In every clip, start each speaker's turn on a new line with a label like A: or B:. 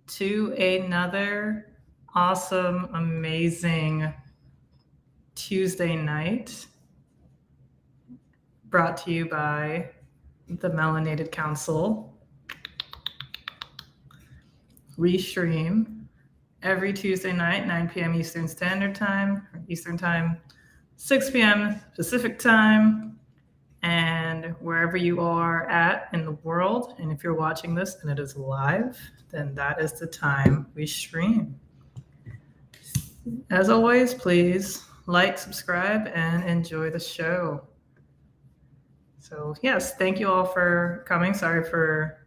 A: to another awesome, amazing Tuesday night brought to you by the Melanated Council. Restream every Tuesday night, 9 p.m. Eastern Standard Time, Eastern Time, 6 p.m. Pacific Time, and wherever you are at in the world. And if you're watching this and it is live, then that is the time we stream. As always, please like, subscribe, and enjoy the show. So, yes, thank you all for coming. Sorry for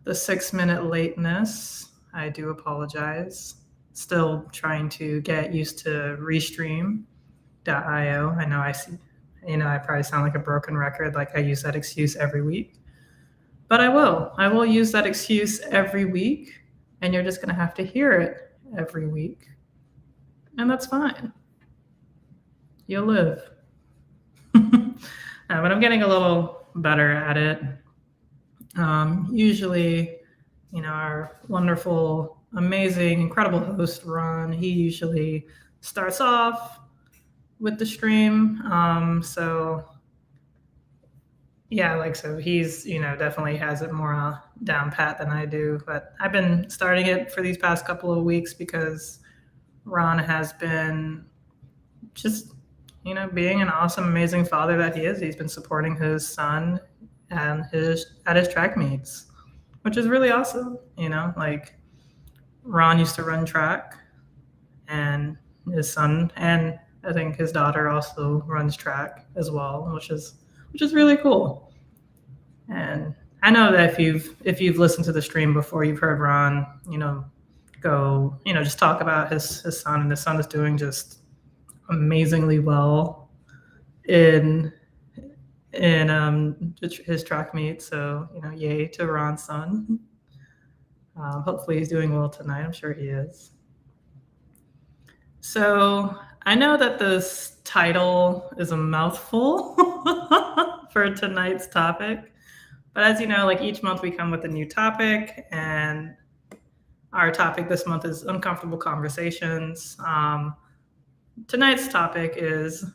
A: the 6-minute lateness. I do apologize. Still trying to get used to Restream.io. I know I probably sound like a broken record, like I use that excuse every week. But I will use that excuse every week, and you're just going to have to hear it every week. And that's fine. You'll live. But I'm getting a little better at it. Usually, our wonderful, amazing, incredible host, Ron, he usually starts off with the stream. So he's, definitely has it more down pat than I do. But I've been starting it for these past couple of weeks because Ron has been just, being an awesome, amazing father that he is. He's been supporting his son and at his track meets, which is really awesome. Like Ron used to run track, and his son and I think his daughter also runs track as well, which is really cool. And I know that if you've listened to the stream before, you've heard Ron, go, just talk about his son, and his son is doing just amazingly well in his track meet. So yay to Ron's son. Hopefully he's doing well tonight. I'm sure he is. So I know that this title is a mouthful for tonight's topic, but as you know, like each month we come with a new topic, and our topic this month is uncomfortable conversations. Tonight's topic is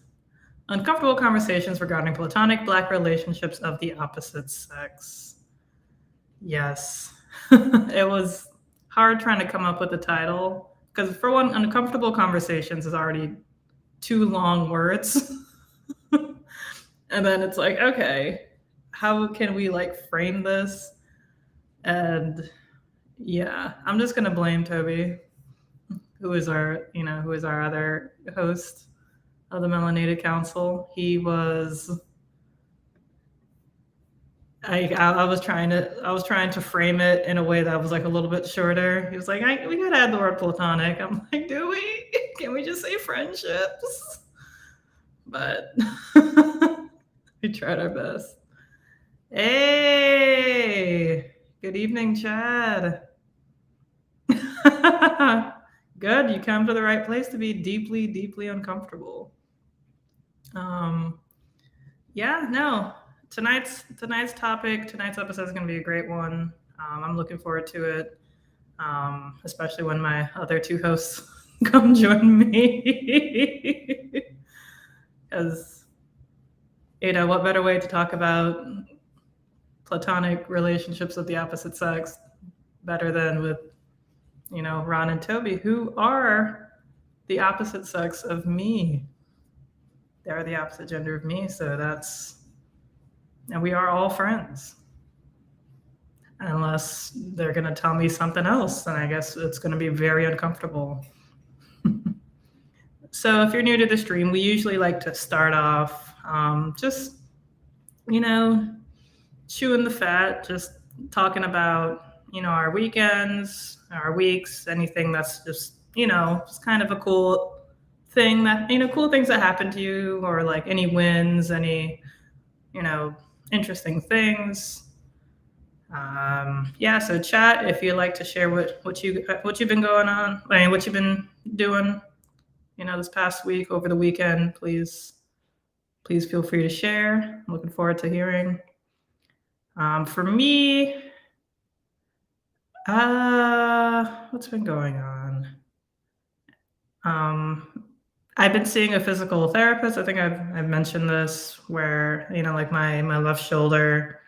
A: uncomfortable conversations regarding platonic Black relationships of the opposite sex. Yes, it was hard trying to come up with a title because, for one, uncomfortable conversations is already 2 long words. And then it's like, okay, how can we frame this? And yeah, I'm just gonna blame Toby, who is our other host of the Melanated Council. He was. I was trying to frame it in a way that was a little bit shorter. He was like, we gotta add the word platonic. I'm like, do we? Can we just say friendships? But we tried our best. Hey, good evening, Chad. Good, you come to the right place to be deeply, deeply uncomfortable. Yeah, no. Tonight's topic, tonight's episode is going to be a great one. I'm looking forward to it, especially when my other 2 hosts come join me. Because, what better way to talk about platonic relationships of the opposite sex better than with, Ron and Toby, who are the opposite sex of me. They're the opposite gender of me, so and we are all friends. Unless they're going to tell me something else, then I guess it's going to be very uncomfortable. So if you're new to the stream, we usually like to start off just, chewing the fat, just talking about, our weekends, our weeks, anything that's just, just kind of a cool thing that, cool things that happen to you, or any wins, any, interesting things. So chat if you'd like to share what you've been going on, what you've been doing, this past week, over the weekend. Please feel free to share. I'm looking forward to hearing. For me, I what's been going on? Um, I've been seeing a physical therapist. I think I've mentioned this where, like my left shoulder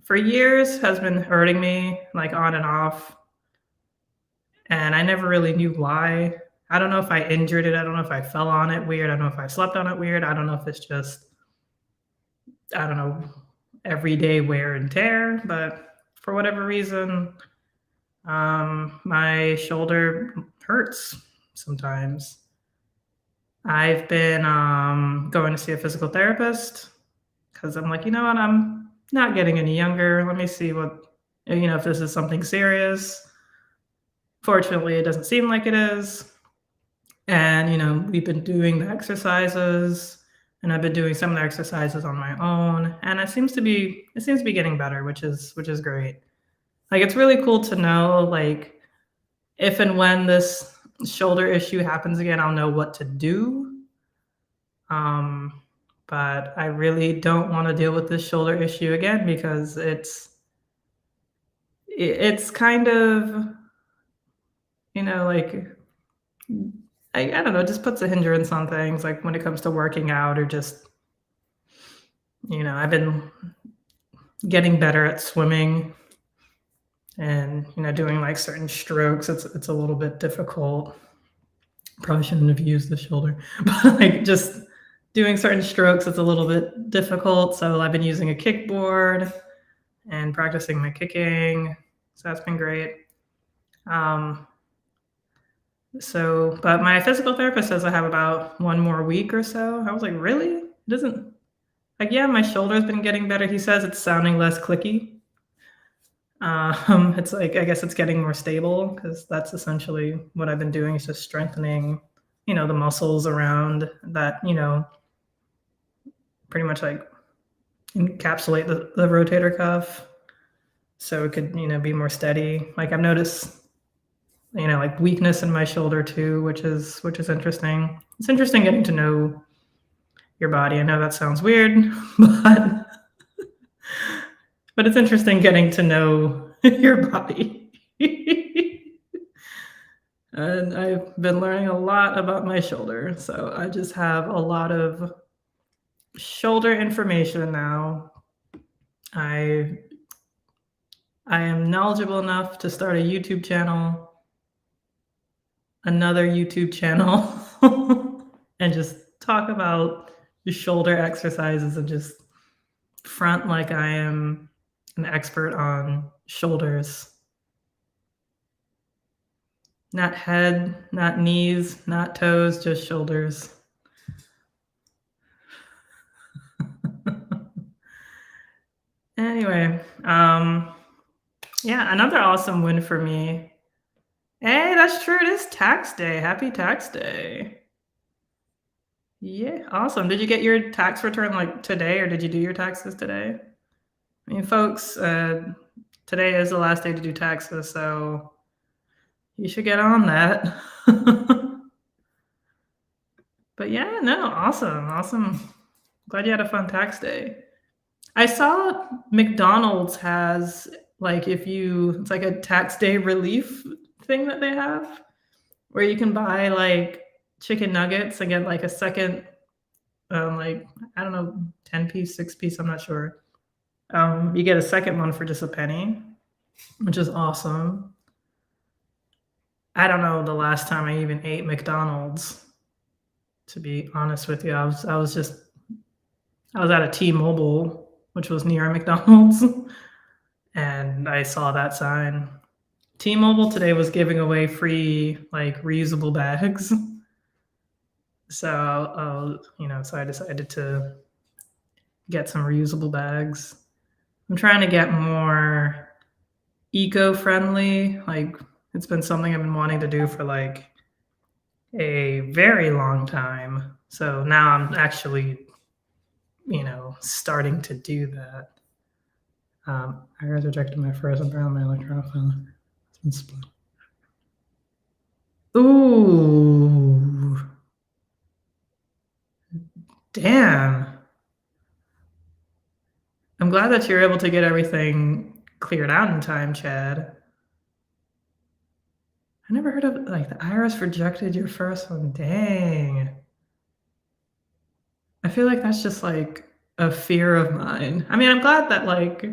A: for years has been hurting me like on and off, and I never really knew why. I don't know if I injured it. I don't know if I fell on it weird. I don't know if I slept on it weird. I don't know if it's just, I don't know, everyday wear and tear, but for whatever reason, my shoulder hurts sometimes. I've been going to see a physical therapist because I'm like, you know what, I'm not getting any younger. Let me see if this is something serious. Fortunately, it doesn't seem like it is. And, we've been doing the exercises and I've been doing some of the exercises on my own. And it seems to be getting better, which is great. Like it's really cool to know like if and when this shoulder issue happens again, I'll know what to do. Um, but I really don't want to deal with this shoulder issue again because it's kind of, like I don't know, just puts a hindrance on things like when it comes to working out or just, I've been getting better at swimming and, doing like certain strokes. It's a little bit difficult. Probably shouldn't have used the shoulder, but like just doing certain strokes, it's a little bit difficult. So I've been using a kickboard and practicing my kicking. So that's been great. Um, but my physical therapist says I have about one more week or so. I was like, really? It doesn't, like, yeah, my shoulder's been getting better. He says it's sounding less clicky. It's like, I guess it's getting more stable because that's essentially what I've been doing is just strengthening, the muscles around that, pretty much like encapsulate the rotator cuff so it could, be more steady. Like I've noticed, like weakness in my shoulder too, which is interesting. It's interesting getting to know your body. I know that sounds weird, but it's interesting getting to know your body. And I've been learning a lot about my shoulder, so I just have a lot of shoulder information now. I I am knowledgeable enough to start a YouTube channel, another YouTube channel, and just talk about shoulder exercises and just front like I am an expert on shoulders. Not head, not knees, not toes, just shoulders. Anyway, yeah, another awesome win for me. Hey, that's true. It is tax day. Happy tax day. Yeah, awesome. Did you get your tax return like today or did you do your taxes today? I mean, folks, today is the last day to do taxes, so you should get on that. But yeah, no, awesome, awesome. Glad you had a fun tax day. I saw McDonald's has like it's like a tax day relief thing that they have where you can buy like chicken nuggets and get like a second, like I don't know, 10-piece, 6-piece, I'm not sure. You get a second one for just a penny, which is awesome. I don't know the last time I even ate McDonald's. To be honest with you, I was at a T-Mobile, which was near a McDonald's, and I saw that sign. T-Mobile today was giving away free like reusable bags. So, so I decided to get some reusable bags. I'm trying to get more eco-friendly. Like it's been something I've been wanting to do for like a very long time. So now I'm actually, starting to do that. I rejected my first and found my electrophone. It's been split. Ooh. Damn. I'm glad that you're able to get everything cleared out in time, Chad. I never heard of like the IRS rejected your first one. Dang. I feel like that's just like a fear of mine. I mean, I'm glad that like,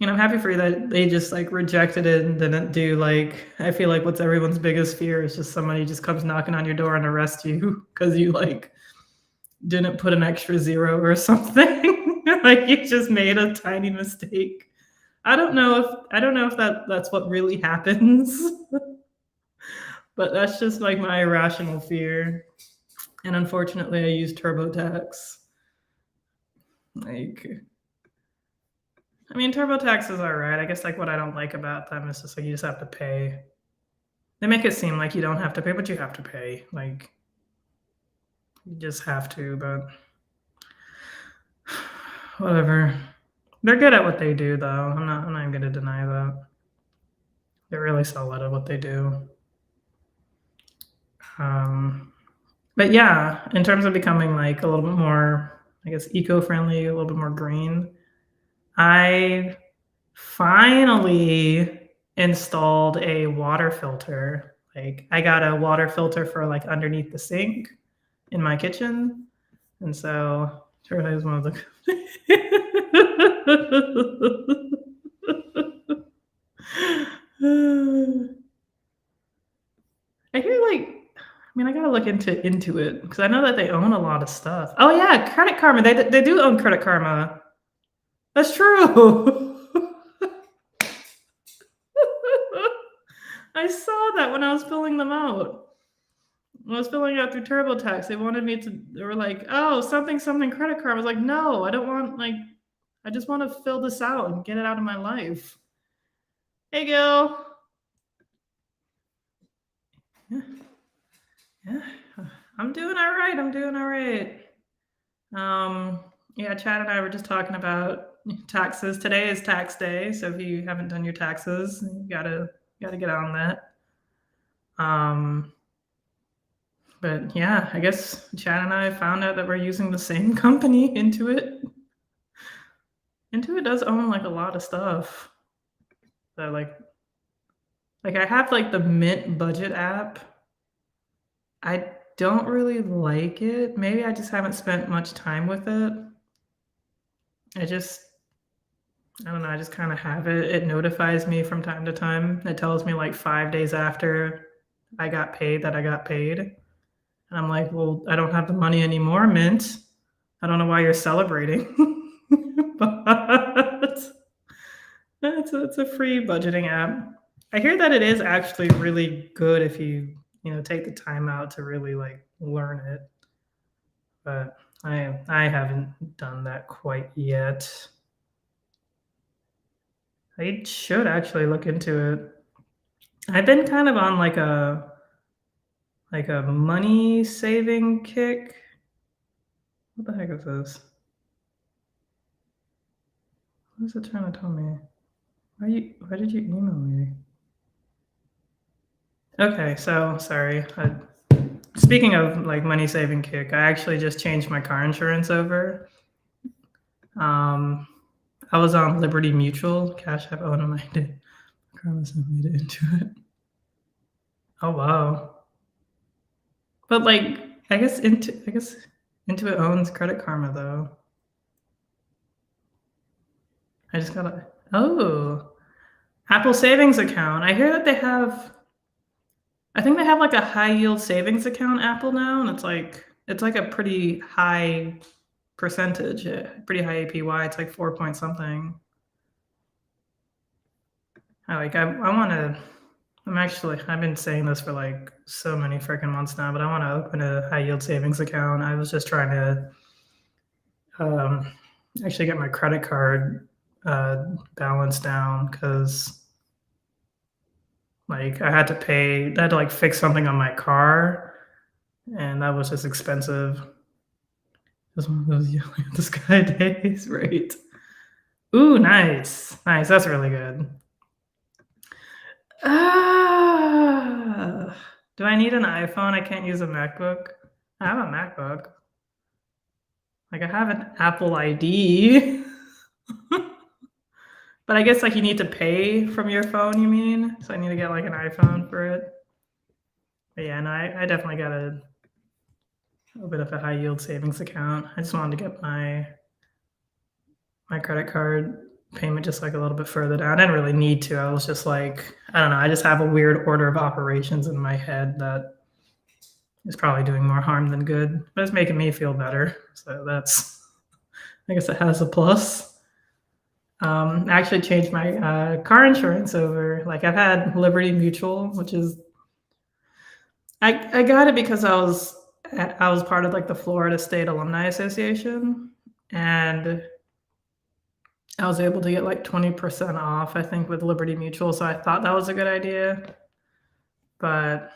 A: I'm happy for you that they just like rejected it and didn't do like, I feel like what's everyone's biggest fear is just somebody just comes knocking on your door and arrest you because you like didn't put an extra zero or something. Like you just made a tiny mistake. I don't know if that's what really happens, but that's just like my irrational fear. And unfortunately, I use TurboTax. Like, I mean, TurboTax is all right. I guess like what I don't like about them is just like you just have to pay. They make it seem like you don't have to pay, but you have to pay. Like you just have to. But whatever. They're good at what they do, though. I'm not even gonna deny that. They're really solid at what they do. Um, but yeah, in terms of becoming like a little bit more, I guess, eco-friendly, a little bit more green, I finally installed a water filter. Like I got a water filter for like underneath the sink in my kitchen. And so sure is one of the I hear like I mean I gotta look into it because I know that they own a lot of stuff. Oh yeah, Credit Karma. They do own Credit Karma. That's true. I saw that when I was filling them out. When I was filling out through TurboTax, they wanted me to. They were like, "Oh, something, something credit card." I was like, "No, I don't want like. I just want to fill this out and get it out of my life." Hey, Gil. Yeah, yeah. I'm doing all right. I'm doing all right. Um, yeah, Chad and I were just talking about taxes. Today is tax day, so if you haven't done your taxes, you gotta get on that. Um, but yeah, I guess Chad and I found out that we're using the same company, Intuit. Intuit does own like a lot of stuff. So like I have like the Mint budget app. I don't really like it. Maybe I just haven't spent much time with it. I just I don't know, I just kind of have it. It notifies me from time to time. It tells me like 5 days after I got paid that I got paid. And I'm like, "Well, I don't have the money anymore, Mint. I don't know why you're celebrating." But it's a free budgeting app. I hear that it is actually really good if you take the time out to really like learn it. But I haven't done that quite yet. I should actually look into it. I've been kind of on like a money saving kick. What the heck is this? What is it trying to tell me? Why did you email me? Okay, so sorry. Speaking of like money saving kick, I actually just changed my car insurance over. Um, I was on Liberty Mutual, Cash App. Oh no, I did. Carlos made it into it. Oh wow. But like, I guess Intuit owns Credit Karma though. I just gotta. Oh, Apple Savings account. I hear that they have. I think they have like a high yield savings account Apple now, and it's like a pretty high percentage, pretty high APY. It's like 4 point something. I want to. I've been saying this for like so many freaking months now, but I want to open a high yield savings account. I was just trying to um, actually get my credit card balance down because like I had to like fix something on my car, and that was just expensive. It was one of those yelling at the sky days, right? Ooh, nice, nice. That's really good. Ah, do I need an iPhone? I can't use a MacBook. I have a MacBook. Like I have an Apple ID. But I guess, like, you need to pay from your phone, you mean? So I need to get, like, an iPhone for it? But yeah, no, I definitely got a bit of a high yield savings account. I just wanted to get my credit card payment just, like, a little bit further down. I didn't really need to. I was just like, I don't know, I just have a weird order of operations in my head that is probably doing more harm than good, but it's making me feel better. So that's, I guess it has a plus. I actually changed my car insurance over. Like I've had Liberty Mutual, which is I got it because I was part of like the Florida State Alumni Association, and I was able to get like 20% off, I think, with Liberty Mutual. So I thought that was a good idea, but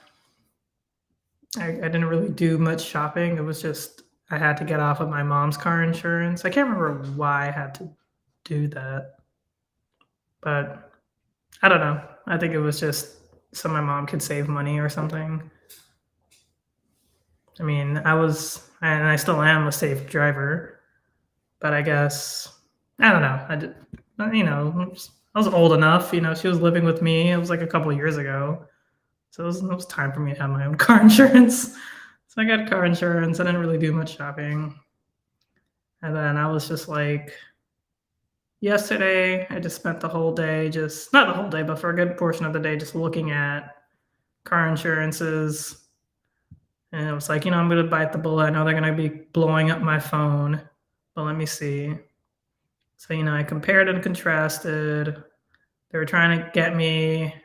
A: I didn't really do much shopping. It was just I had to get off of my mom's car insurance. I can't remember why I had to do that, but I don't know. I think it was just so my mom could save money or something. I mean, and I still am a safe driver, but I guess I don't know. I was old enough. She was living with me. It was like a couple of years ago, so it was time for me to have my own car insurance. So I got car insurance. I didn't really do much shopping, and then I was just like, yesterday, I just spent the whole day, just not the whole day, but for a good portion of the day, just looking at car insurances. And it was like, I'm going to bite the bullet. I know they're going to be blowing up my phone, but let me see. So, I compared and contrasted. They were trying to get me,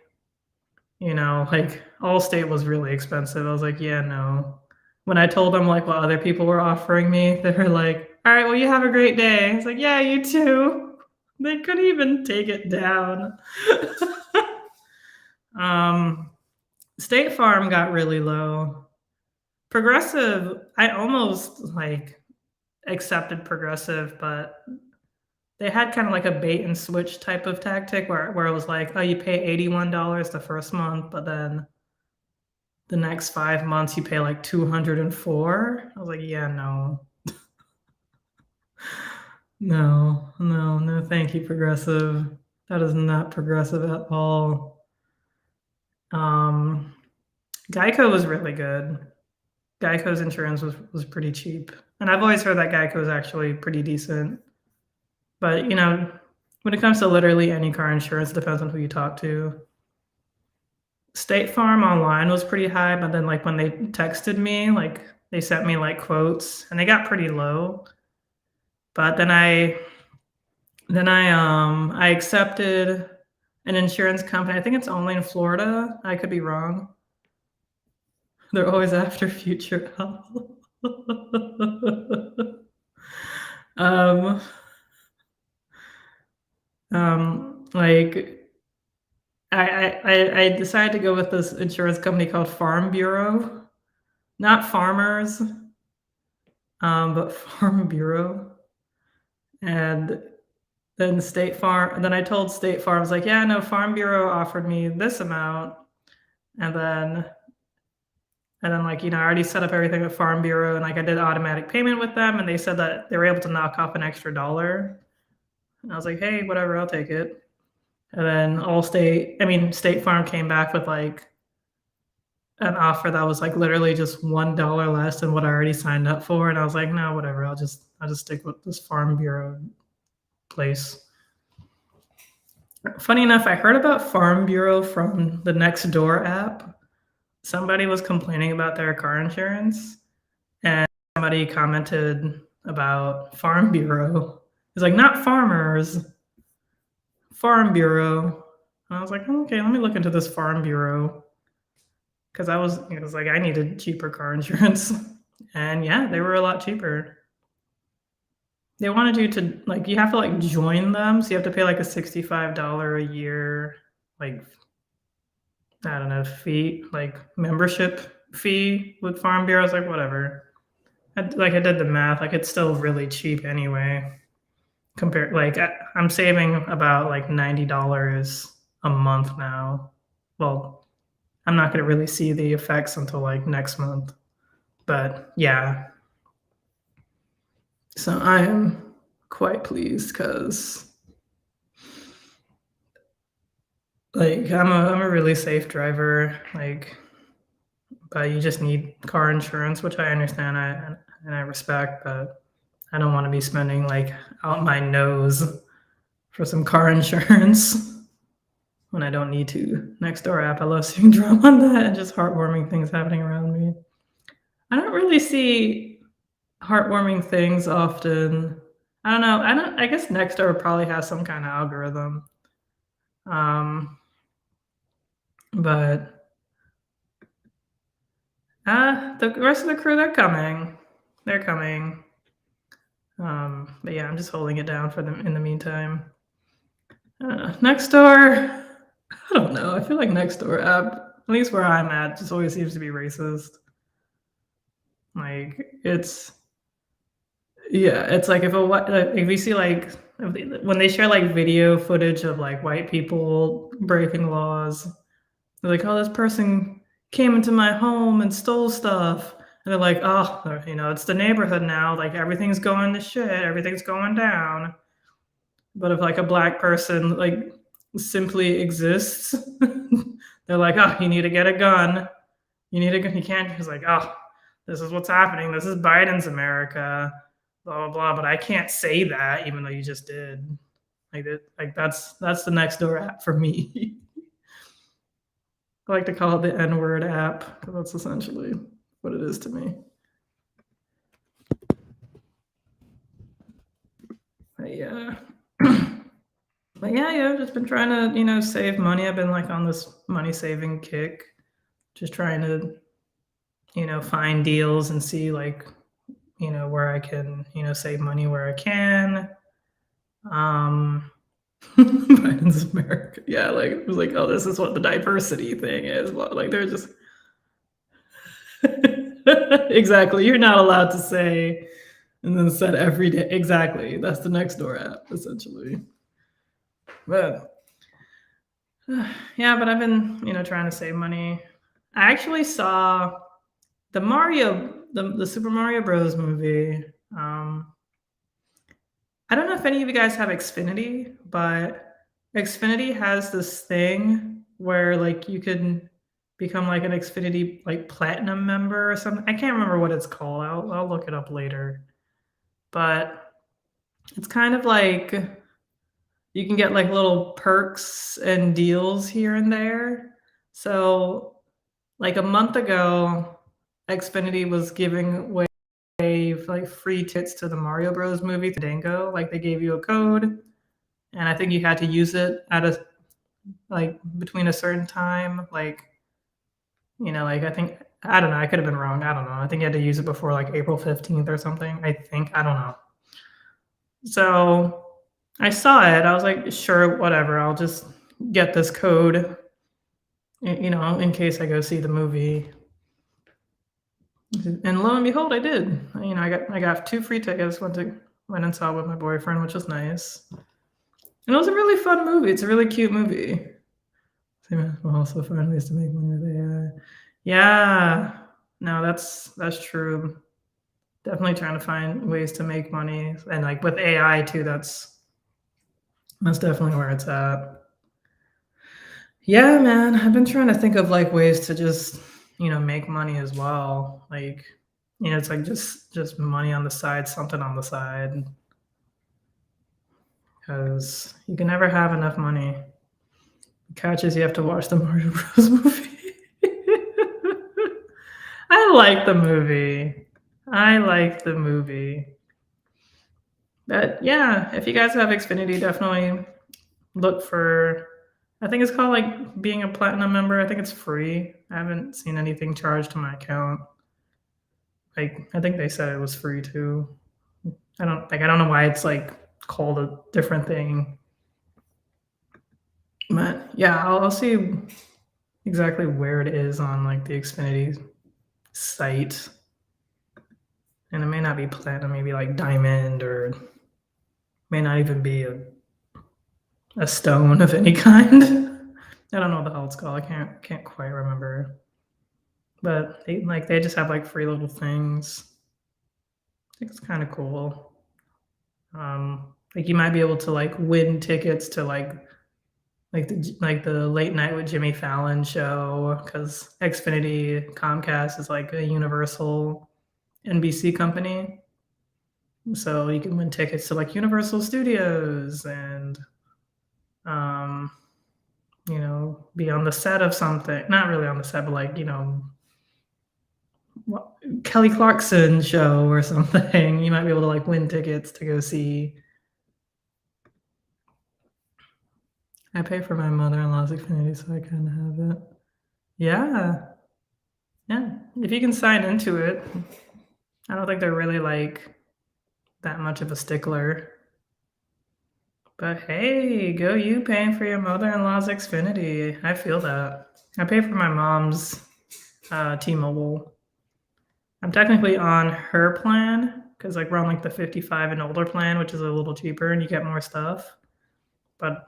A: like Allstate was really expensive. I was like, yeah, no. When I told them like what other people were offering me, they were like, all right, well, you have a great day. I was like, yeah, you too. They couldn't even take it down. um, State Farm got really low. Progressive, I almost like accepted Progressive, but they had kind of like a bait and switch type of tactic where it was like, oh, you pay $81 the first month, but then the next 5 months you pay like 204. I was like, yeah, no, no, thank you, Progressive. That is not progressive at all. Um, Geico was really good. Geico's insurance was pretty cheap, and I've always heard that Geico is actually pretty decent. But when it comes to literally any car insurance, it depends on who you talk to. State Farm online was pretty high, but then like when they texted me, like they sent me like quotes, and they got pretty low. But then I accepted an insurance company. I think it's only in Florida. I could be wrong. They're always after future health. um, like I decided to go with this insurance company called Farm Bureau, not Farmers, but Farm Bureau. And then I told State Farm, I was like, yeah, no, Farm Bureau offered me this amount, and then like I already set up everything with Farm Bureau, and like I did automatic payment with them, and they said that they were able to knock off an extra dollar. And I was like, hey, whatever, I'll take it. And then State Farm came back with like an offer that was like literally just $1 less than what I already signed up for, and I was like, no, whatever, I'll just stick with this Farm Bureau place. Funny enough, I heard about Farm Bureau from the Nextdoor app. Somebody was complaining about their car insurance, and somebody commented about Farm Bureau. It's like, not farmers, Farm Bureau. And I was like, okay, let me look into this Farm Bureau, because it was like I needed cheaper car insurance, and yeah, they were a lot cheaper. They wanted you to like you have to like join them, so you have to pay like a $65 a year, like I don't know, fee, like membership fee with Farm Bureau. I was like, whatever. I did the math, like it's still really cheap anyway. Compared, like I'm saving about like $90 a month now. Well, I'm not going to really see the effects until like next month, but yeah. So I am quite pleased because Like, I'm a really safe driver, like, but you just need car insurance, which I understand, and I respect, but I don't wanna be spending, like, out my nose for some car insurance when I don't need to. Nextdoor app, I love seeing drama on that and just heartwarming things happening around me. I don't really see heartwarming things often. I guess Nextdoor probably has some kinda algorithm, um, but, the rest of the crew, they're coming. They're coming. But yeah, I'm just holding it down for them in the meantime. Nextdoor, I don't know. I feel like Nextdoor app, at least where I'm at, just always seems to be racist. Like it's yeah, it's like if you see like when they share like video footage of like white people breaking laws, they're like, "Oh, this person came into my home and stole stuff." And they're like, "Oh, it's the neighborhood now. Like everything's going to shit. Everything's going down." But if like a black person like simply exists, they're like, "Oh, you need to get a gun. You need a gun. You can't." He's like, "Oh, this is what's happening. This is Biden's America." Blah blah blah. But I can't say that, even though you just did. That's the next door app for me. I like to call it the N word app because that's essentially what it is to me. But yeah. But yeah, just been trying to, save money. I've been like on this money saving kick, just trying to, find deals and see like, where I can, save money where I can. Um, Biden's America. Yeah, like it was like, oh, this is what the diversity thing is. Well, like they're just exactly. You're not allowed to say and then set every day. Exactly. That's the next door app, essentially. But yeah, but I've been, trying to save money. I actually saw the Super Mario Bros. Movie. Um, I don't know if any of you guys have Xfinity, but Xfinity has this thing where like you can become like an Xfinity like platinum member or something. I can't remember what it's called. I'll look it up later. But it's kind of like you can get like little perks and deals here and there. So like a month ago, Xfinity was giving away like free tickets to the Mario Bros. Movie Dango. Like they gave you a code, and I think you had to use it at a like between a certain time. Like I think I don't know. I could have been wrong. I don't know. I think you had to use it before like April 15th or something. I don't know. So I saw it. I was like, sure, whatever. I'll just get this code, in case I go see the movie. And lo and behold, I did. I got 2 free tickets, went and saw it with my boyfriend, which was nice. And it was a really fun movie. It's a really cute movie. We'll also find ways to make money with AI. Yeah. No, that's true. Definitely trying to find ways to make money. And like with AI too, that's definitely where it's at. Yeah, man. I've been trying to think of like ways to just, make money as well. Like, it's like just money on the side, something on the side. Because you can never have enough money. The catch is you have to watch the Mario Bros. Movie. I like the movie. I like the movie. But yeah, if you guys have Xfinity, definitely look for. I think it's called like being a platinum member. I think it's free. I haven't seen anything charged to my account. Like I think they said it was free too. I don't know why it's like called a different thing. But yeah, I'll see exactly where it is on like the Xfinity site. And it may not be platinum, maybe like diamond, or may not even be a stone of any kind. I don't know what the hell it's called. I can't quite remember. But they just have like free little things. I think it's kind of cool. Like you might be able to like win tickets to like like the late night with Jimmy Fallon show, because Xfinity Comcast is like a universal NBC company. So you can win tickets to like Universal Studios and um, be on the set of something. Not really on the set, but like, Kelly Clarkson show or something. You might be able to like win tickets to go see. I pay for my mother-in-law's Xfinity, so I kind of have it. Yeah, yeah. If you can sign into it, I don't think they're really like that much of a stickler. But hey, go you paying for your mother-in-law's Xfinity. I feel that. I pay for my mom's T-Mobile. I'm technically on her plan because like we're on like the 55 and older plan, which is a little cheaper and you get more stuff. But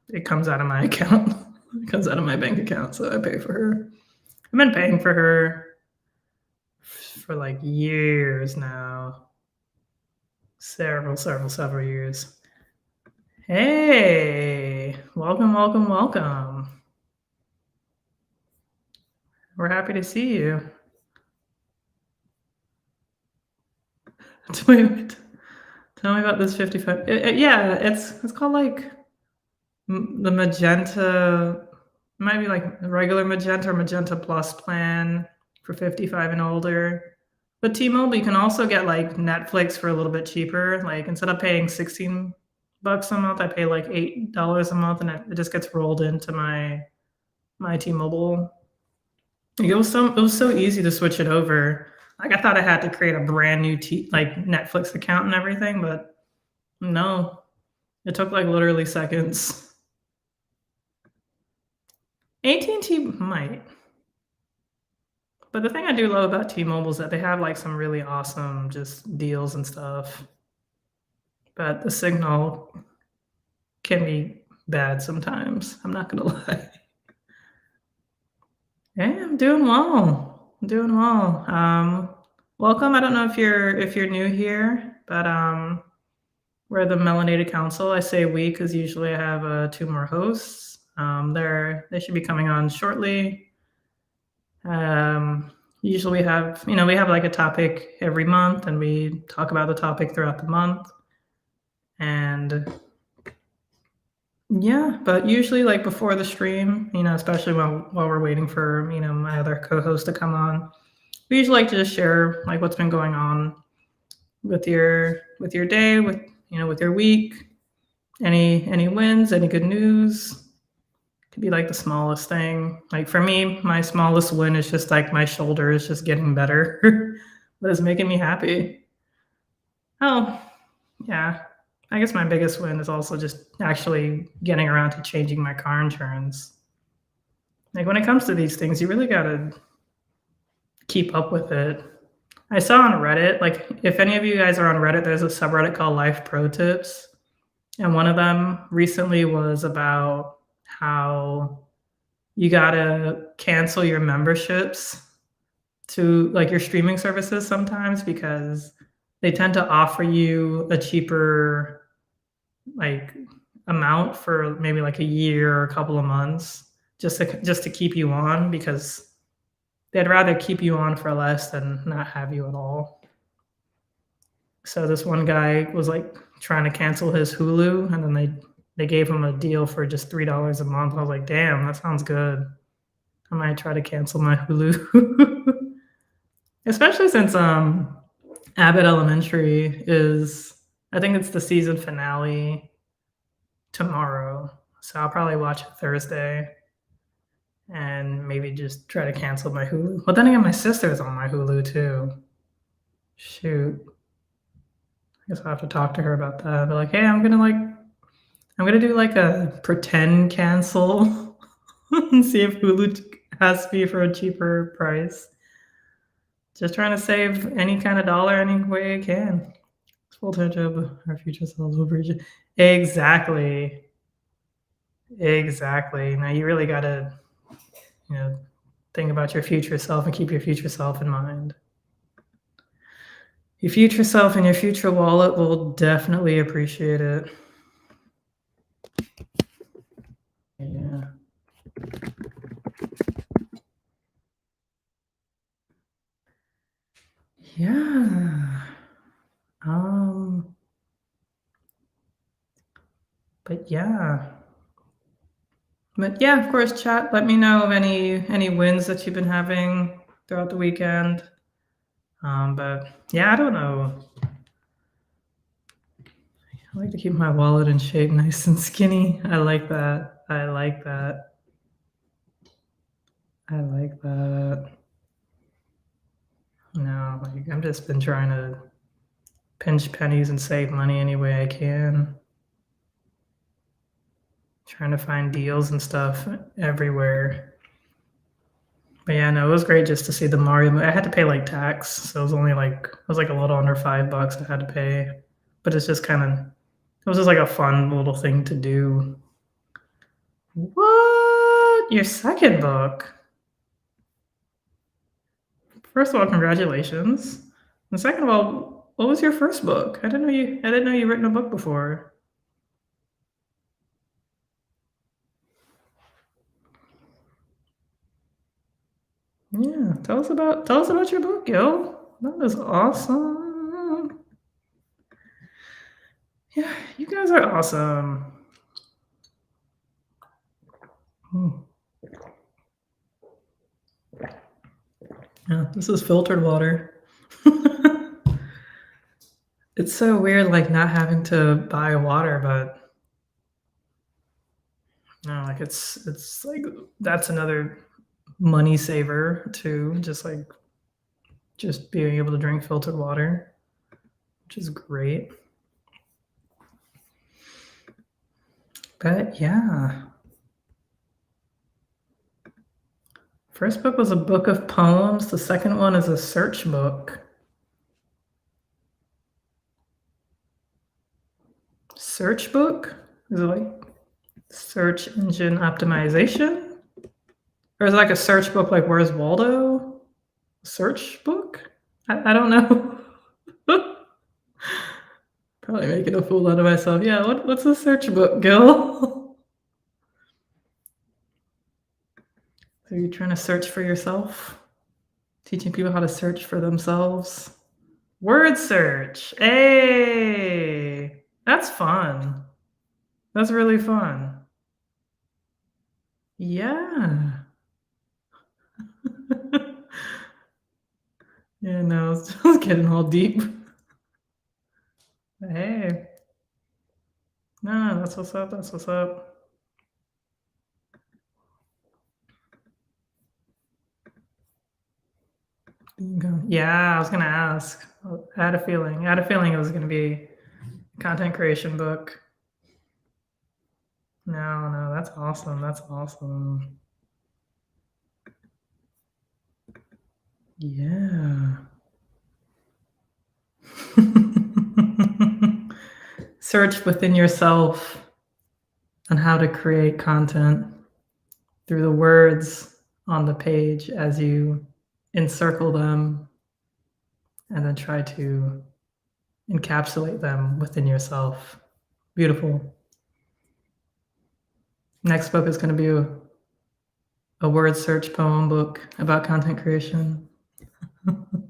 A: it comes out of my account. It comes out of my bank account, so I pay for her. I've been paying for her for like years now. Several years. Hey, welcome, welcome, welcome. We're happy to see you. Wait, tell me about this 55. Yeah, it's called like the magenta. It might be like the regular magenta or magenta plus plan for 55 and older. But T-Mobile, you can also get like Netflix for a little bit cheaper. Like instead of paying 16 bucks a month, I pay like $8 a month, and it just gets rolled into my T-Mobile. It was so easy to switch it over. Like I thought I had to create a brand new like Netflix account and everything, but no, it took like literally seconds. AT&T might, but the thing I do love about T-Mobile is that they have like some really awesome just deals and stuff. But the signal can be bad sometimes. I'm not gonna lie. Hey, I'm doing well. I'm doing well. Welcome. I don't know if you're new here, but we're the Melanated Council. I say we because usually I have two more hosts. They should be coming on shortly. Usually we have like a topic every month, and we talk about the topic throughout the month. And yeah, but usually like before the stream, especially while we're waiting for my other co-host to come on, we usually like to just share like what's been going on with your day, with your week, any wins, any good news. Could be like the smallest thing. Like for me, my smallest win is just like my shoulder is just getting better, but it's making me happy. Oh, yeah. I guess my biggest win is also just actually getting around to changing my car insurance. Like when it comes to these things, you really gotta keep up with it. I saw on Reddit, like if any of you guys are on Reddit, there's a subreddit called Life Pro Tips. And one of them recently was about how you gotta cancel your memberships to like your streaming services sometimes because they tend to offer you a cheaper like amount for maybe like a year or a couple of months just to keep you on because they'd rather keep you on for less than not have you at all. So this one guy was like trying to cancel his Hulu, and then they gave him a deal for just $3 a month. I was like, damn, that sounds good. I might try to cancel my Hulu. Especially since Abbott Elementary is, I think it's the season finale tomorrow. So I'll probably watch it Thursday and maybe just try to cancel my Hulu. But then again, my sister's on my Hulu too. Shoot. I guess I'll have to talk to her about that. Be like, hey, I'm gonna do like a pretend cancel and see if Hulu has me for a cheaper price. Just trying to save any kind of dollar any way I can. Full-time job, our future selves will reach it. Exactly. Exactly. Now you really gotta, you know, think about your future self and keep your future self in mind. Your future self and your future wallet will definitely appreciate it. Yeah. Yeah. Um, but yeah. But yeah, of course, chat. Let me know of any wins that you've been having throughout the weekend. But yeah, I don't know. I like to keep my wallet in shape, nice and skinny. I like that. I like that. I like that. No, like I'm just been trying to pinch pennies and save money any way I can. Trying to find deals and stuff everywhere. But yeah, no, it was great just to see the Mario I had to pay, like, tax, so it was, like, a little under $5 I had to pay, but it's just kinda it was just, like, a fun little thing to do. What? Your 2nd book? First of all, congratulations, and second of all, what was your 1st book? I didn't know you'd written a book before. Yeah, tell us about your book, yo. That is awesome. Yeah, you guys are awesome. Mm. Yeah, this is filtered water. It's so weird, like, not having to buy water, but no, like, it's like that's another money saver too, just being able to drink filtered water, which is great. But yeah, first book was a book of poems. The second one is a search book. Search book? Is it like search engine optimization? Or is it like a search book like Where's Waldo? Search book? I don't know. Probably making a fool out of myself. Yeah, what's a search book, Gil? Are you trying to search for yourself? Teaching people how to search for themselves? Word search. Hey, that's fun. That's really fun. Yeah. Yeah, no, it's just getting all deep. Hey, no, that's what's up. That's what's up. Yeah, I was gonna ask. I had a feeling. I had a feeling it was gonna be a content creation book. No, no, that's awesome. That's awesome. Yeah. Search within yourself on how to create content through the words on the page as you encircle them and then try to encapsulate them within yourself. Beautiful. Next book is going to be a word search poem book about content creation.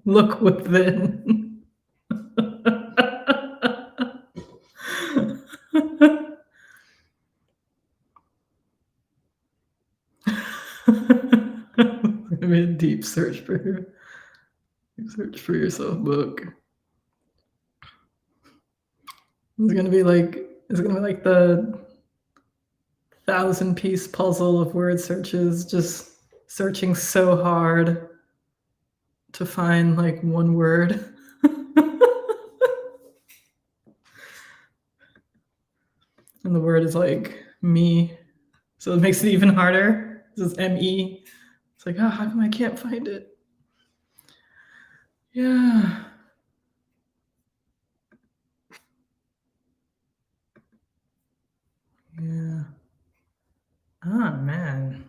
A: Look within. I mean, a deep search for yourself book. It's gonna be like the 1,000-piece puzzle of word searches, just searching so hard to find like one word. And the word is like me. So it makes it even harder. This is me. It's like, oh, how come I can't find it? Yeah. Yeah. Oh man.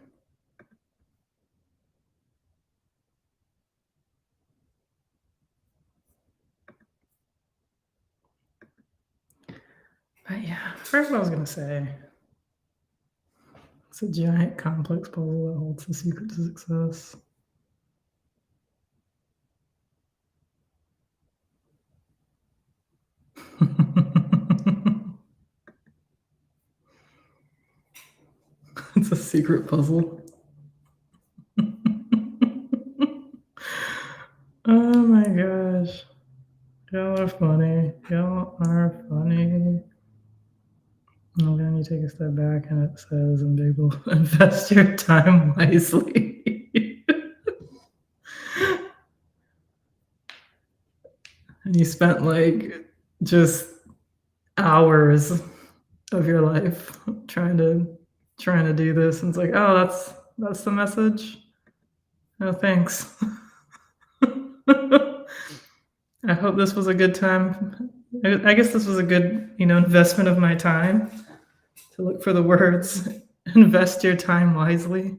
A: But yeah, first what I was gonna say. It's a giant complex puzzle that holds the secret to success. It's a secret puzzle. Oh my gosh. Y'all are funny. Y'all are funny. And then you take a step back and it says, and they will invest your time wisely. And you spent like just hours of your life trying to do this. And it's like, oh, that's the message. No thanks. I hope this was a good time. I guess this was a good, investment of my time to look for the words. Invest your time wisely.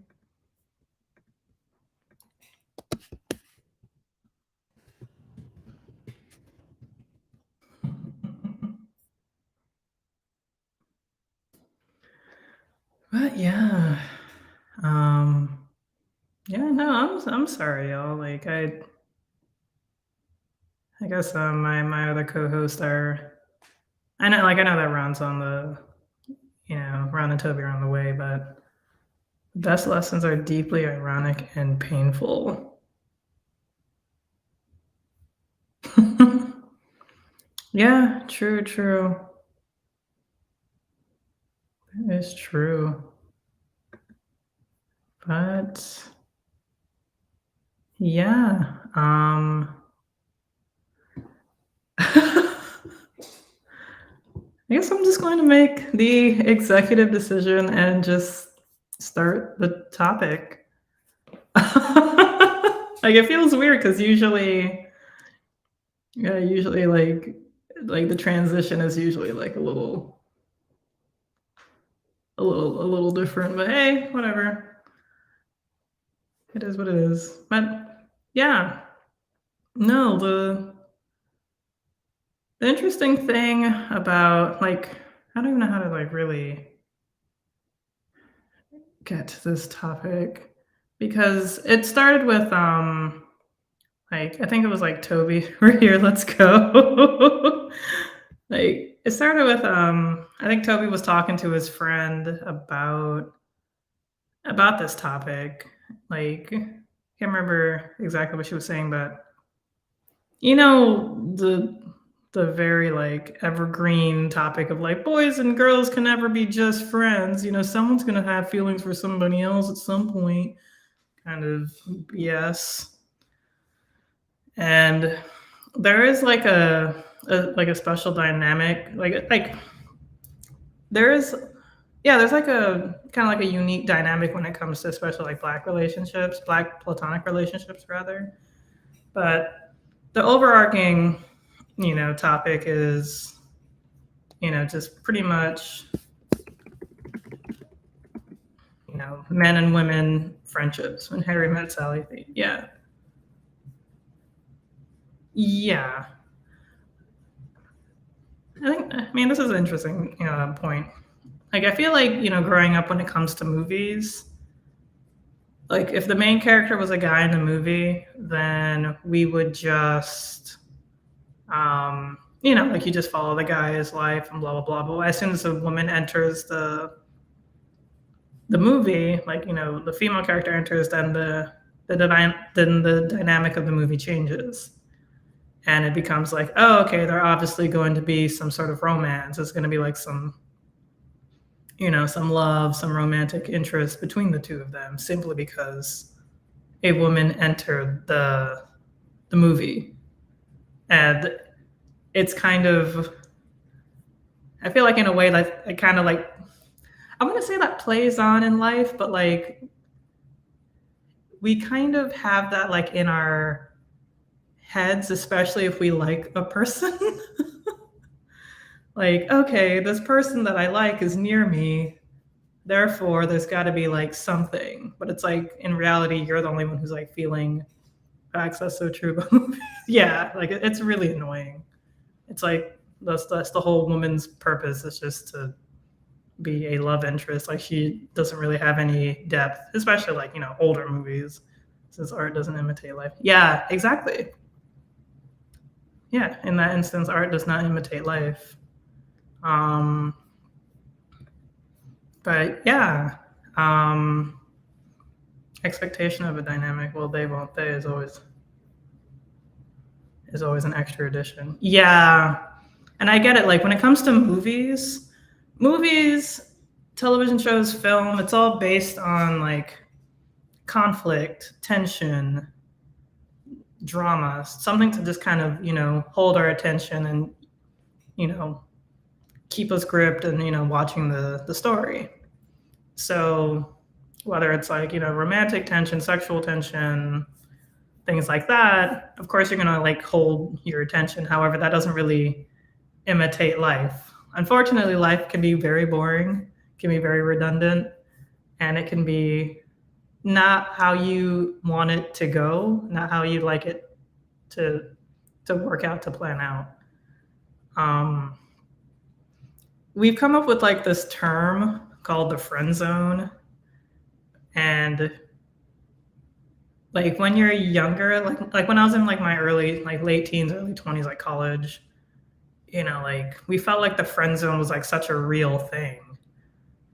A: But yeah, um, yeah, no, I'm sorry, y'all. Like I guess my other co-hosts are. I know that Ron's on the, Ron and Toby are on the way, but best lessons are deeply ironic and painful. Yeah, true, true. It's true. But yeah, I guess I'm just going to make the executive decision and just start the topic. Like it feels weird because usually, yeah, usually like the transition is usually like a little different. But hey, whatever. It is what it is. But yeah, no, the interesting thing about I don't even know how to like really get to this topic because it started with like I think it was like Toby, we're here, let's go. Like it started with I think Toby was talking to his friend about this topic. Like can't remember exactly what she was saying, but the very like evergreen topic of like boys and girls can never be just friends. Someone's gonna have feelings for somebody else at some point. Kind of BS. And there is like a special dynamic. Like there is yeah, there's like a kind of like a unique dynamic when it comes to especially like black relationships, black platonic relationships rather. But the overarching, topic is, just pretty much, men and women friendships when Harry met Sally. Yeah. Yeah. I mean, this is an interesting, point. Like, I feel like, growing up when it comes to movies, like, if the main character was a guy in the movie, then we would just, like you just follow the guy's life and blah, blah, blah. But as soon as a woman enters the movie, like, the female character enters, then then the dynamic of the movie changes. And it becomes like, oh, okay, they're obviously going to be some sort of romance. It's going to be like some love, some romantic interest between the two of them, simply because a woman entered the movie. And it's kind of, I feel like in a way that it kind of like, I want to say that plays on in life, but like we kind of have that like in our heads, especially if we like a person. Like, okay, this person that I like is near me, therefore there's got to be like something. But it's like in reality, you're the only one who's like feeling facts. That's so true. Yeah, like it's really annoying. It's like that's the whole woman's purpose is just to be a love interest. Like she doesn't really have any depth, especially like, older movies, since art doesn't imitate life. Yeah, exactly. Yeah, in that instance, art does not imitate life. But yeah, expectation of a dynamic. Well, they won't. They is always an extra addition. Yeah, and I get it. Like when it comes to movies, television shows, film, it's all based on like conflict, tension, drama, something to just kind of, hold our attention and, keep us gripped and, watching the story. So whether it's like, romantic tension, sexual tension, things like that, of course you're going to like hold your attention. However, that doesn't really imitate life. Unfortunately, life can be very boring, can be very redundant, and it can be not how you want it to go, not how you'd like it to work out, to plan out. We've come up with like this term called the friend zone, and like when you're younger, like when I was in like my late teens, early 20s, like college, like we felt like the friend zone was like such a real thing.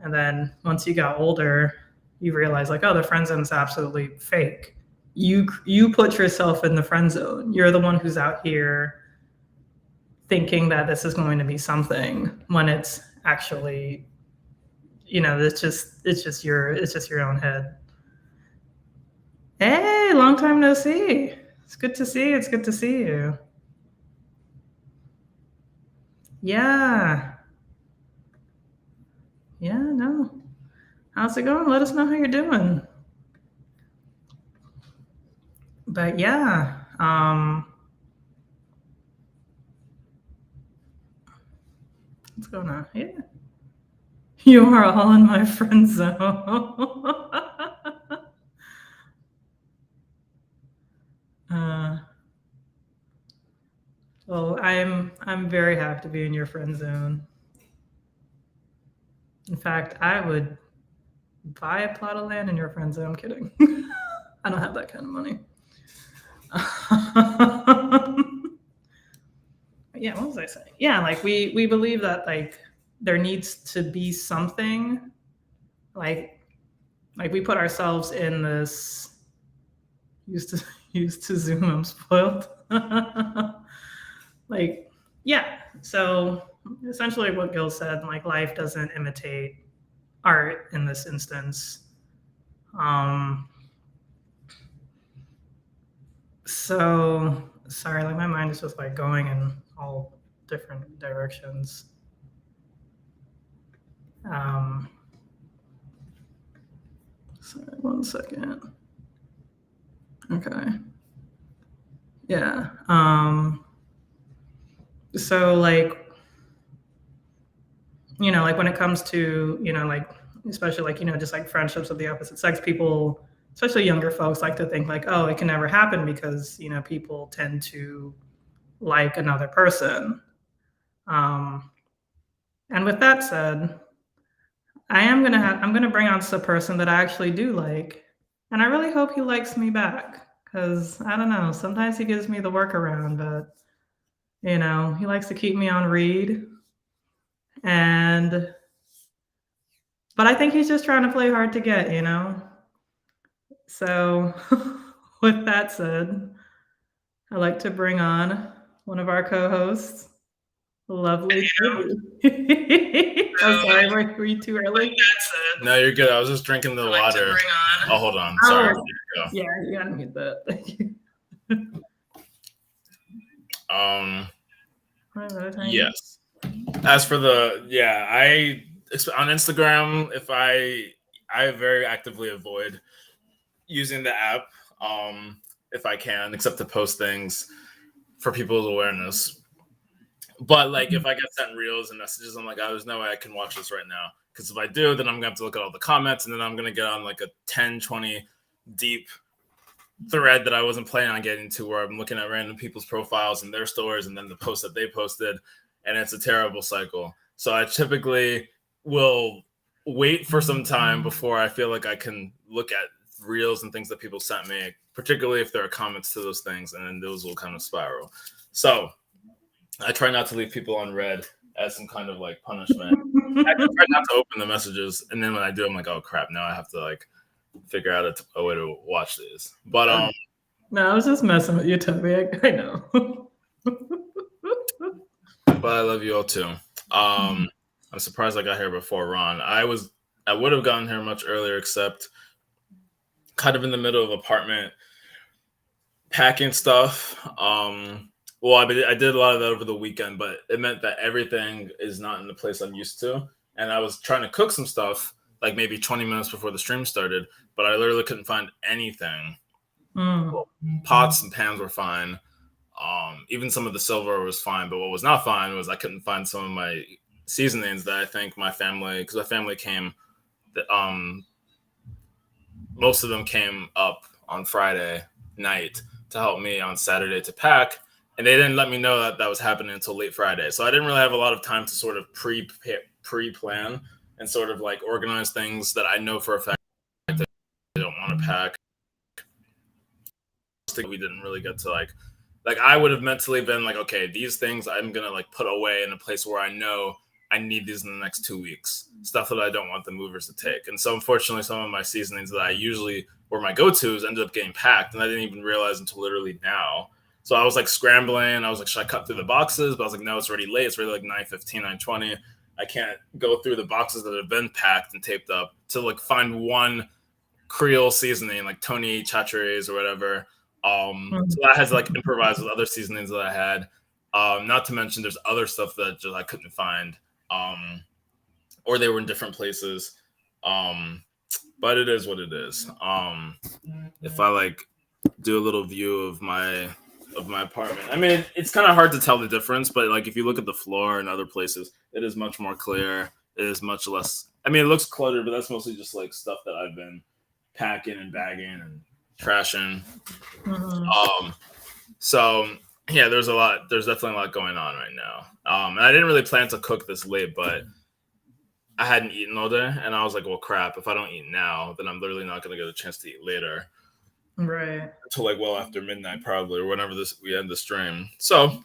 A: And then once you got older, you realize like, oh, the friend zone is absolutely fake. You put yourself in the friend zone. You're the one who's out here thinking that this is going to be something when it's actually, it's just your own head. Hey, long time no see. It's good to see you. It's good to see you. Yeah. Yeah, no. How's it going? Let us know how you're doing. But yeah, what's going on? Yeah. You are all in my friend zone. Well, I'm very happy to be in your friend zone. In fact, I would buy a plot of land in your friend zone. I'm kidding. I don't have that kind of money. Yeah, what was I saying? Yeah, like we believe that like there needs to be something like we put ourselves in this used to Zoom, I'm spoiled. Like, yeah. So essentially what Gil said, like life doesn't imitate art in this instance. So sorry, like my mind is just like going in all different directions. Sorry, 1 second. Okay. Yeah. So like, like when it comes to, like especially like, just like friendships of the opposite sex, people, especially younger folks, like to think like, oh, it can never happen because, people tend to like another person. And with that said, I'm gonna bring on a person that I actually do like, and I really hope he likes me back because I don't know. Sometimes he gives me the workaround, but he likes to keep me on read, but I think he's just trying to play hard to get, So, with that said, I'd like to bring on one of our co-hosts, lovely. I'm sorry, were you too early?
B: No, you're good. I was just drinking the water. Oh, hold on. Sorry.
A: Yeah, you gotta mute that. Thank you.
B: Yes. As for I on Instagram, if I very actively avoid using the app, if I can, except to post things for people's awareness. But like if I get sent reels and messages, I'm like, oh, there's no way I can watch this right now. Because if I do, then I'm gonna have to look at all the comments, and then I'm gonna get on like a 10, 20 deep thread that I wasn't planning on getting to, where I'm looking at random people's profiles and their stories and then the posts that they posted, and it's a terrible cycle. So I typically will wait for some time before I feel like I can look at reels and things that people sent me, particularly if there are comments to those things, and then those will kind of spiral. So I try not to leave people on red as some kind of like punishment. I try not to open the messages, and then when I do, I'm like, oh crap, now I have to like figure out a way to watch these. But
A: No, I was just messing with you, Toby. I know.
B: but I love you all too. I'm surprised I got here before Ron. I would have gotten here much earlier, except kind of in the middle of apartment packing stuff. Well, I did a lot of that over the weekend, but it meant that everything is not in the place I'm used to. And I was trying to cook some stuff, like maybe 20 minutes before the stream started, but I literally couldn't find anything. Well, pots and pans were fine. Even some of the silver was fine, but what was not fine was I couldn't find some of my seasonings that I think my family, because my family came, most of them came up on Friday night to help me on Saturday to pack, and they didn't let me know that that was happening until late Friday. So I didn't really have a lot of time to sort of pre-plan and sort of like organize things that I know for a fact that I don't want to pack. We didn't really get to like I would have mentally been like, okay, these things I'm gonna like put away in a place where I know I need these in the next 2 weeks. Stuff that I don't want the movers to take. And so unfortunately some of my seasonings that I usually were my go-tos ended up getting packed, and I didn't even realize until literally now. So I was like scrambling. I was like, should I cut through the boxes? But I was like, no, it's already late. It's already like 9:15, 9:20. I can't go through the boxes that have been packed and taped up to like find one Creole seasoning, like Tony Chachere's or whatever. So I had to like improvise with other seasonings that I had. Not to mention there's other stuff that just I couldn't find. Or they were in different places. But it is what it is. If I like do a little view of my apartment, I mean it's kind of hard to tell the difference, but like if you look at the floor and other places, it is much more clear. It is much less. I mean, it looks cluttered, but that's mostly just like stuff that I've been packing and bagging and trashing. So yeah, there's definitely a lot going on right now. And I didn't really plan to cook this late, but I hadn't eaten all day, and I was like, well, crap, if I don't eat now, then I'm literally not going to get a chance to eat later.
A: Right.
B: Until like well after midnight probably, or whenever we end the stream. So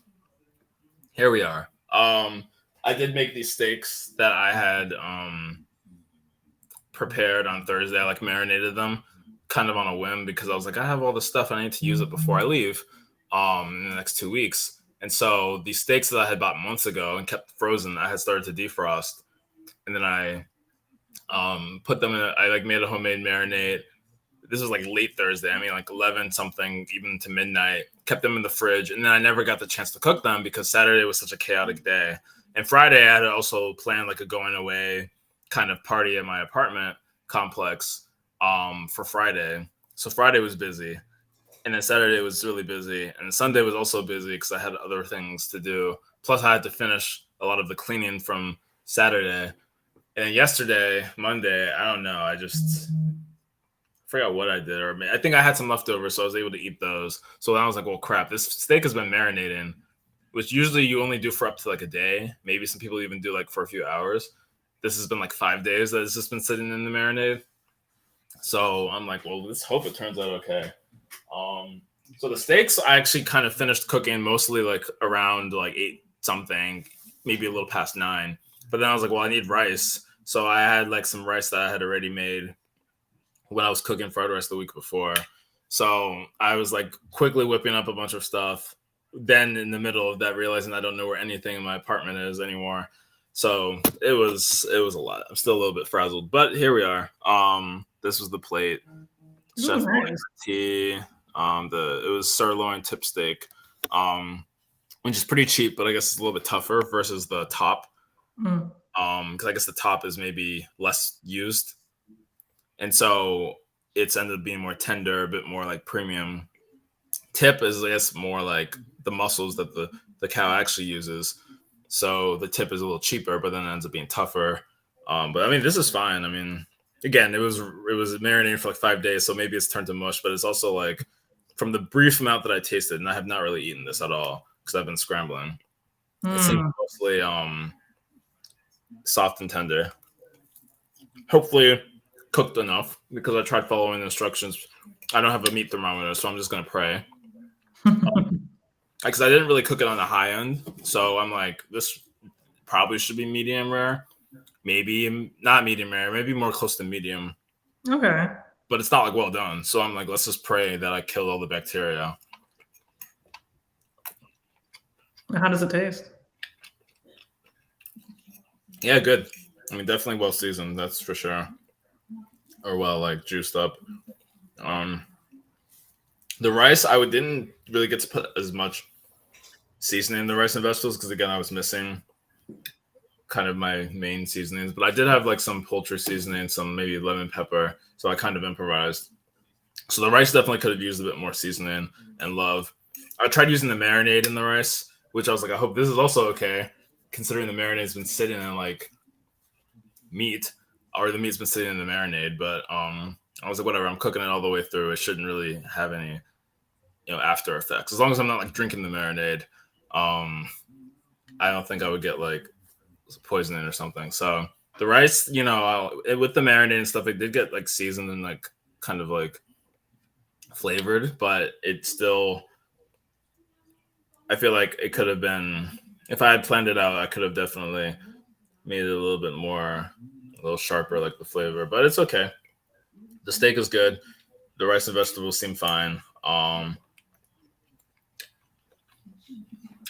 B: here we are. I did make these steaks that I had prepared on Thursday. I like marinated them kind of on a whim because I was like, I have all this stuff and I need to use it before I leave in the next 2 weeks. And so these steaks that I had bought months ago and kept frozen, I had started to defrost. And then I put them in I like made a homemade marinade. This was like late Thursday. I mean, like 11 something, even to midnight. Kept them in the fridge. And then I never got the chance to cook them because Saturday was such a chaotic day. And Friday, I had also planned like a going away kind of party at my apartment complex for Friday. So Friday was busy. And then Saturday was really busy. And Sunday was also busy because I had other things to do. Plus, I had to finish a lot of the cleaning from Saturday. And yesterday, Monday, I don't know. I just forgot what I did. Or I think I had some leftovers, so I was able to eat those. So I was like, well, crap, this steak has been marinating, which usually you only do for up to like a day. Maybe some people even do like for a few hours. This has been like 5 days that it's just been sitting in the marinade. So I'm like, well, let's hope it turns out okay. So the steaks, I actually kind of finished cooking mostly like around like 8 something, maybe a little past 9. But then I was like, well, I need rice. So I had like some rice that I had already made when I was cooking fried rice the week before. So I was like quickly whipping up a bunch of stuff. Then in the middle of that, realizing I don't know where anything in my apartment is anymore. So it was a lot. I'm still a little bit frazzled, but here we are. This was the plate. Chef
A: Nice.
B: tea. It was sirloin tip steak, which is pretty cheap, but I guess it's a little bit tougher versus the top. Because I guess the top is maybe less used, and so it's ended up being more tender, a bit more like premium. Tip is, I guess, more like the muscles that the cow actually uses. So the tip is a little cheaper, but then it ends up being tougher. But I mean, this is fine. I mean, again, it was marinating for like 5 days, so maybe it's turned to mush. But it's also like from the brief amount that I tasted, and I have not really eaten this at all because I've been scrambling. It seems mostly soft and tender. Hopefully cooked enough because I tried following the instructions. I don't have a meat thermometer, so I'm just gonna pray. Because I didn't really cook it on the high end, so I'm like, this probably should be medium rare. Maybe not medium rare, maybe more close to medium.
A: Okay.
B: But it's not like well done. So I'm like, let's just pray that I kill all the bacteria.
A: How does it taste?
B: Yeah, good. I mean, definitely well seasoned, that's for sure. Or well, like juiced up. Um, the rice, didn't really get to put as much seasoning in the rice and vegetables because again, I was missing kind of my main seasonings. But I did have like some poultry seasoning, some maybe lemon pepper, so I kind of improvised. So the rice definitely could have used a bit more seasoning and love. I tried using the marinade in the rice, which I was like, I hope this is also okay, considering the marinade's been sitting in like meat, or the meat's been sitting in the marinade. But I was like, whatever, I'm cooking it all the way through. It shouldn't really have any, after effects. As long as I'm not like drinking the marinade, I don't think I would get like poisoning or something. So the rice, with the marinade and stuff, it did get like seasoned and like kind of like flavored, but it still, I feel like it could have been, if I had planned it out, I could have definitely made it a little bit more, a little sharper, like the flavor. But it's okay. The steak is good. The rice and vegetables seem fine.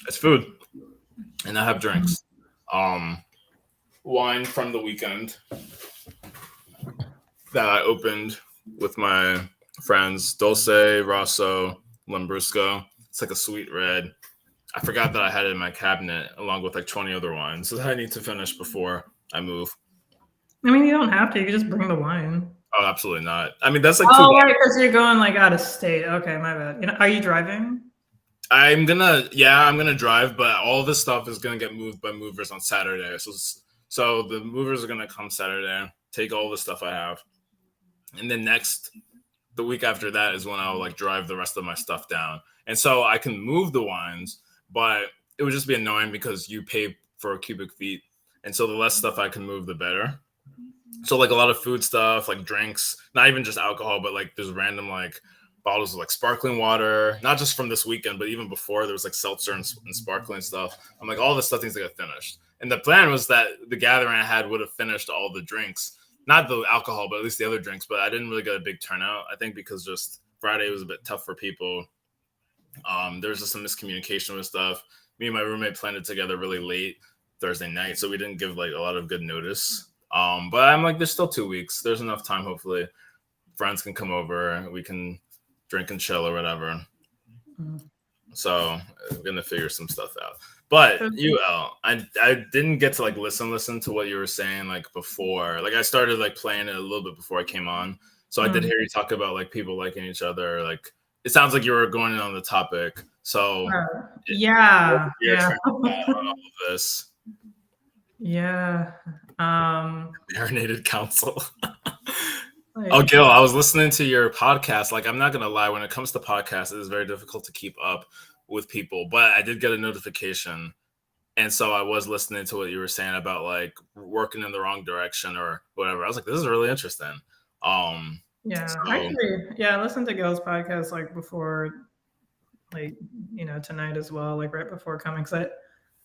B: It's food, and I have drinks. Wine from the weekend that I opened with my friends, Dulce, Rosso, Lambrusco. It's like a sweet red. I forgot that I had it in my cabinet along with like 20 other wines that I need to finish before I move.
A: I mean, you don't have to. You can just bring the wine.
B: Oh, absolutely not. I mean, that's like
A: Oh, right, because you're going like out of state. Okay, my bad. Are you driving?
B: I'm gonna drive, but all this stuff is gonna get moved by movers on Saturday. So the movers are gonna come Saturday, take all the stuff I have, and then the week after that is when I'll like drive the rest of my stuff down. And so I can move the wines, but it would just be annoying because you pay for cubic feet. And so the less stuff I can move, the better. So like a lot of food stuff, like drinks, not even just alcohol, but like there's random like bottles of like sparkling water, not just from this weekend, but even before there was like seltzer and sparkling stuff. I'm like, all this stuff needs to get finished. And the plan was that the gathering I had would have finished all the drinks, not the alcohol, but at least the other drinks. But I didn't really get a big turnout. I think because just Friday was a bit tough for people. There was just some miscommunication with stuff. Me and my roommate planned it together really late Thursday night, so we didn't give like a lot of good notice. But I'm like, there's still 2 weeks. There's enough time. Hopefully, friends can come over. We can drink and chill or whatever. Mm-hmm. So I'm gonna figure some stuff out. But I didn't get to like listen to what you were saying like before. Like I started like playing it a little bit before I came on. So I did hear you talk about like people liking each other. Like it sounds like you were going in on the topic. So
A: yeah.
B: All of this.
A: Yeah.
B: Marinated council. Oh, Gil, I was listening to your podcast. Like, I'm not going to lie. When it comes to podcasts, it is very difficult to keep up with people. But I did get a notification. And so I was listening to what you were saying about, like, working in the wrong direction or whatever. I was like, this is really interesting.
A: Actually, I listened to Gil's podcast, like, before, like, tonight as well, like, right before coming. Because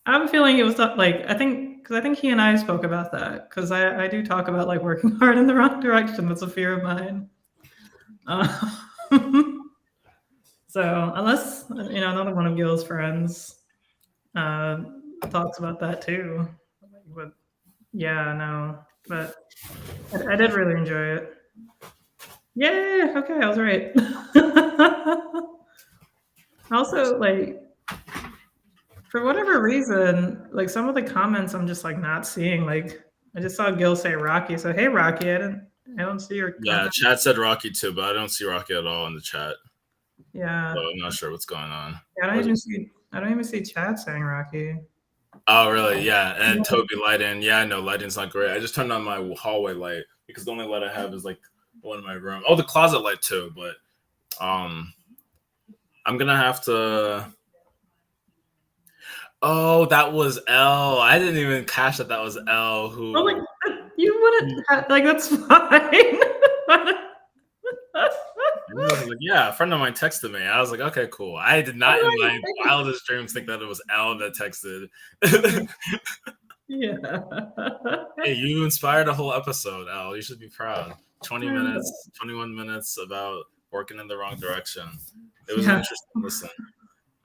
A: I have a feeling it was like I think he and I spoke about that because I do talk about like working hard in the wrong direction. That's a fear of mine. So unless another one of Gil's friends talks about that too, but but I did really enjoy it. Yeah, okay, I was right. Also, like, for whatever reason, like some of the comments I'm just like not seeing. Like I just saw Gil say Rocky, so hey Rocky, I don't see your
B: comment. Chat said Rocky too, but I don't see Rocky at all in the chat.
A: Yeah,
B: so I'm not sure what's going on.
A: I don't even see chat saying Rocky.
B: Oh really? Yeah, and Toby lighting. Yeah, I know lighting's not great. I just turned on my hallway light because the only light I have is like one in my room. Oh, the closet light too, but I'm gonna have to. Oh, that was L. I didn't even catch that was L. Who?
A: Oh, like, You wouldn't like that's fine.
B: And I was like, yeah, a friend of mine texted me. I was like, okay, cool. I did not in my wildest dreams think that it was Al that texted.
A: Yeah.
B: Hey, you inspired a whole episode, Al. You should be proud. 20 minutes, 21 minutes about working in the wrong direction. It was an
A: Yeah.
B: interesting listen.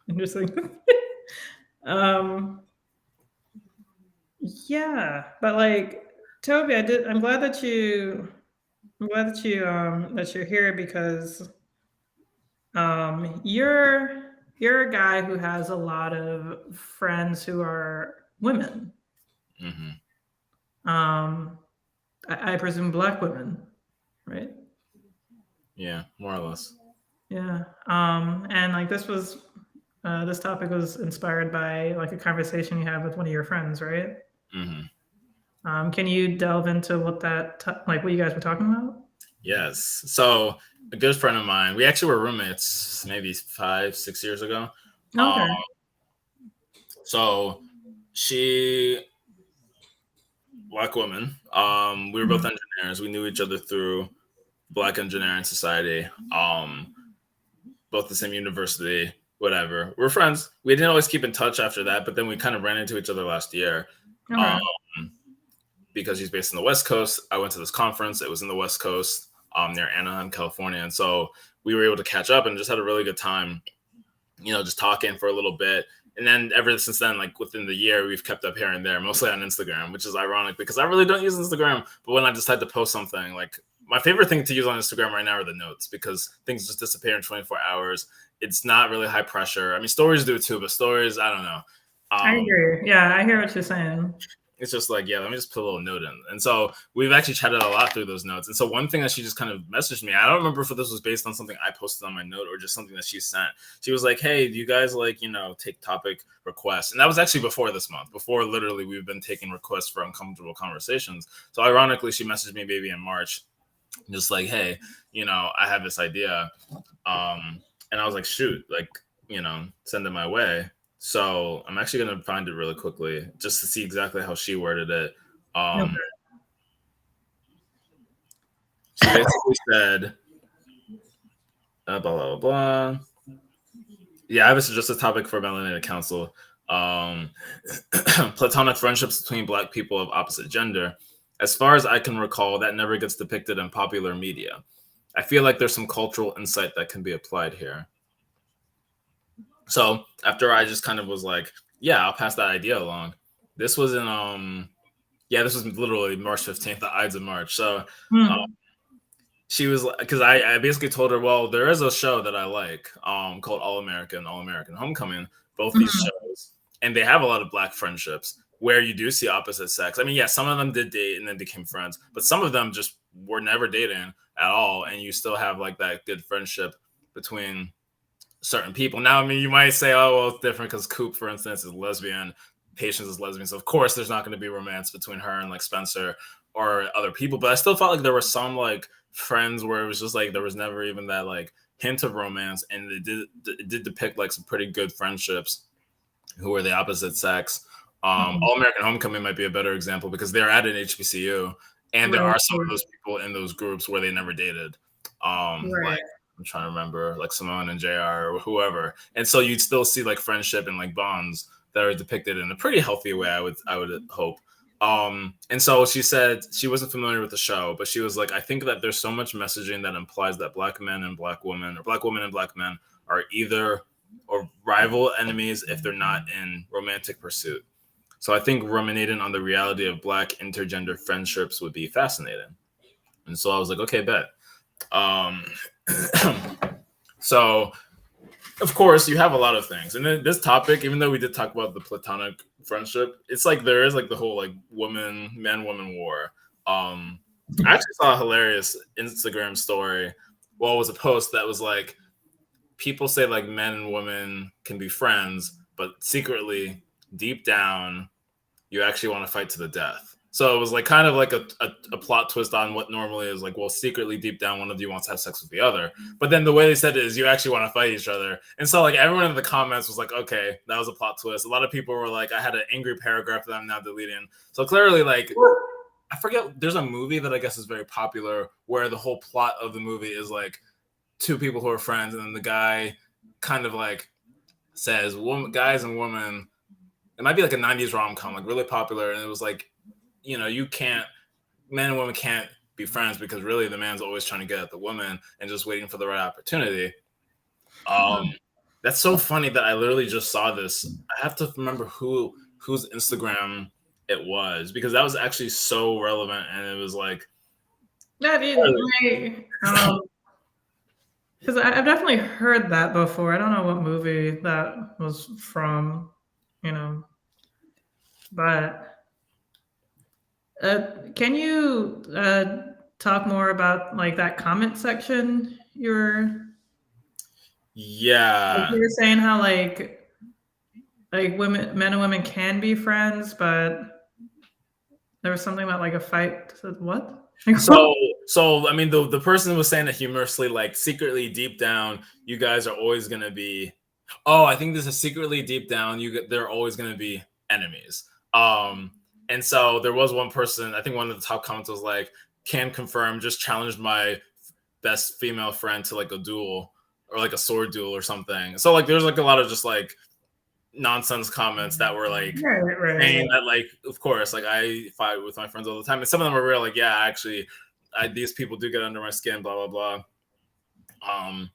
A: Interesting. um yeah, but like Toby, I'm glad that that you're here because you're a guy who has a lot of friends who are women.
B: Hmm.
A: Um I presume black women, right?
B: Yeah, more or less.
A: Yeah. And like this topic was inspired by like a conversation you had with one of your friends, right?
B: Hmm.
A: Can you delve into like what you guys were talking about?
B: Yes. So a good friend of mine, we actually were roommates maybe 5, 6 years ago. Um,
A: Okay.
B: so she, black woman, we were both
A: Mhm.
B: engineers. We knew each other through Black Engineering Society. Both the same university, whatever. We're friends. We didn't always keep in touch after that, but then we kind of ran into each other last year.
A: Okay.
B: Um, because he's based in the West Coast. I went to this conference. It was in the West Coast, near Anaheim, California. And so we were able to catch up and just had a really good time, just talking for a little bit. And then ever since then, like within the year, we've kept up here and there, mostly on Instagram, which is ironic because I really don't use Instagram. But when I decide to post something, like my favorite thing to use on Instagram right now are the notes because things just disappear in 24 hours. It's not really high pressure. I mean, stories do too, but stories, I don't know.
A: I hear you. Yeah, I hear what you're saying.
B: It's just like, yeah, let me just put a little note in. And so we've actually chatted a lot through those notes. And so one thing that she just kind of messaged me, I don't remember if this was based on something I posted on my note or just something that she sent. She was like, hey, do you guys like, take topic requests? And that was actually before this month, before literally we've been taking requests for uncomfortable conversations. So ironically, she messaged me maybe in March, just like, hey, I have this idea. And I was like, shoot, like, send it my way. So I'm actually going to find it really quickly just to see exactly how she worded it.
A: Okay.
B: She basically said, blah, blah, blah, blah. Yeah, I have a suggested topic for Melanated Council. Platonic friendships between Black people of opposite gender. As far as I can recall, that never gets depicted in popular media. I feel like there's some cultural insight that can be applied here. So after I just kind of was like, yeah, I'll pass that idea along. This was in this was literally March 15th, the Ides of March. So
A: Hmm.
B: she was like, because I basically told her, well, there is a show that I like called All American Homecoming, both these
A: Mhm.
B: shows, and they have a lot of Black friendships where you do see opposite sex. I mean, yeah, some of them did date and then became friends, but some of them just were never dating at all, and you still have like that good friendship between certain people. Now, I mean, you might say, oh, well, it's different because Coop, for instance, is lesbian, Patience is lesbian. So, of course, there's not going to be romance between her and like Spencer or other people. But I still felt like there were some like friends where it was just like there was never even that like hint of romance. And it did depict like some pretty good friendships who were the opposite sex.
A: Mhm.
B: All American Homecoming might be a better example because they're at an HBCU. And there
A: Right.
B: are some of those people in those groups where they never dated. Like,
A: Right.
B: I'm trying to remember like Simone and JR or whoever. And so you'd still see like friendship and like bonds that are depicted in a pretty healthy way, I would hope. And so she said she wasn't familiar with the show, but she was like, I think that there's so much messaging that implies that Black men and Black women or Black women and Black men are either or rival enemies if they're not in romantic pursuit. So I think ruminating on the reality of Black intergender friendships would be fascinating. And so I was like, okay, bet. Um, so, of course, you have a lot of things. And then this topic, even though we did talk about the platonic friendship, it's like there is like the whole like woman war. I actually saw a hilarious Instagram story. Well, it was a post that was like, people say like men and women can be friends, but secretly, deep down, you actually want to fight to the death. So it was like kind of like a plot twist on what normally is like, well, secretly deep down, one of you wants to have sex with the other. But then the way they said it is you actually want to fight each other. And so like everyone in the comments was like, okay, that was a plot twist. A lot of people were like, I had an angry paragraph that I'm now deleting. So clearly like I forget. There's a movie that I guess is very popular where the whole plot of the movie is like two people who are friends, and then the guy kind of like says, guys and women." It might be like a '90s rom com, like really popular, and it was like, you can't, men and women can't be friends because really the man's always trying to get at the woman and just waiting for the right opportunity. That's so funny that I literally just saw this. I have to remember whose Instagram it was because that was actually so relevant, and it was like,
A: Yeah, because I've definitely heard that before. I don't know what movie that was from, but can you talk more about like that comment section?
B: yeah.
A: You were saying how like men and women can be friends, but there was something about like a fight. Said what?
B: So I mean, the person was saying that humorously, like secretly deep down, you guys are always gonna be. Oh, I think this is secretly deep down. They're always gonna be enemies. And so there was one person. I think one of the top comments was like, "Can confirm. Just challenged my best female friend to like a duel or like a sword duel or something." So like, there's like a lot of just like nonsense comments that were like saying that like, of course, like I fight with my friends all the time, and some of them are real, like, yeah, actually, these people do get under my skin, blah blah blah.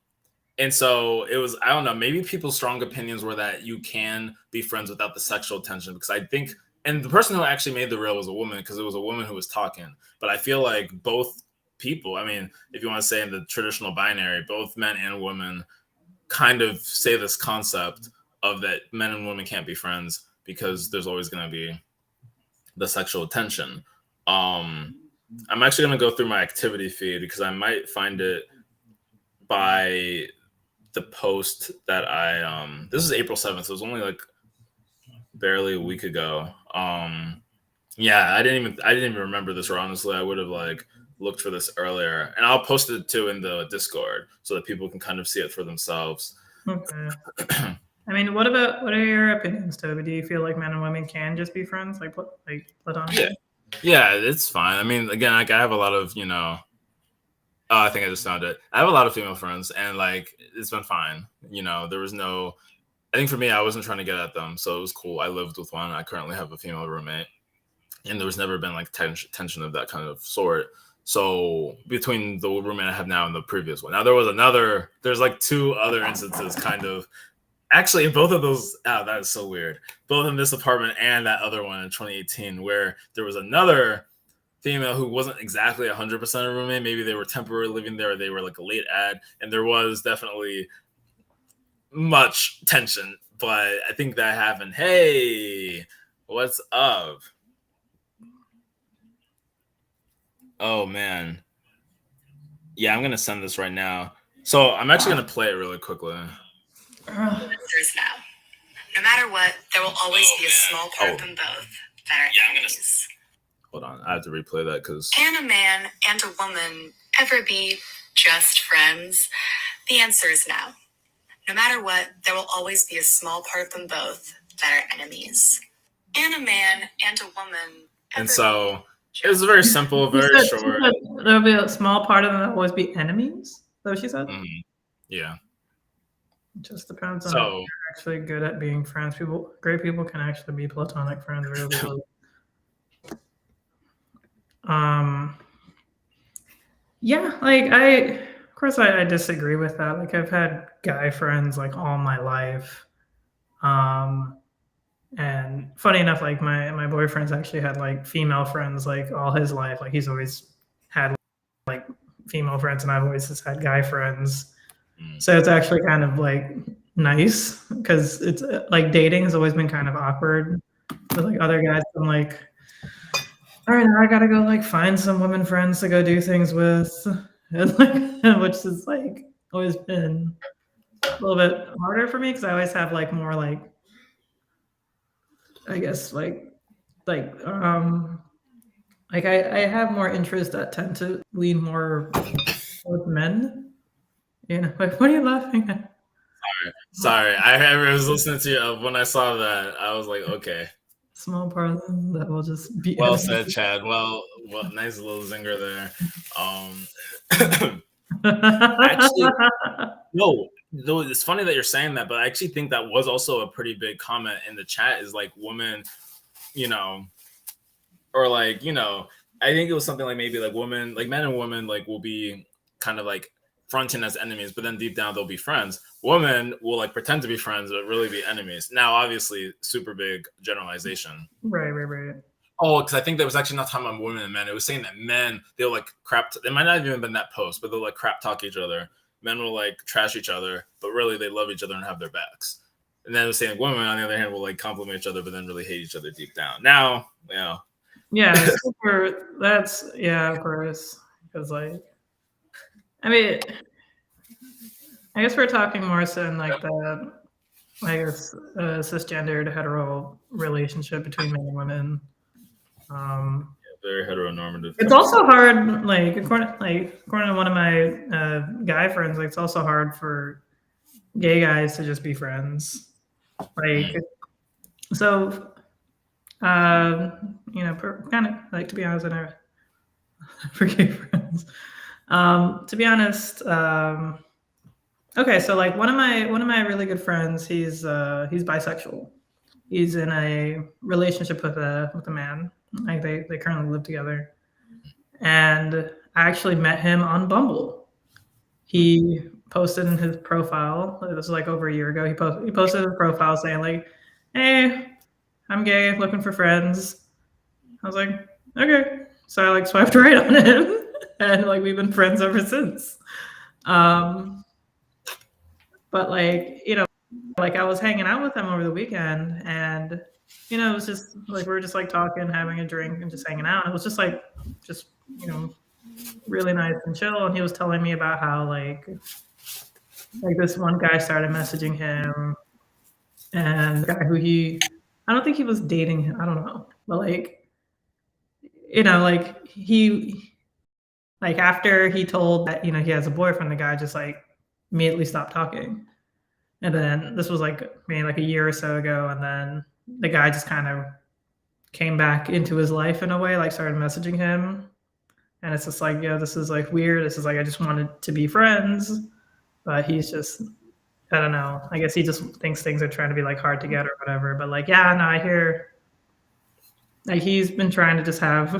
B: And so it was, I don't know, maybe people's strong opinions were that you can be friends without the sexual tension, because I think, and the person who actually made the reel was a woman, because it was a woman who was talking, but I feel like both people, I mean, if you want to say in the traditional binary, both men and women kind of say this concept of that men and women can't be friends because there's always going to be the sexual tension. I'm actually going to go through my activity feed because I might find it by the post that this is April 7th, so it was only like barely a week ago. Yeah, I didn't even remember this, or honestly I would have like looked for this earlier, and I'll post it too in the Discord so that people can kind of see it for themselves.
A: Okay. I mean, what are your opinions, Toby? Do you feel like men and women can just be friends, like platonically?
B: Yeah, it's fine. I mean, again, like I have a lot of, oh, I think I just found it. I have a lot of female friends, and like it's been fine. There was no. I think for me, I wasn't trying to get at them, so it was cool. I lived with one. I currently have a female roommate, and there was never been like tension of that kind of sort. So between the roommate I have now and the previous one, now there's like two other instances, kind of. Actually, both of those, that is so weird. Both in this apartment and that other one in 2018, where there was another female who wasn't exactly 100% a roommate. Maybe they were temporarily living there, or they were like a late ad, and there was definitely much tension. But I think that happened. Hey, what's up? Oh man, yeah, I'm gonna send this right now. So I'm actually gonna play it really quickly.
C: Answers now. No matter what, there will always be a small part of them both that are enemies.
B: Hold on, I have to replay that because.
C: Can a man and a woman ever be just friends? The answer is no. No matter what, there will always be a small part of them both that are enemies. Can a man and a woman ever
B: And so it was very simple, very short.
A: There'll be a small part of them that will always be enemies. Is that what she said?
B: Mm-hmm. Yeah.
A: It just depends on if you're actually good at being friends. Great people can actually be platonic friends really well. Yeah, like of course I disagree with that. Like I've had guy friends like all my life. And funny enough, like my boyfriend's actually had like female friends like all his life. Like he's always had like female friends, and I've always just had guy friends. So it's actually kind of like nice because it's like dating has always been kind of awkward with like other guys. I'm like, all right, now I gotta go like find some women friends to go do things with, and like which is like always been a little bit harder for me because I always have like more like, I guess like I have more interests that tend to lean more towards men. Like what are you laughing at?
B: Sorry. I was listening to you when I saw that. I was like, okay.
A: Small part of them that will just be
B: Well
A: enemies.
B: said, Chad. Well, nice little zinger there. Actually, no, it's funny that you're saying that, but I actually think that was also a pretty big comment in the chat. Is like women, you know, or like I think it was something like maybe like women, like men and women, like will be kind of like fronting as enemies, but then deep down they'll be friends. Women will like pretend to be friends, but really be enemies. Now, obviously, super big generalization.
A: Right.
B: Oh, because I think there was actually not talking about women and men. It was saying that men, they'll like crap. It might not have even been that post, but they'll like crap talk each other. Men will like trash each other, but really they love each other and have their backs. And then it was saying women, on the other hand, will like compliment each other, but then really hate each other deep down. Now,
A: Yeah, super. That's of course. Because like, I mean, I guess we're talking more so in like the, I guess, cisgendered hetero relationship between men and women.
B: very heteronormative.
A: It's also hard, like according to one of my guy friends, like it's also hard for gay guys to just be friends. Like, so, kind of like, to be honest, I never for gay friends. To be honest, okay, so like one of my really good friends, he's bisexual. He's in a relationship with a man. Like they currently live together. And I actually met him on Bumble. He posted in his profile. It was like over a year ago. He posted his profile saying like, "Hey, I'm gay, looking for friends." I was like, "Okay." So I like swiped right on him, and like we've been friends ever since. But like I was hanging out with him over the weekend, and it was just like we were just like talking, having a drink, and just hanging out. It was just like really nice and chill. And he was telling me about how like this one guy started messaging him, and the guy who I don't think he was dating him, I don't know, but like like he like after he told that he has a boyfriend, the guy just like immediately stopped talking. And then this was like maybe like a year or so ago, and then the guy just kind of came back into his life in a way, like started messaging him. And it's just like, this is like weird. This is like, I just wanted to be friends, but he's just, I don't know. I guess he just thinks things are trying to be like hard to get or whatever. But like, yeah, no, I hear like he's been trying to just have,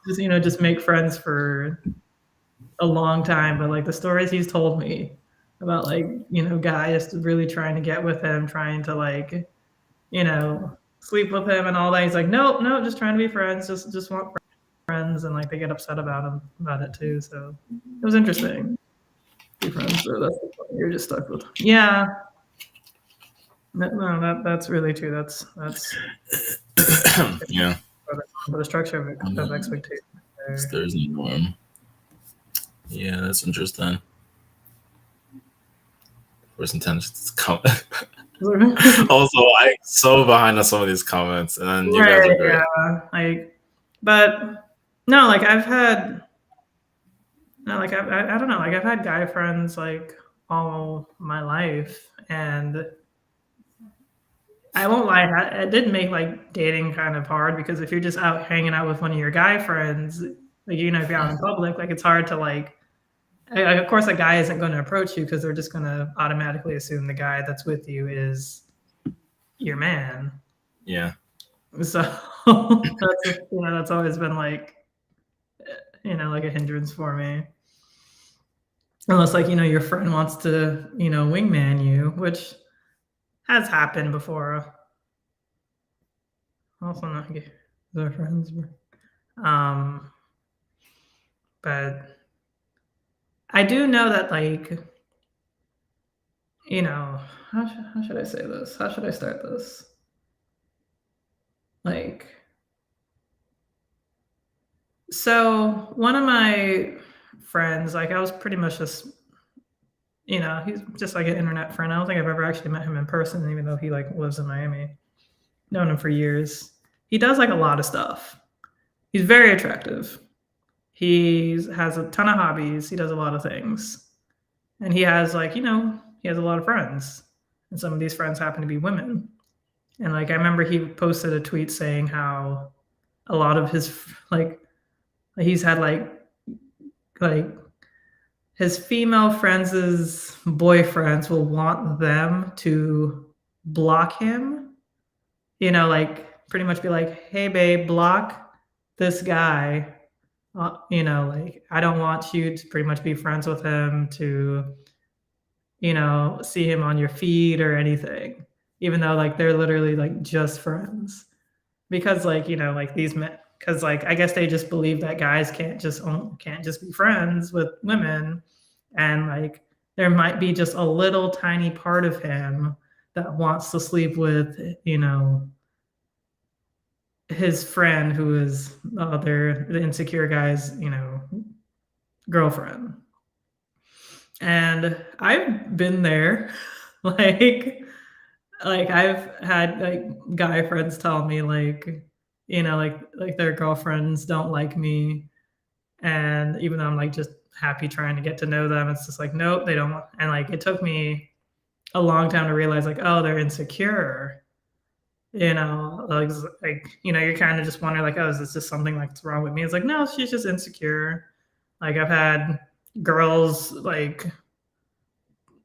A: just make friends for a long time. But like the stories he's told me about like, guys really trying to get with him, trying to like, sleep with him and all that. He's like, nope, just trying to be friends. Just want friends. And like they get upset about it too. So it was interesting. Be friends. So that's you're just stuck with. Yeah. No, that's really true. That's
B: yeah.
A: The structure of expectation.
B: It's Thursday norm. Yeah, that's interesting. First intentions comment. Also, I'm so behind on some of these comments, and then you guys are great.
A: Yeah, like, but no, like I've had, no, like I don't know, like I've had guy friends like all my life, and I won't lie, it did make like dating kind of hard because if you're just out hanging out with one of your guy friends, like if you're out in public, like it's hard to like. Of course, a guy isn't going to approach you because they're just going to automatically assume the guy that's with you is your man.
B: Yeah.
A: So that's always been like, like a hindrance for me. Unless like, your friend wants to, wingman you, which has happened before. Also not their friends. But I do know that like, how should I say this? How should I start this? Like, so one of my friends, like I was pretty much just, he's just like an internet friend. I don't think I've ever actually met him in person, even though he like lives in Miami. Known him for years. He does like a lot of stuff. He's very attractive. He has a ton of hobbies. He does a lot of things. And he has like, he has a lot of friends. And some of these friends happen to be women. And like I remember he posted a tweet saying how a lot of his like he's had like his female friends' boyfriends will want them to block him, like pretty much be like, hey, babe, block this guy. Like I don't want you to pretty much be friends with him, to, see him on your feed or anything, even though like they're literally like just friends. Because like, like these men, because like I guess they just believe that guys can't just be friends with women, and like there might be just a little tiny part of him that wants to sleep with, his friend who is the insecure guy's, girlfriend. And I've been there. like I've had like guy friends tell me like, like their girlfriends don't like me. And even though I'm like just happy trying to get to know them, it's just like, nope, they don't. And like it took me a long time to realize like, oh, they're insecure. You're kind of just wondering like, oh, is this just something like that's wrong with me? It's like, no, she's just insecure. Like I've had girls like,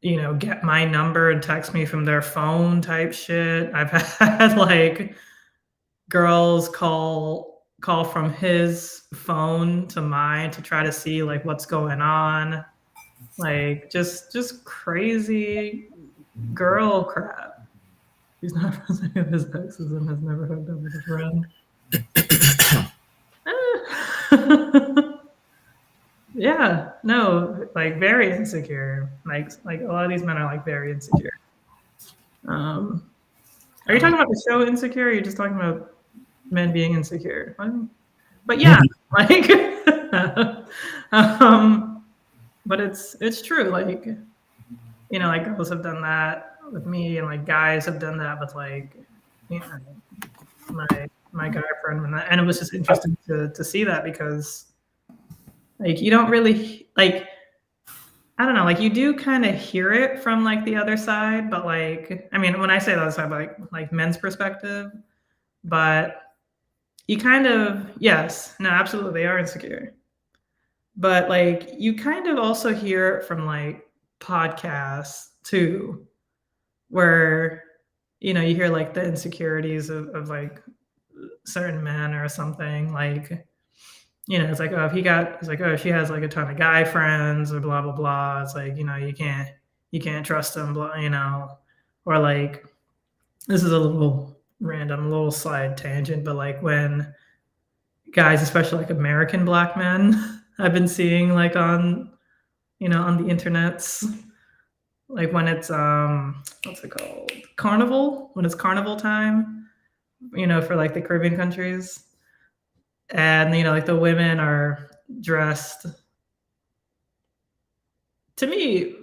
A: get my number and text me from their phone type shit. I've had like girls call from his phone to mine to try to see like what's going on. Like just crazy girl crap. He's not friends with any of his exes and has never hooked up with a friend. Yeah, no, like very insecure. Like a lot of these men are like very insecure. Are you talking about the show Insecure? Or are you just talking about men being insecure? But yeah, like, but it's true. Like, like girls have done that with me, and like guys have done that with like, my guy friend, and it was just interesting to see that, because like you don't really like, I don't know, like you do kind of hear it from like the other side, but like I mean when I say the other side, like men's perspective, but you kind of, yes, no, absolutely they are insecure. But like you kind of also hear it from like podcasts too, where you hear like the insecurities of like certain men or something, like it's like, oh, it's like, oh, she has like a ton of guy friends or blah blah blah. It's like, you can't trust them, blah, or like, this is a little random, little side tangent, but like when guys, especially like American black men, I've been seeing like on on the internets, like when it's what's it called, carnival, when it's carnival time, for like the Caribbean countries, and like the women are dressed, to me,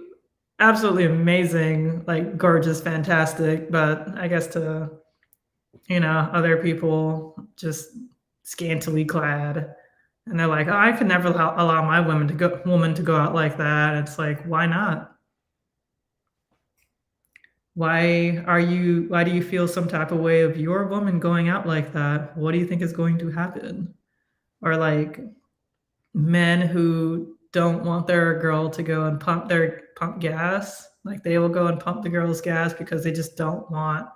A: absolutely amazing, like gorgeous, fantastic, but I guess to other people, just scantily clad, and they're like, oh, I could never allow my woman to go out like that. It's like, why not? Why do you feel some type of way of your woman going out like that? What do you think is going to happen? Or like men who don't want their girl to go and pump gas, like they will go and pump the girl's gas because they just don't want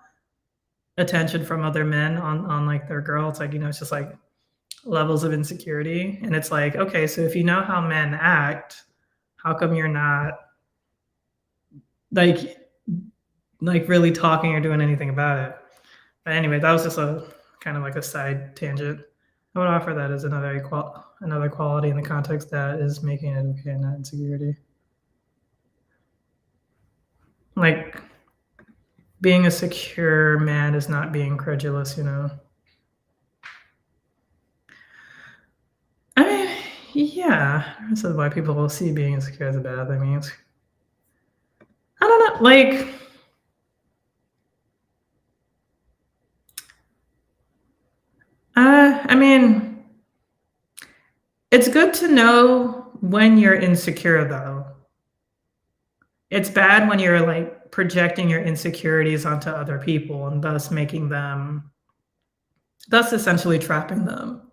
A: attention from other men on like their girl. It's like, it's just like levels of insecurity. And it's like, okay, so if you know how men act, how come you're not like really talking or doing anything about it? But anyway, that was just a kind of like a side tangent. I would offer that as another quality in the context that is making it okay, not insecurity. Like being a secure man is not being credulous, I mean, yeah, this is why people will see being insecure as a bad thing. I don't know, like, I mean, it's good to know when you're insecure, though. it's bad when you're like projecting your insecurities onto other people and thus essentially trapping them.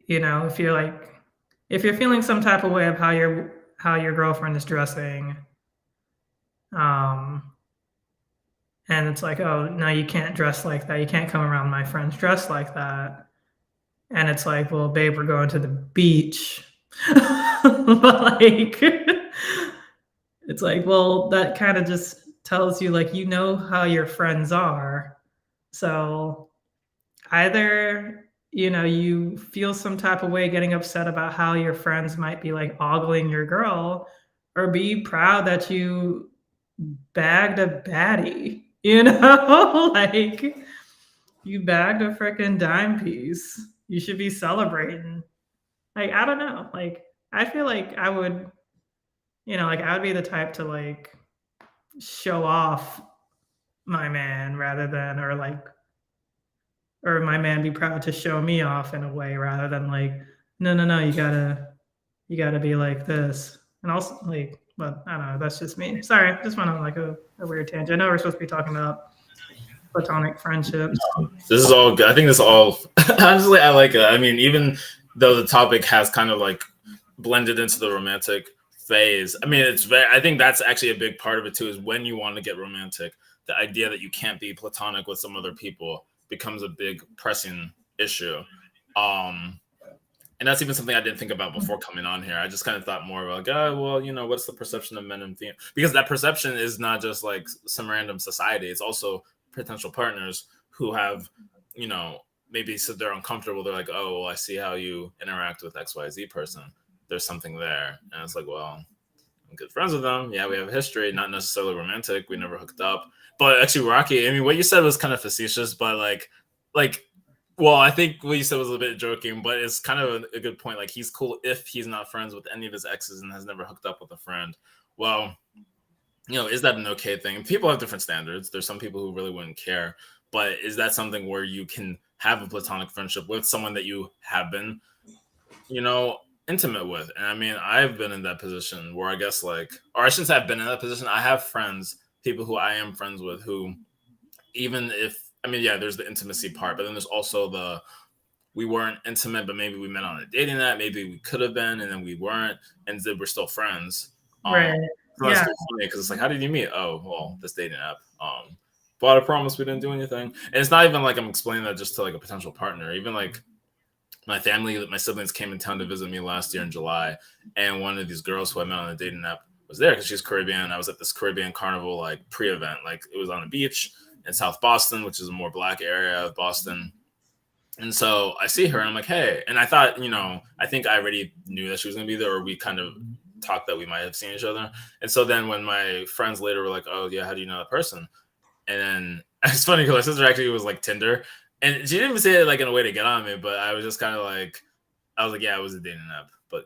A: You know, if you're feeling some type of way of how your girlfriend is dressing, um, and it's like, oh no, you can't dress like that. You can't come around my friends dressed like that. And it's like, well, babe, we're going to the beach. But like it's like, well, that kind of just tells you like you know how your friends are. So either you feel some type of way getting upset about how your friends might be like ogling your girl, or be proud that you bagged a baddie, like you bagged a freaking dime piece. You should be celebrating. Like, I don't know. Like, I feel like I would be the type to like show off my man rather than, or my man be proud to show me off in a way rather than like, no, no, no, you gotta be like this. And also like, but I don't know, that's just me. Sorry, I just went on like a weird tangent. I know we're supposed to be talking about platonic friendships.
B: This is all good. I think this all honestly I like it. I mean, even though the topic has kind of like blended into the romantic phase, I mean, I think that's actually a big part of it too, is when you want to get romantic, the idea that you can't be platonic with some other people becomes a big pressing issue. And that's even something I didn't think about before coming on here. I just kind of thought more about, like, oh, well, what's the perception of men and female? Because that perception is not just like some random society. It's also potential partners who have, maybe so they're uncomfortable. They're like, oh, well, I see how you interact with XYZ person. There's something there. And it's like, well, I'm good friends with them. Yeah, we have a history, not necessarily romantic. We never hooked up. But actually, Rocky, I mean, what you said was kind of facetious, but well, I think what you said was a bit joking, but it's kind of a good point. Like, he's cool if he's not friends with any of his exes and has never hooked up with a friend. Well, is that an okay thing? People have different standards. There's some people who really wouldn't care, but is that something where you can have a platonic friendship with someone that you have been, intimate with? And I mean, I've been in that position where I guess or I shouldn't say I've been in that position. I have friends, people who I am friends with, who even if, I mean, yeah, there's the intimacy part, but then there's also we weren't intimate, but maybe we met on a dating app. Maybe we could have been, and then we weren't, and then we're still friends.
A: Right.
B: So that's funny because it's like, how did you meet? Oh, well, this dating app. But I promise we didn't do anything. And it's not even like I'm explaining that just to like a potential partner. Even like my family, my siblings came in town to visit me last year in July, and one of these girls who I met on a dating app was there because she's Caribbean. I was at this Caribbean carnival like pre-event, like it was on a beach in South Boston, which is a more black area of Boston. And so I see her and I'm like, hey. And I thought, I think I already knew that she was going to be there, or we kind of talked that we might have seen each other. And so then when my friends later were like, oh, yeah, how do you know that person? And then it's funny because my sister actually was like Tinder. And she didn't even say it like in a way to get on me, but I was just kind of like, I was like, yeah, it was a dating app. But,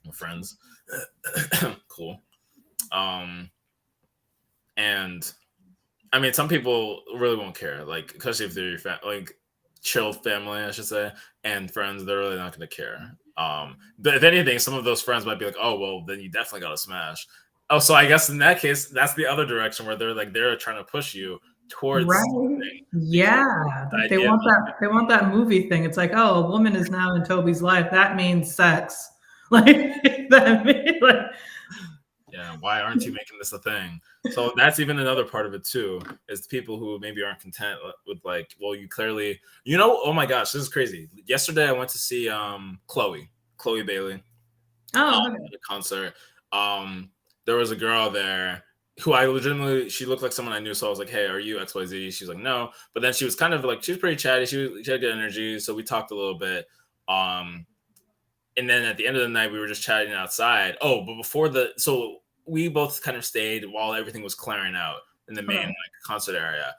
B: we're friends. Cool. And I mean, some people really won't care, like, especially if they're your chill family, I should say, and friends, they're really not going to care. But if anything, some of those friends might be like, oh, well, then you definitely got to smash. Oh, so I guess in that case, that's the other direction where they're trying to push you towards
A: right. Yeah, they want that movie thing. It's like, oh, a woman is now in Toby's life. That means sex.
B: Yeah, why aren't you making this a thing? So that's even another part of it too, is people who maybe aren't content with like, well, you clearly, oh my gosh, this is crazy. Yesterday I went to see Chloe Bailey.
A: Oh,
B: at a concert. There was a girl there who she looked like someone I knew. So I was like, hey, are you XYZ? She's like, no. But then she was kind of like, she was pretty chatty. She had good energy. So we talked a little bit. And then at the end of the night, we were just chatting outside. Oh, but so we both kind of stayed while everything was clearing out in the main concert area.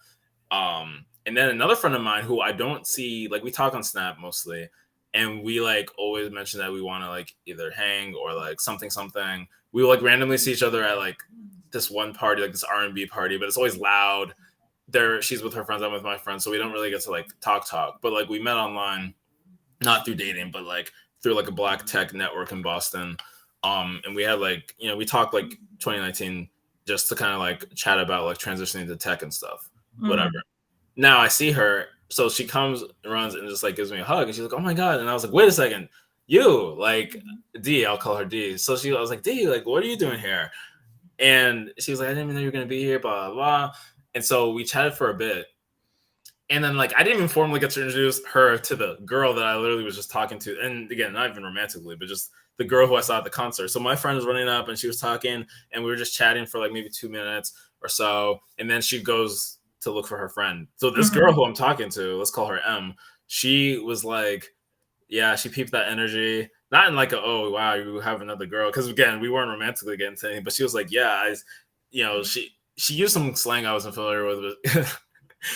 B: And then another friend of mine who I don't see, like, we talk on Snap mostly, and we like always mention that we want to like either hang or like something. We will like randomly see each other at like this one party, like this R&B party, but it's always loud. She's with her friends, I'm with my friends, so we don't really get to like talk. But like we met online, not through dating, but like through like a black tech network in Boston. And we had like, we talked like 2019 just to kind of like chat about like transitioning to tech and stuff, whatever. Now I see her, so she comes, runs, and just like gives me a hug, and she's like, "Oh my god!" And I was like, "Wait a second, you like D? I'll call her D." So I was like, "D, like, what are you doing here?" And she was like, "I didn't even know you were gonna be here." Blah blah blah. And so we chatted for a bit, and then like I didn't even formally get to introduce her to the girl that I literally was just talking to, and again, not even romantically, but just the girl who I saw at the concert. So my friend was running up, and she was talking, and we were just chatting for like maybe 2 minutes or so, and then she goes to look for her friend. So this girl who I'm talking to, let's call her M, she was like, yeah, she peeped that energy. Not in like a, oh wow, you have another girl. Because again, we weren't romantically getting to anything, but she was like, yeah, she used some slang I wasn't familiar with, but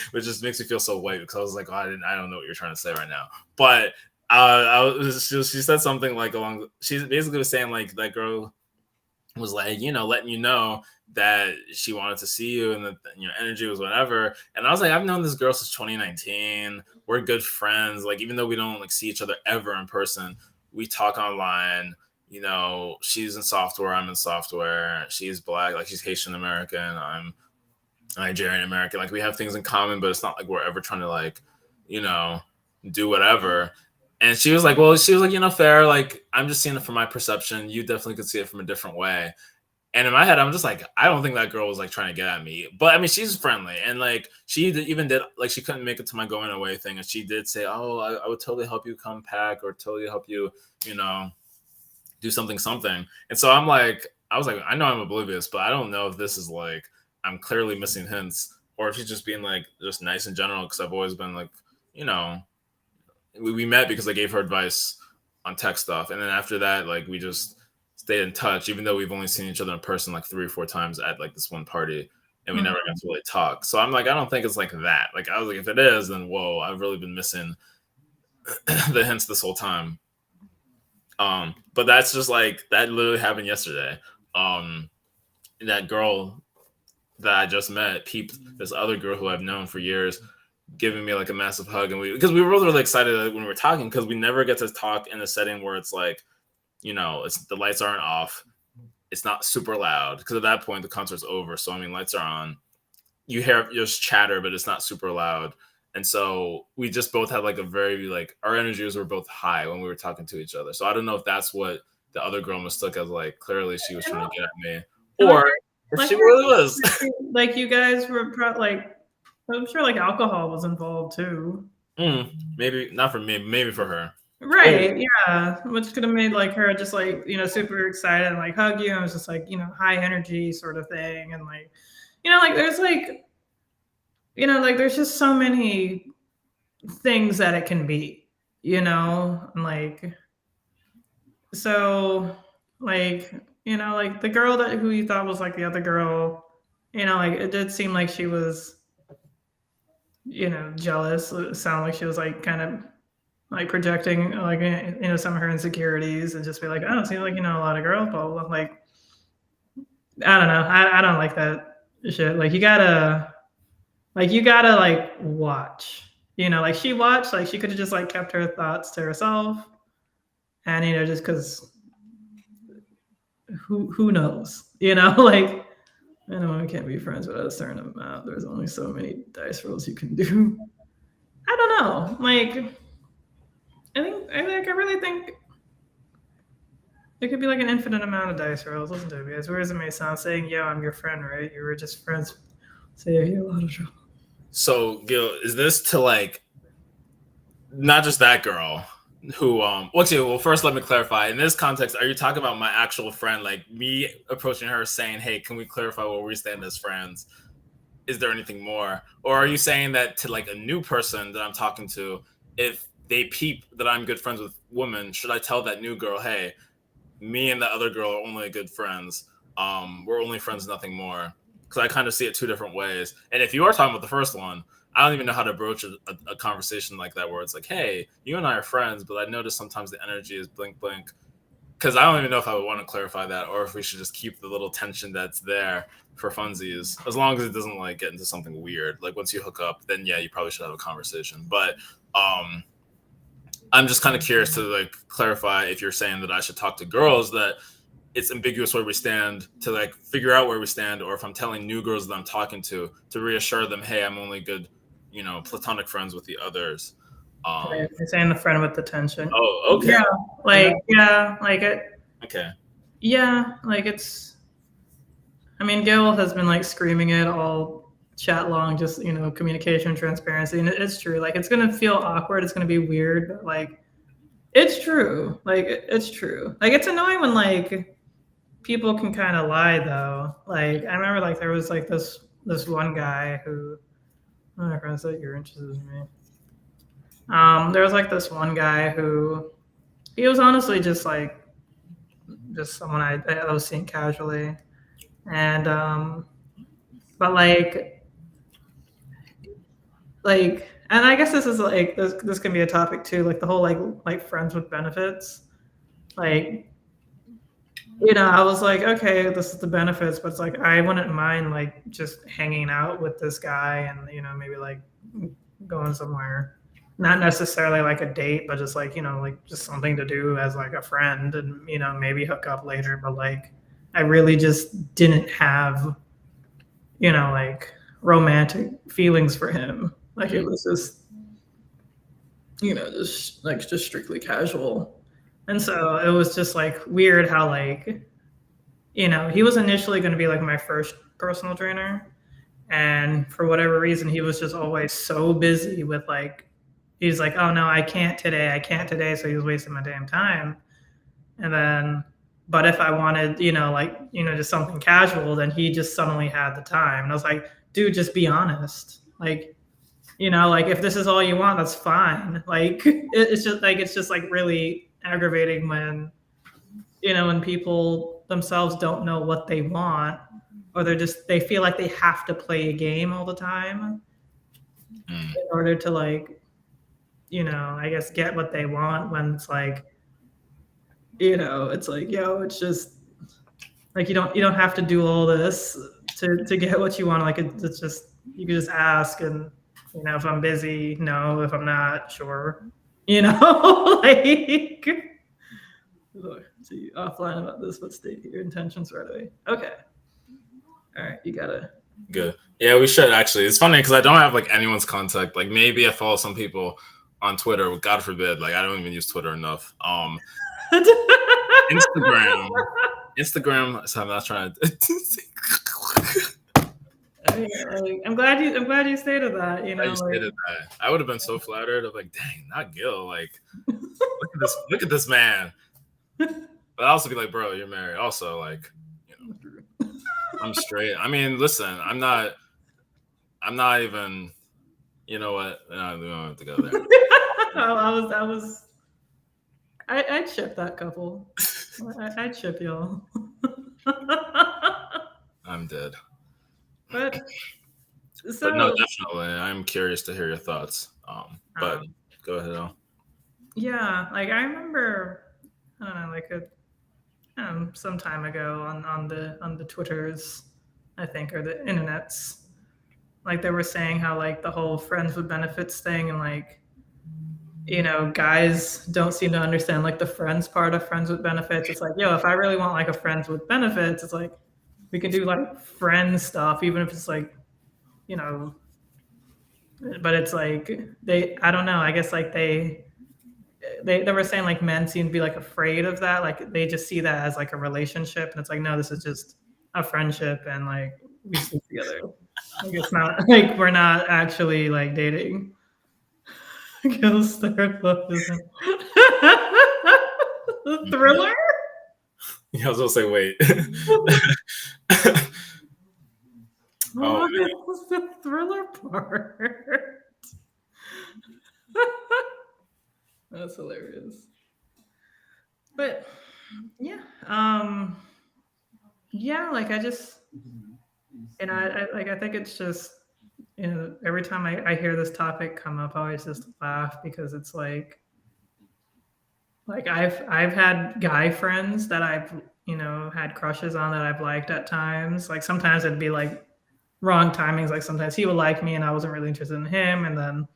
B: which just makes me feel so white because I was like, oh, I don't know what you're trying to say right now. But she said something like she basically was saying like that girl was like, letting you know that she wanted to see you and that energy was whatever. And I was like, I've known this girl since 2019. We're good friends. Like, even though we don't like see each other ever in person, we talk online. She's in software, I'm in software. She's Black, like she's Haitian American, I'm Nigerian American. Like we have things in common, but it's not like we're ever trying to like, do whatever. And she was like, fair. Like, I'm just seeing it from my perception. You definitely could see it from a different way. And in my head, I'm just like, I don't think that girl was like trying to get at me. But I mean, she's friendly. And like, she even did, like, she couldn't make it to my going away thing. And she did say, oh, I would totally help you come pack or totally help you, do something. And so I was like, I know I'm oblivious, but I don't know if this is like, I'm clearly missing hints or if she's just being like, just nice in general. Cause I've always been like, we met because I gave her advice on tech stuff. And then after that, like we just stayed in touch, even though we've only seen each other in person like 3 or 4 times at like this one party and we never got to really talk. So I'm like, I don't think it's like that. Like I was like, if it is, then whoa, I've really been missing the hints this whole time. But that's just like, that literally happened yesterday. That girl that I just met peeped this other girl who I've known for years giving me like a massive hug, and because we were both really excited when we were talking because we never get to talk in a setting where it's like, it's the lights aren't off, it's not super loud because at that point the concert's over. So I mean, lights are on, you hear just chatter, but it's not super loud. And so we just both had like a very like our energies were both high when we were talking to each other. So I don't know if that's what the other girl mistook as like clearly she was trying to get at me, or if she really was.
A: Like you guys were like. I'm sure like alcohol was involved too.
B: Maybe not for me, maybe for her.
A: Right. Yeah. Which could have made like her just like, super excited and like hug you. And it was just like, high energy sort of thing. And like, like there's like, like there's just so many things that it can be, and like, so like, like the girl who you thought was like the other girl, like it did seem like she was, jealous. It sounded like she was like kind of like projecting like some of her insecurities and just be like, oh, it seems like a lot of girls, blah blah. Like I don't know, I don't like that shit. Like you gotta like watch. Like she watched, like she could have just like kept her thoughts to herself, and just because who knows, like. I know I can't be friends with a certain amount. There's only so many dice rolls you can do. I don't know. Like, I really think it could be like an infinite amount of dice rolls. Listen to me, as weird as it may sound, saying, "Yo, I'm your friend," right? You were just friends. Save you a lot of trouble.
B: So, Gil, is this to like not just that girl? Who well first let me clarify, in this context, are you talking about my actual friend, like me approaching her saying, hey, can we clarify where we stand as friends? Is there anything more? Or are you saying that to like a new person that I'm talking to, if they peep that I'm good friends with women, should I tell that new girl, hey, me and the other girl are only good friends, we're only friends, nothing more? Because I kind of see it 2 different ways. And if you are talking about the first one, I don't even know how to broach a conversation like that where it's like, hey, you and I are friends, but I notice sometimes the energy is blink, blink. Because I don't even know if I would want to clarify that or if we should just keep the little tension that's there for funsies, as long as it doesn't like get into something weird. Like once you hook up, then yeah, you probably should have a conversation. But I'm just kind of curious to like clarify if you're saying that I should talk to girls that it's ambiguous where we stand, to like figure out where we stand, or if I'm telling new girls that I'm talking to reassure them, hey, I'm only good, platonic friends with the others.
A: You're saying the friend with the tension.
B: Oh, okay.
A: Yeah, like yeah, like it.
B: Okay.
A: Yeah, like it's. I mean, Gail has been like screaming it all chat long, just communication, transparency, and it's true. Like it's gonna feel awkward. It's gonna be weird, but like it's true. Like it's true. Like it's annoying when like people can kind of lie though. Like I remember like there was like this one guy who. Oh, my friend said you're interested in me. There was like this one guy who he was honestly just someone I was seeing casually, and but and I guess this is like this can be a topic too, like the whole like friends with benefits, like I was like, okay, this is the benefits, but it's like I wouldn't mind like just hanging out with this guy and maybe like going somewhere, not necessarily like a date, but just like like just something to do as like a friend, and maybe hook up later. But like I really just didn't have like romantic feelings for him. Like it was just just strictly casual. And so it was just like weird how like he was initially going to be like my first personal trainer, and for whatever reason he was just always so busy with like he's like, oh no, I can't today, so he was wasting my damn time. And then but if I wanted just something casual, then he just suddenly had the time, and I was like, dude, just be honest. Like like if this is all you want, that's fine. Like it's just like really aggravating when when people themselves don't know what they want, or they feel like they have to play a game all the time in order to like I guess get what they want, when it's like it's like, it's just like you don't have to do all this to get what you want. Like it's just you can just ask, and if I'm busy, no. If I'm not, sure. Like see offline about this, but state your intentions right away. Okay. All right, you gotta.
B: Good. Yeah, we should actually. It's funny because I don't have like anyone's contact. Like maybe I follow some people on Twitter. God forbid. Like I don't even use Twitter enough. Instagram. So I'm not trying to.
A: I'm glad you stated that.
B: Stated that. I would have been so flattered. I'm like, dang, not Gil. Like, look at this man. But I'd also be like, bro, you're married. Also, like, I'm straight. I mean, listen, I'm not even. You know what? No, we don't have to go there.
A: I'd ship that couple. I'd ship y'all.
B: I'm dead.
A: But
B: no, definitely. I'm curious to hear your thoughts. But go ahead, Al.
A: Yeah, like I remember, I don't know, like some time ago on the Twitters, I think, or the internets, like they were saying how like the whole friends with benefits thing, and like guys don't seem to understand like the friends part of friends with benefits. It's like, if I really want like a friends with benefits, it's like we can do like friend stuff, even if it's like but it's like I don't know, I guess like they were saying like men seem to be like afraid of that, like they just see that as like a relationship, and it's like, no, this is just a friendship, and like we sleep together. Like it's not like we're not actually like dating. Ghost Third Love isn't Thriller?
B: Yeah, I was gonna say, wait.
A: Oh, what's the Thriller part? That's hilarious. But yeah, like I just, and I think it's just, every time I hear this topic come up, I always just laugh, because it's like I've had guy friends that I've had crushes on, that I've liked at times. Like sometimes it'd be like wrong timings. Like sometimes he would like me and I wasn't really interested in him, and then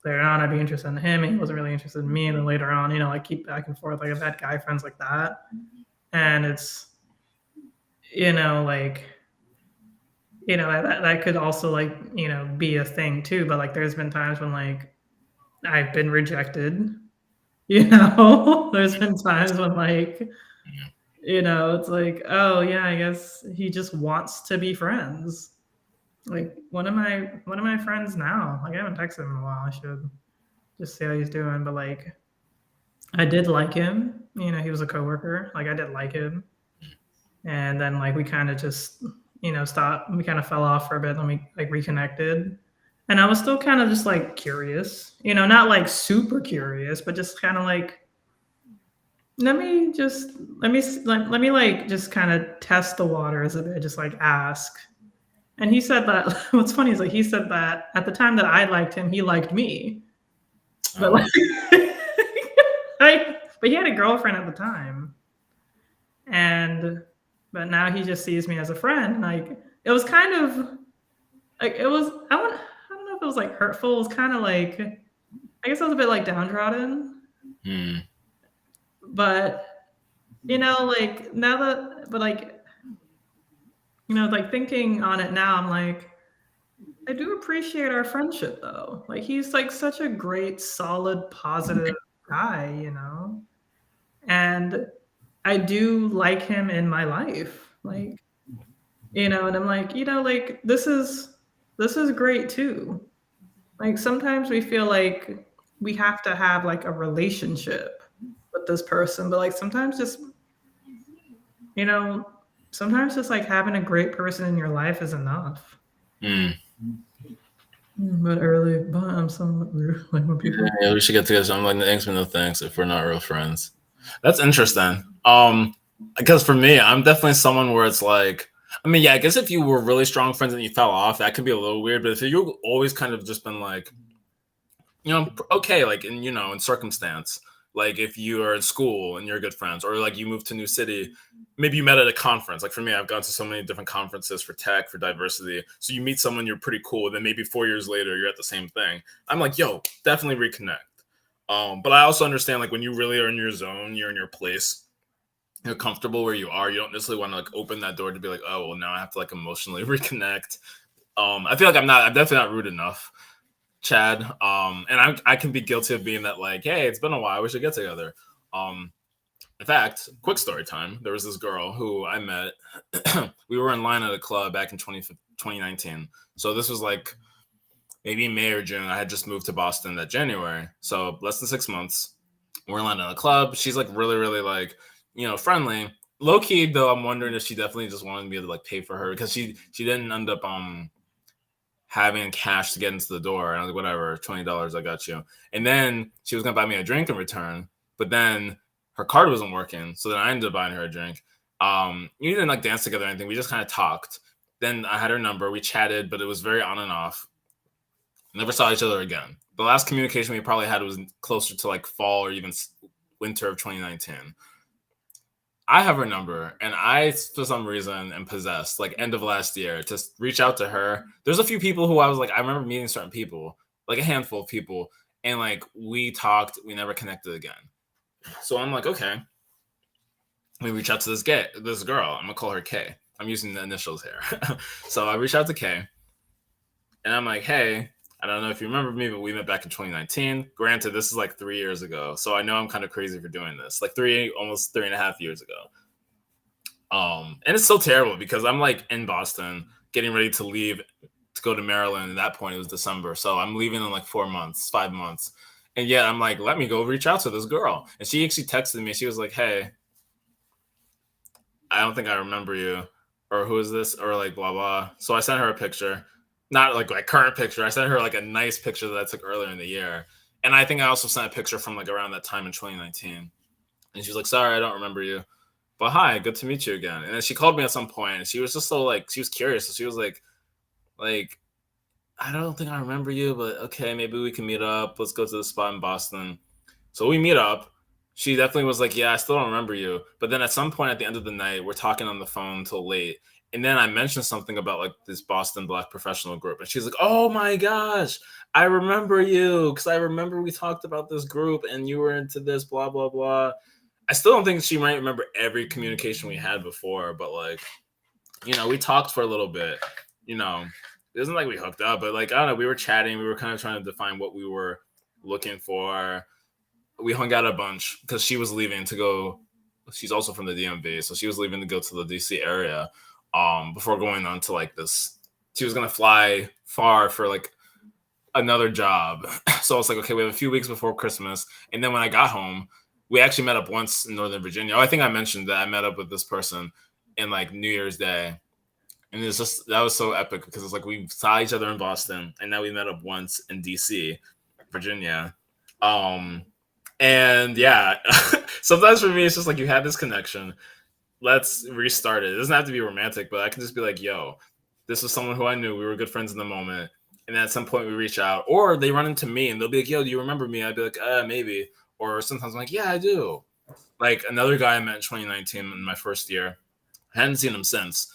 A: later on I'd be interested in him and he wasn't really interested in me, and then later on, like keep back and forth. Like I've had guy friends like that, and it's you know, like, you know, that could also like, you know, be a thing too. But like, there's been times when like I've been rejected, you know, there's been times when like,
B: Yeah.
A: you know, it's like, oh yeah, I guess he just wants to be friends. Like one of my friends now, like I haven't texted him in a while. I should just see how he's doing. But like I did like him. You know, he was a coworker. Like I did like him. And then like we kind of just, you know, stopped. We kind of fell off for a bit, then we like reconnected. And I was still kind of just like curious, you know, not like super curious, but just kind of like let me just let me like just kind of test the waters a bit, just like ask. And he said that what's funny is like he said that at the time that I liked him, he liked me. But
B: Oh,
A: like but he had a girlfriend at the time. And but now he just sees me as a friend. Like it was kind of like it was I don't know if it was like hurtful. It was kind of like I guess I was a bit like downtrodden.
B: hmm.
A: But you know, like now that but like you know, like thinking on it now, I'm like, I do appreciate our friendship though. Like he's like such a great, solid, positive guy, you know? And I do like him in my life. Like, you know, and I'm like, you know, like this is great too. Like sometimes we feel like we have to have like a relationship with this person, but like sometimes just, you know, sometimes just like having a great person in your life is enough.
B: Mm.
A: But early, but I'm somewhat rude. Like when people,
B: Yeah, we should get together. I'm like, thanks, but no thanks if we're not real friends. That's interesting. Because for me, I'm definitely someone where it's like, I mean, yeah, I guess if you were really strong friends and you fell off, that could be a little weird. But if you've always kind of just been like, okay, like in circumstance, like if you are in school and you're good friends, or like you move to a new city, maybe you met at a conference. Like for me, I've gone to so many different conferences for tech, for diversity. So you meet someone you're pretty cool, then maybe 4 years later you're at the same thing. I'm like, yo, definitely reconnect. But I also understand like when you really are in your zone, you're in your place, you're comfortable where you are. You don't necessarily want to like open that door to be like, oh, well, now I have to like emotionally reconnect. I feel like I'm definitely not rude enough, Chad. And I can be guilty of being that like, hey, it's been a while, we should get together. Um, in fact, quick story time. There was this girl who I met. We were in line at a club back in 2019. So this was like maybe May or June. I had just moved to Boston that January. So less than 6 months. We're in line at a club. She's like really, really like, friendly. Low key though, I'm wondering if she definitely just wanted me to like pay for her because she didn't end up having cash to get into the door. And I was like, whatever, $20, I got you. And then she was gonna buy me a drink in return, but then her card wasn't working. So then I ended up buying her a drink. We didn't like dance together or anything. We just kind of talked. Then I had her number. We chatted, but it was very on and off. Never saw each other again. The last communication we probably had was closer to like fall or even winter of 2019. I have her number, and I, for some reason, am possessed, like end of last year, to reach out to her. There's a few people who I was like, I remember meeting certain people, like a handful of people, and like we talked, we never connected again. So I'm like, okay, let me reach out to this girl. I'm gonna call her K. I'm using the initials here. So I reach out to K, and I'm like, hey, I don't know if you remember me, but we met back in 2019. Granted, this is like 3 years ago, so I know I'm kind of crazy for doing this. Like almost 3.5 years ago. And it's so terrible because I'm like in Boston, getting ready to leave to go to Maryland. At that point, it was December, so I'm leaving in like 4 months, 5 months, and yet I'm like, let me go reach out to this girl. And she actually texted me. She was like, hey, I don't think I remember you, or who is this, or like blah blah. So I sent her a picture, not like my current picture. I sent her like a nice picture that I took earlier in the year, and I think I also sent a picture from like around that time in 2019. And she was like, sorry, I don't remember you, but hi, good to meet you again. And then she called me at some point, and she was just so like, she was curious. So she was like, I don't think I remember you, but okay, maybe we can meet up. Let's go to the spot in Boston. So we meet up. She definitely was like, yeah, I still don't remember you. But then at some point at the end of the night, we're talking on the phone till late. And then I mentioned something about like this Boston Black professional group. And she's like, oh my gosh, I remember you. Because I remember we talked about this group and you were into this, blah, blah, blah. I still don't think she might remember every communication we had before, but like we talked for a little bit. It wasn't like we hooked up, but like I don't know, we were chatting. We were kind of trying to define what we were looking for. We hung out a bunch because she was leaving to go. She's also from the DMV, so she was leaving to go to the DC area. Before going on to like this, she was gonna fly far for like another job. So I was like, okay, we have a few weeks before Christmas, and then when I got home, we actually met up once in Northern Virginia. Oh, I think I mentioned that I met up with this person in like New Year's Day, and it's just that was so epic because it's like we saw each other in Boston, and now we met up once in DC, Virginia. And yeah, sometimes for me it's just like you have this connection. Let's restart it. It doesn't have to be romantic, but I can just be like, yo, this was someone who I knew. We were good friends in the moment. And then at some point we reach out, or they run into me and they'll be like, yo, do you remember me? I'd be like, maybe. Or sometimes I'm like, yeah, I do. Like another guy I met in 2019 in my first year. I hadn't seen him since.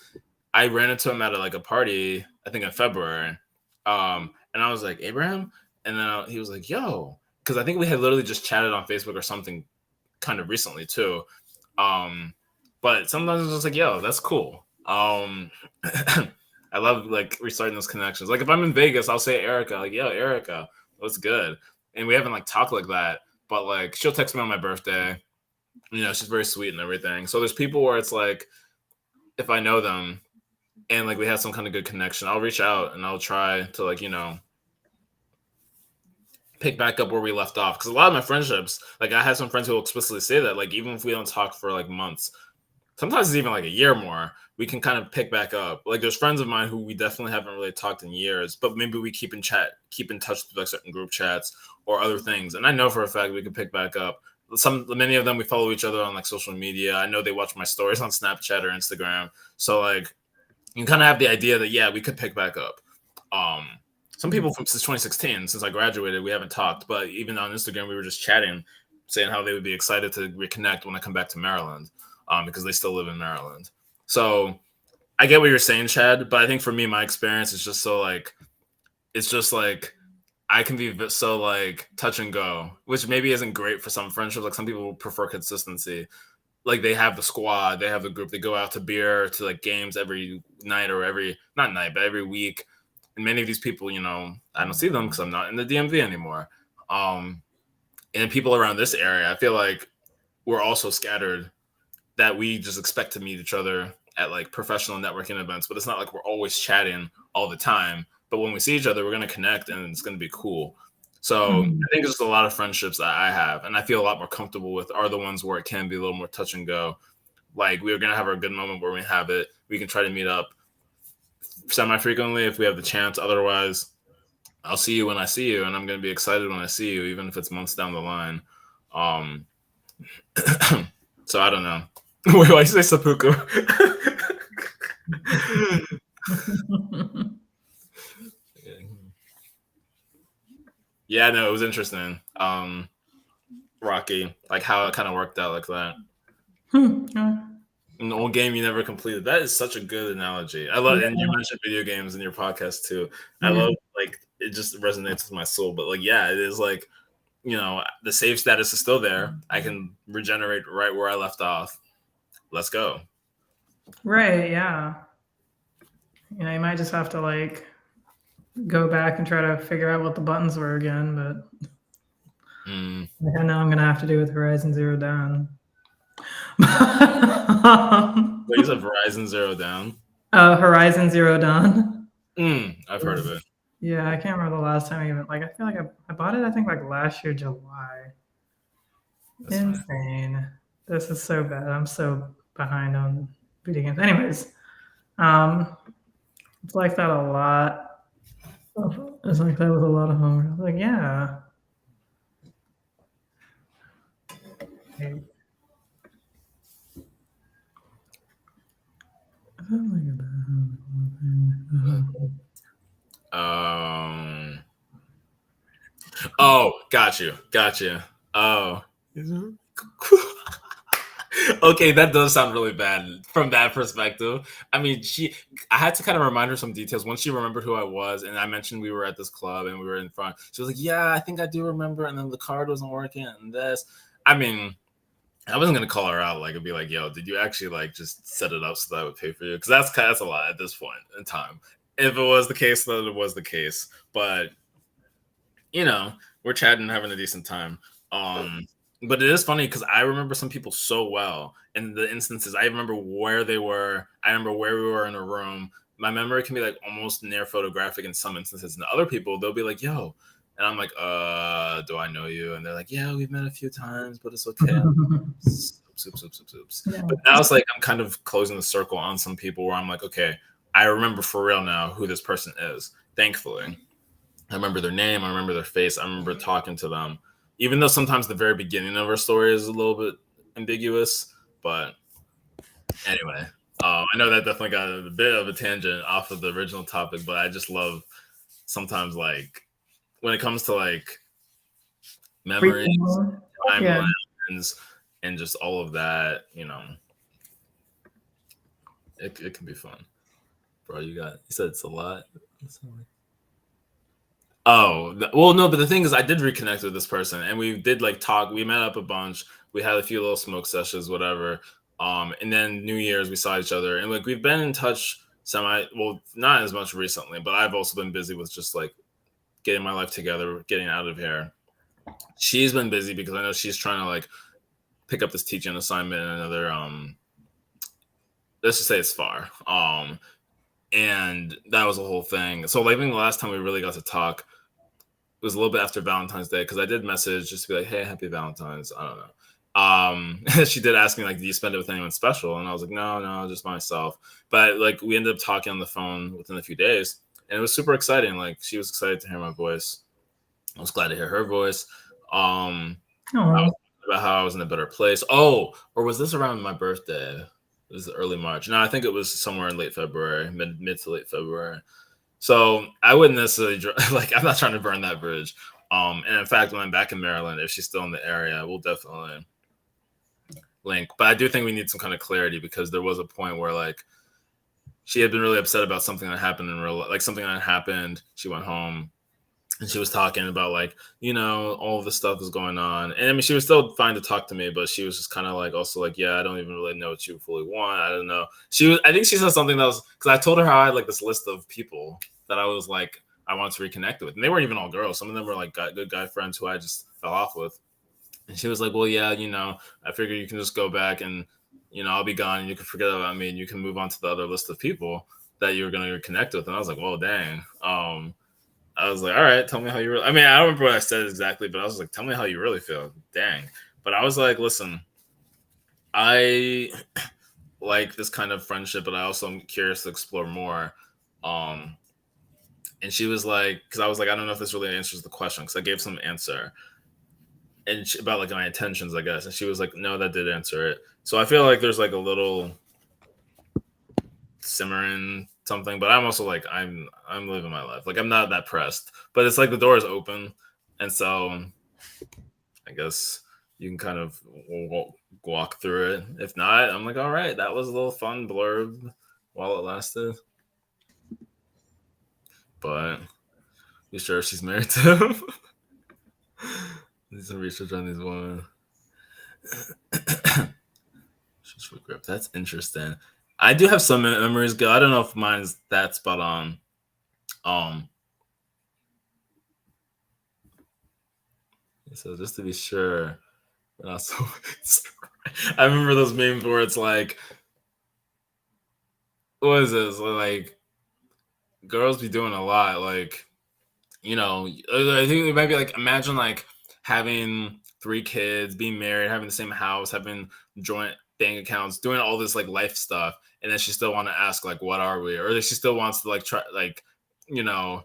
B: I ran into him at like a party, I think in February. And I was like, Abraham? And then he was like, yo, because I think we had literally just chatted on Facebook or something kind of recently too. But sometimes it's just like, yo, that's cool. I love like restarting those connections. Like if I'm in Vegas, I'll say Erica, like, yo, Erica, what's good? And we haven't like talked like that, but like she'll text me on my birthday. She's very sweet and everything. So there's people where it's like, if I know them and like we have some kind of good connection, I'll reach out and I'll try to like, pick back up where we left off. Because a lot of my friendships, like I have some friends who will explicitly say that, like even if we don't talk for like months, sometimes it's even like a year more, we can kind of pick back up. Like there's friends of mine who we definitely haven't really talked in years, but maybe we keep in touch through like certain group chats or other things. And I know for a fact we can pick back up. Many of them we follow each other on like social media. I know they watch my stories on Snapchat or Instagram. So like you kind of have the idea that yeah, we could pick back up. Some people from since 2016, since I graduated, we haven't talked, but even on Instagram, we were just chatting, saying how they would be excited to reconnect when I come back to Maryland, because they still live in Maryland. So I get what you're saying, Chad, but I think for me, my experience is just so like, it's just like I can be so like touch and go, which maybe isn't great for some friendships. Like some people prefer consistency. Like they have the squad, they have the group, they go out to beer, to like games every night or not night, but every week. And many of these people, I don't see them because I'm not in the DMV anymore. And people around this area, I feel like we're also scattered that we just expect to meet each other at like professional networking events, but it's not like we're always chatting all the time. But when we see each other, we're going to connect and it's going to be cool. So I think just a lot of friendships that I have and I feel a lot more comfortable with are the ones where it can be a little more touch and go. Like we're going to have our good moment where we have it. We can try to meet up semi-frequently if we have the chance. Otherwise, I'll see you when I see you, and I'm going to be excited when I see you, even if it's months down the line. So I don't know. Wait, why you say seppuku? Yeah, no, it was interesting. Rocky, like how it kind of worked out like that. An old game you never completed. That is such a good analogy. I love, and you mentioned video games in your podcast too. I love, like, it just resonates with my soul. But like, yeah, it is like, the save status is still there. I can regenerate right where I left off. Let's go.
A: Right. Yeah. You might just have to like go back and try to figure out what the buttons were again. But I know I'm gonna have to do with Horizon Zero Dawn.
B: Wait, you said Horizon Zero Dawn?
A: Horizon Zero Dawn.
B: I've heard of it.
A: Yeah, I can't remember the last time I even I feel like I bought it. I think like last year July. That's insane. Fine. This is so bad. I'm so behind on video games. Anyways, it's like that a lot. It's like that with a lot of homework. Like, yeah. Okay.
B: Oh, got you. Oh. Okay, that does sound really bad from that perspective. I mean, I had to kind of remind her some details. Once she remembered who I was, and I mentioned we were at this club and we were in front, she was like, yeah, I think I do remember. And then the card wasn't working and this. I mean, I wasn't gonna call her out. Like, it'd be like, "Yo, did you actually like just set it up so that I would pay for you?" Because that's a lot at this point in time. If it was the case, then it was the case. But you know, we're chatting, having a decent time. Um, but it is funny because I remember some people so well, and the instances I remember where they were. I remember where we were in a room. My memory can be like almost near photographic in some instances. And other people, they'll be like, "Yo," and I'm like, "Do I know you?" And they're like, "Yeah, we've met a few times, but it's okay." Oops.
A: Yeah.
B: But now it's like I'm kind of closing the circle on some people where I'm like, okay, I remember for real now who this person is. Thankfully, I remember their name, I remember their face, I remember talking to them. Even though sometimes the very beginning of our story is a little bit ambiguous, but anyway, I know that definitely got a bit of a tangent off of the original topic, but I just love sometimes like when it comes to like memories,
A: Yeah.
B: timelines, and just all of that, you know, it can be fun. Bro, you said it's a lot. Oh, well, no, but the thing is, I did reconnect with this person, and we did like talk. We met up a bunch. We had a few little smoke sessions, whatever. And then New Year's, we saw each other, and like we've been in touch semi. Well, not as much recently, but I've also been busy with just like getting my life together, getting out of here. She's been busy because I know she's trying to like pick up this teaching assignment in another. Let's just say it's far. And that was a whole thing. So like, I think the last time we really got to talk it was a little bit after Valentine's Day because I did message just to be like, "Hey, happy Valentine's." I don't know. She did ask me like, "Do you spend it with anyone special?" And I was like, "No, no, just myself." But like, we ended up talking on the phone within a few days, and it was super exciting. Like, she was excited to hear my voice. I was glad to hear her voice. I was about how I was in a better place. Oh, or was this around my birthday? It was early March. No, I think it was somewhere in late February, mid to late February. So I wouldn't necessarily like. I'm not trying to burn that bridge. And in fact, when I'm back in Maryland, if she's still in the area, we'll definitely link. But I do think we need some kind of clarity because there was a point where like she had been really upset about something that happened in real, like something that happened. She went home and she was talking about like all of the stuff is going on, and I mean she was still fine to talk to me, but she was just kind of like also like, yeah, I don't even really know what you fully want. I don't know. I think she said something that was because I told her how I had like this list of people that I was like I wanted to reconnect with, and they weren't even all girls. Some of them were like good guy friends who I just fell off with. And she was like, well, yeah, I figure you can just go back and I'll be gone and you can forget about me and you can move on to the other list of people that you were going to connect with. And I was like, well, dang. I was like, all right, tell me how you really. I mean, I don't remember what I said exactly, but I was like, tell me how you really feel. Dang. But I was like, listen, I like this kind of friendship, but I also am curious to explore more. Um, and she was like, because I was like, I don't know if this really answers the question, because I gave some answer and about like my intentions, I guess. And she was like, no, that did answer it. So I feel like there's like a little simmering something, but I'm also like I'm living my life. Like I'm not that pressed, but it's like the door is open, and so I guess you can kind of walk through it. If not, I'm like, all right, that was a little fun blurb while it lasted. But you sure she's married to him? Need some research on these women. That's interesting. I do have some memories. I don't know if mine's that spot on. So just to be sure, and also, I remember those memes where it's like, what is this? Like, girls be doing a lot. Like, I think it might be like, imagine like having 3 kids, being married, having the same house, having joint bank accounts, doing all this like life stuff, and then she still want to ask like, what are we? Or she still wants to like try like, you know,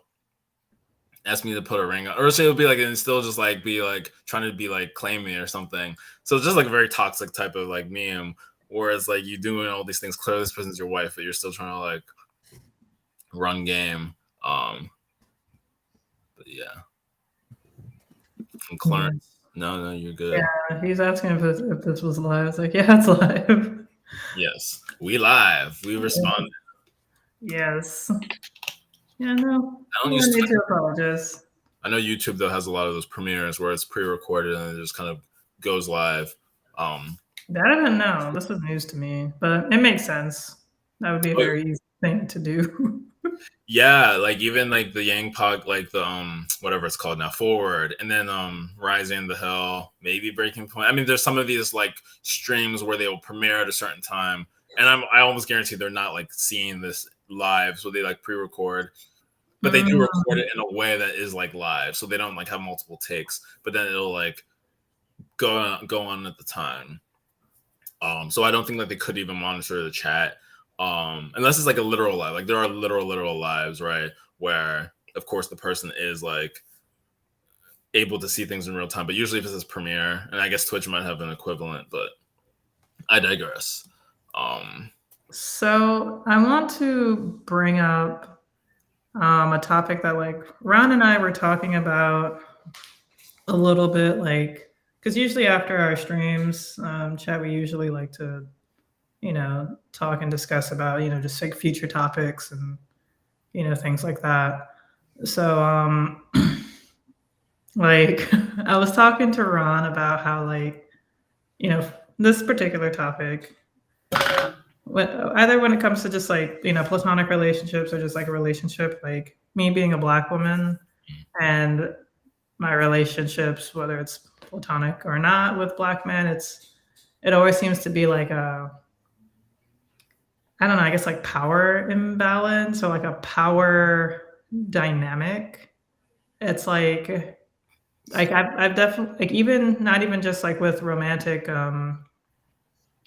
B: ask me to put a ring on, or she'll be like, and still just like be like trying to be like claim me or something. So it's just like a very toxic type of like meme. Whereas like you doing all these things, clearly this person's your wife, but you're still trying to like run game. But yeah, from Clarence. No, you're good.
A: Yeah, he's asking if this was live. I was like, yeah, it's live.
B: Yes, we live. We responded.
A: Yes. Yeah, no.
B: I don't
A: No
B: use
A: need
B: Twitter.
A: to apologize.
B: I know YouTube though has a lot of those premieres where it's pre-recorded and it just kind of goes live.
A: That I didn't know. This was news to me, but it makes sense. That would be a
B: Oh,
A: very easy thing to do.
B: yeah, like even like the Yang Pog, like the whatever it's called now, forward, and then Rising the Hill, maybe Breaking Point. I mean, there's some of these like streams where they will premiere at a certain time, and I almost guarantee they're not like seeing this live, so they like pre-record, but they do
A: Mm,
B: record it in a way that is like live, so they don't like have multiple takes, but then it'll like go on at the time. So I don't think that they could even monitor the chat, unless it's like a literal live. Like there are literal lives, right? Where of course the person is like able to see things in real time. But usually if it's premiere, and I guess Twitch might have an equivalent, but I digress.
A: so I want to bring up a topic that like Ron and I were talking about a little bit, like because usually after our streams, chat, we usually like to talk and discuss about just like future topics and things like that. So like I was talking to Ron about how like this particular topic, either when it comes to just like platonic relationships or just like a relationship, like me being a black woman and my relationships, whether it's platonic or not with black men, it always seems to be like a, I don't know, I guess like power imbalance or like a power dynamic. It's like I've definitely, like, even not even just like with romantic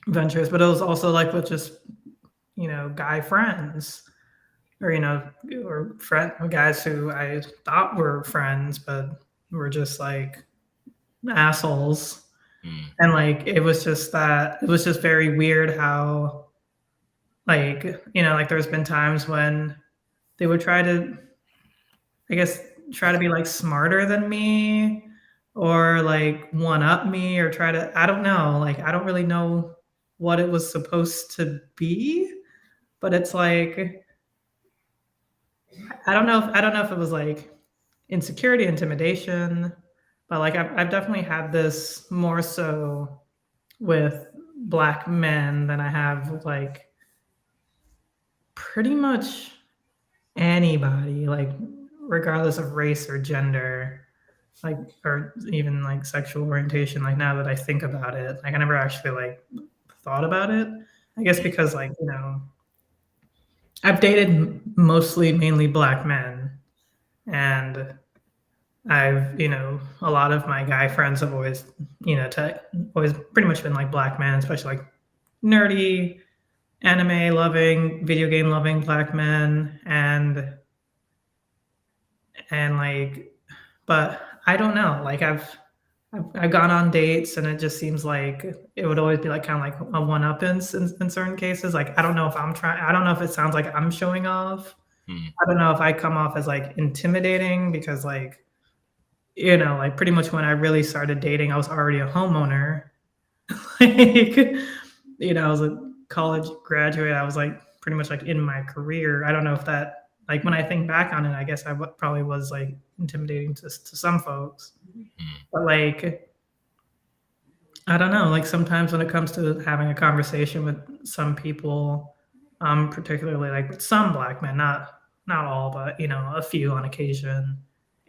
A: ventures, but it was also like with just guy friends or or guys who I thought were friends but were just like assholes. And like it was just very weird how like like there's been times when they would try to, I guess, try to be like smarter than me or like one up me or try to, I don't know, like I don't really know what it was supposed to be, but it's like I don't know if it was like insecurity, intimidation, but like I've definitely had this more so with black men than I have with like pretty much anybody, like regardless of race or gender, like or even like sexual orientation. Like now that I think about it, like I never actually like thought about it. I guess because like I've dated mostly mainly black men, and I've a lot of my guy friends have always always pretty much been like black men, especially like nerdy, anime loving, video game loving black men, and like, but I don't know, like I've gone on dates and it just seems like it would always be like kind of like a one up in certain cases. Like I don't know if I don't know if it sounds like I'm showing off. I don't know if I come off as like intimidating because like like pretty much when I really started dating, I was already a homeowner. Like, I was a college graduate. I was like pretty much like in my career. I don't know if that, like, when I think back on it, I guess probably was like intimidating to some folks. But like, I don't know. Like sometimes when it comes to having a conversation with some people, particularly like with some black men, not all, but a few on occasion,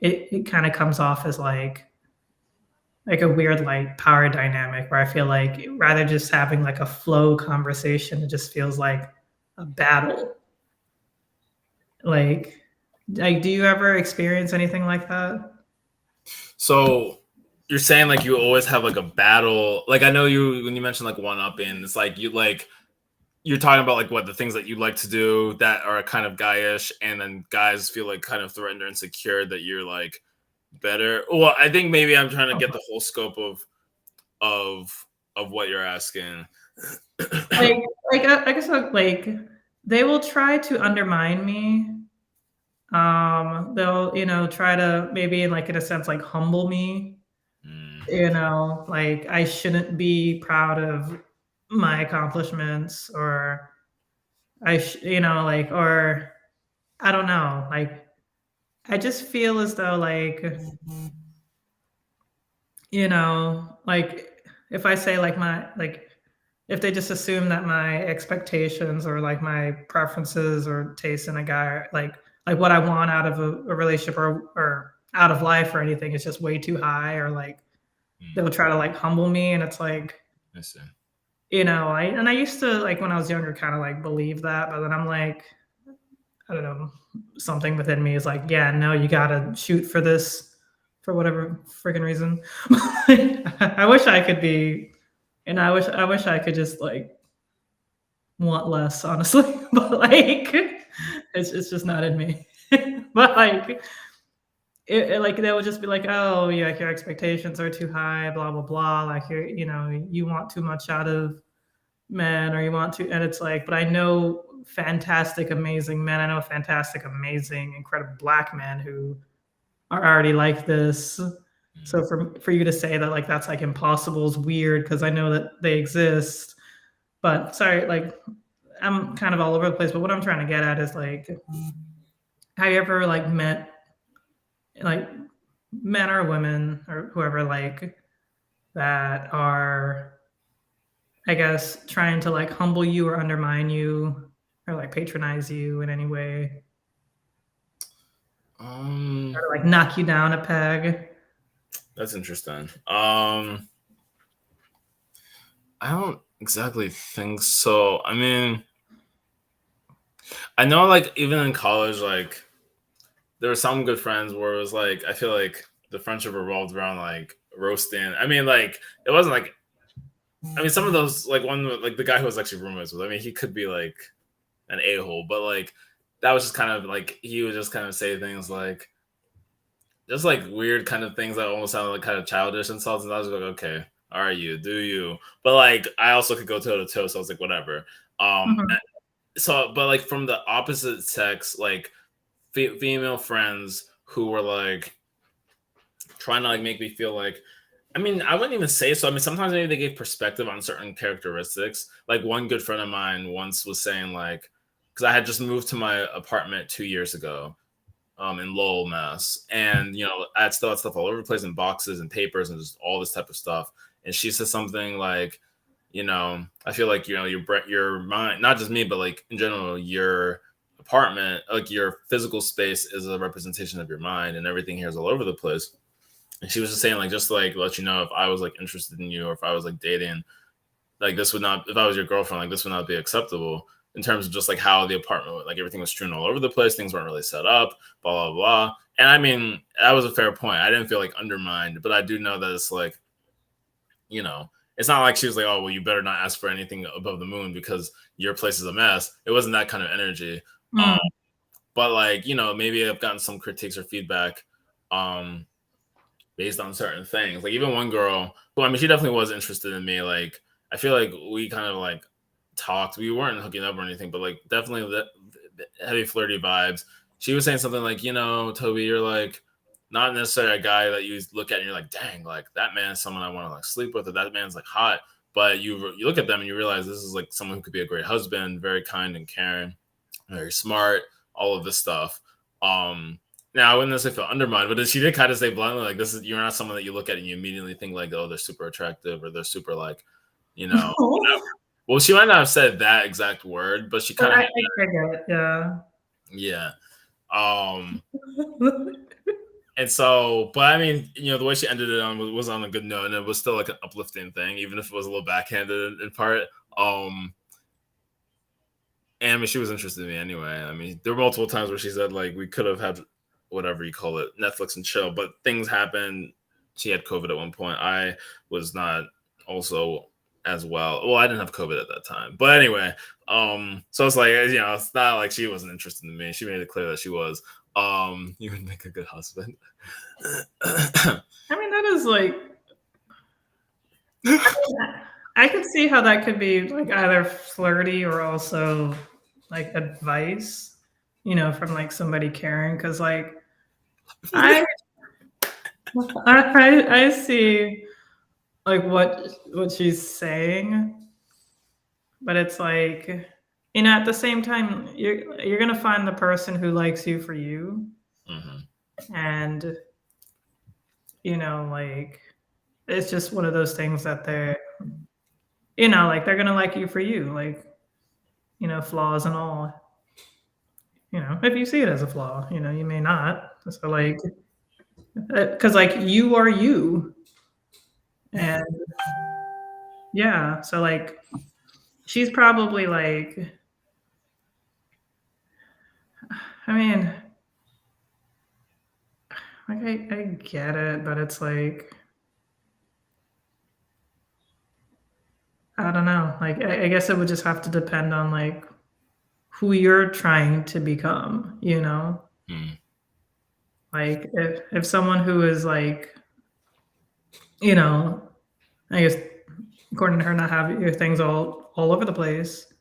A: it kind of comes off as like a weird like power dynamic where I feel like rather just having like a flow conversation, it just feels like a battle. Like do you ever experience anything like that?
B: So you're saying like you always have like a battle. Like I know you when you mentioned like one upping, it's like you're talking about like what the things that you like to do that are kind of guyish, and then guys feel like kind of threatened or insecure that you're like better. Well, I think maybe I'm trying to get the whole scope of of what you're asking.
A: Like I guess like they will try to undermine me. They'll try to maybe in a sense like humble me. Like I shouldn't be proud of my accomplishments or like, or I don't know, like I just feel as though like if I say like my like if they just assume that my expectations or like my preferences or taste in a guy are like what I want out of a relationship or out of life or anything is just way too high or like they'll try to like humble me and it's like
B: I see.
A: I used to like when I was younger kind of like believe that, but then I'm like, I don't know, something within me is like, yeah, no, you gotta shoot for this for whatever freaking reason. I wish I could be, and I wish I could just like want less, honestly, but like it's just not in me. But like like they would just be like, oh, yeah, like your expectations are too high, blah blah blah. Like you want too much out of men, or you want to, and it's like, but I know fantastic, amazing men. I know fantastic, amazing, incredible black men who are already like this. So for you to say that like that's like impossible is weird because I know that they exist. But sorry, like I'm kind of all over the place. But what I'm trying to get at is like, have you ever like met like men or women or whoever like that are, I guess, trying to like humble you or undermine you or like patronize you in any way or like knock you down a peg?
B: That's interesting. I don't exactly think so. I mean, I know like even in college, like there were some good friends where it was like I feel like the friendship revolved around like roasting. I mean, like it wasn't like I mean some of those like one like the guy who was actually roommates with. I mean, he could be like an a hole, but like that was just kind of like he would just kind of say things like just like weird kind of things that almost sounded like kind of childish insults, and I was like, okay, all right, you do you, but like I also could go toe to toe, so I was like, whatever.
A: Mhm.
B: So, but like from the opposite sex, like female friends who were like trying to like make me feel like I mean, I wouldn't even say so. I mean, sometimes maybe they gave perspective on certain characteristics. Like one good friend of mine once was saying like, because I had just moved to my apartment 2 years ago, in Lowell, Mass, and I had still had stuff all over the place in boxes and papers and just all this type of stuff. And she said something like, I feel like your mind, not just me, but like in general, your apartment, like your physical space, is a representation of your mind, and everything here is all over the place. And she was just saying like just to, like let you know if I was like interested in you or if I was like dating, like this would not if I was your girlfriend, like this would not be acceptable in terms of just like how the apartment like everything was strewn all over the place, things weren't really set up, blah blah blah. And I mean that was a fair point. I didn't feel like undermined, but I do know that it's like, it's not like she was like, oh well, you better not ask for anything above the moon because your place is a mess. It wasn't that kind of energy. um
A: Mm.
B: but like, maybe I've gotten some critiques or feedback um based on certain things. Like even one girl who, I mean, she definitely was interested in me. Like I feel like we kind of like talked. We weren't hooking up or anything, but like definitely the heavy flirty vibes. She was saying something like, Toby, you're like not necessarily a guy that you look at and you're like, dang, like that man's someone I want to like sleep with, or that man's like hot. But you look at them and you realize this is like someone who could be a great husband, very kind and caring, very smart, all of this stuff. Now I wouldn't necessarily feel undermined, but she did kind of say bluntly, like, you're not someone that you look at and you immediately think like, oh, they're super attractive or they're super like, whatever. Well, she might not have said that exact word, but she
A: But
B: kind of
A: I
B: had,
A: get it, yeah.
B: yeah. Um, and so, but I mean, the way she ended it on was on a good note, and it was still like an uplifting thing, even if it was a little backhanded in part. And I mean, she was interested in me anyway. I mean, there were multiple times where she said like we could have had whatever you call it, Netflix and chill, but things happened. She had COVID at one point. I was not also as well. Well, I didn't have COVID at that time, but anyway. So it's like it's not like she wasn't interested in me. She made it clear that she was. You would make a good husband.
A: I mean, that is like, I could see how that could be like either flirty or also like advice, from like somebody caring. Cause like I, I see like what she's saying, but it's like, at the same time, you're gonna find the person who likes you for you,
B: Mhm.
A: and like it's just one of those things that they're you know, like they're gonna like you for you, like, you know, flaws and all. You know, if you see it as a flaw, you know, you may not. So like, because like you are you, and yeah, so like she's probably like, I mean, like I get it, but it's like I don't know. Like I guess it would just have to depend on like who you're trying to become, you know?
B: Mm.
A: Like if someone who is like, you know, I guess according to her not have your things all over the place,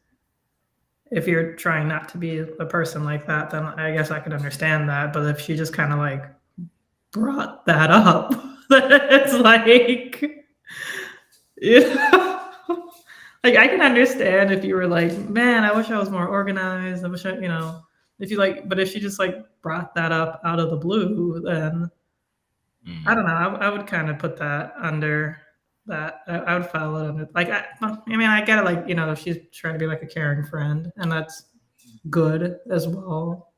A: if you're trying not to be a person like that, then I guess I could understand that. But if she just kind of like brought that up, it's like, you know, like I can understand if you were like, man, I wish I was more organized. I wish I, you know, if you like, but if she just like brought that up out of the blue, then I don't know. I would kind of put that under that. I would file it under like I mean I get it. Like you know, she's trying to be like a caring friend, and that's good as well.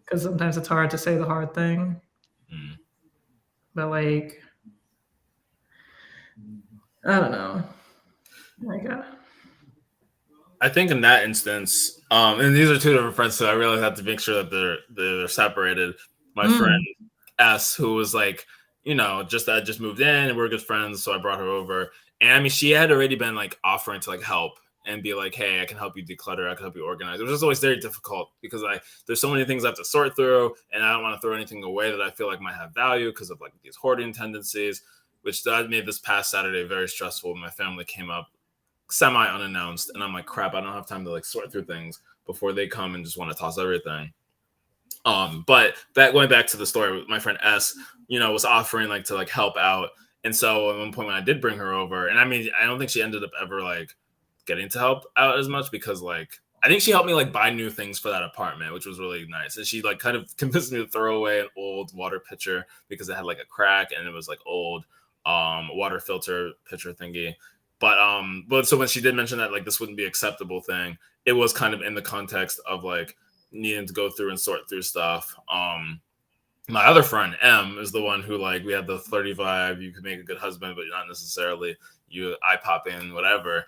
A: Because sometimes it's hard to say the hard thing,
B: Mm.
A: but like I don't know. Like
B: I think in that instance, and these are two different friends, so I really have to make sure that they're separated. My friend
A: mm,
B: S, who was like, you know, just moved in and we're good friends, so I brought her over. And I mean, she had already been like offering to like help and be like, hey, I can help you declutter, I can help you organize. It was just always very difficult because there's so many things I have to sort through, and I don't want to throw anything away that I feel like might have value because of like these hoarding tendencies, which that made this past Saturday very stressful. My family came up semi unannounced, and I'm like, crap, I don't have time to like sort through things before they come and just want to toss everything. But going back to the story, my friend S, you know, was offering like to like help out. And so at one point when I did bring her over, and I mean, I don't think she ended up ever like getting to help out as much because like I think she helped me like buy new things for that apartment, which was really nice. And she like kind of convinced me to throw away an old water pitcher because it had like a crack and it was like old water filter pitcher thingy. But so when she did mention that like this wouldn't be acceptable thing, it was kind of in the context of like needing to go through and sort through stuff. My other friend M is the one who like we had the 35. You could make a good husband, but not necessarily you eye pop in whatever.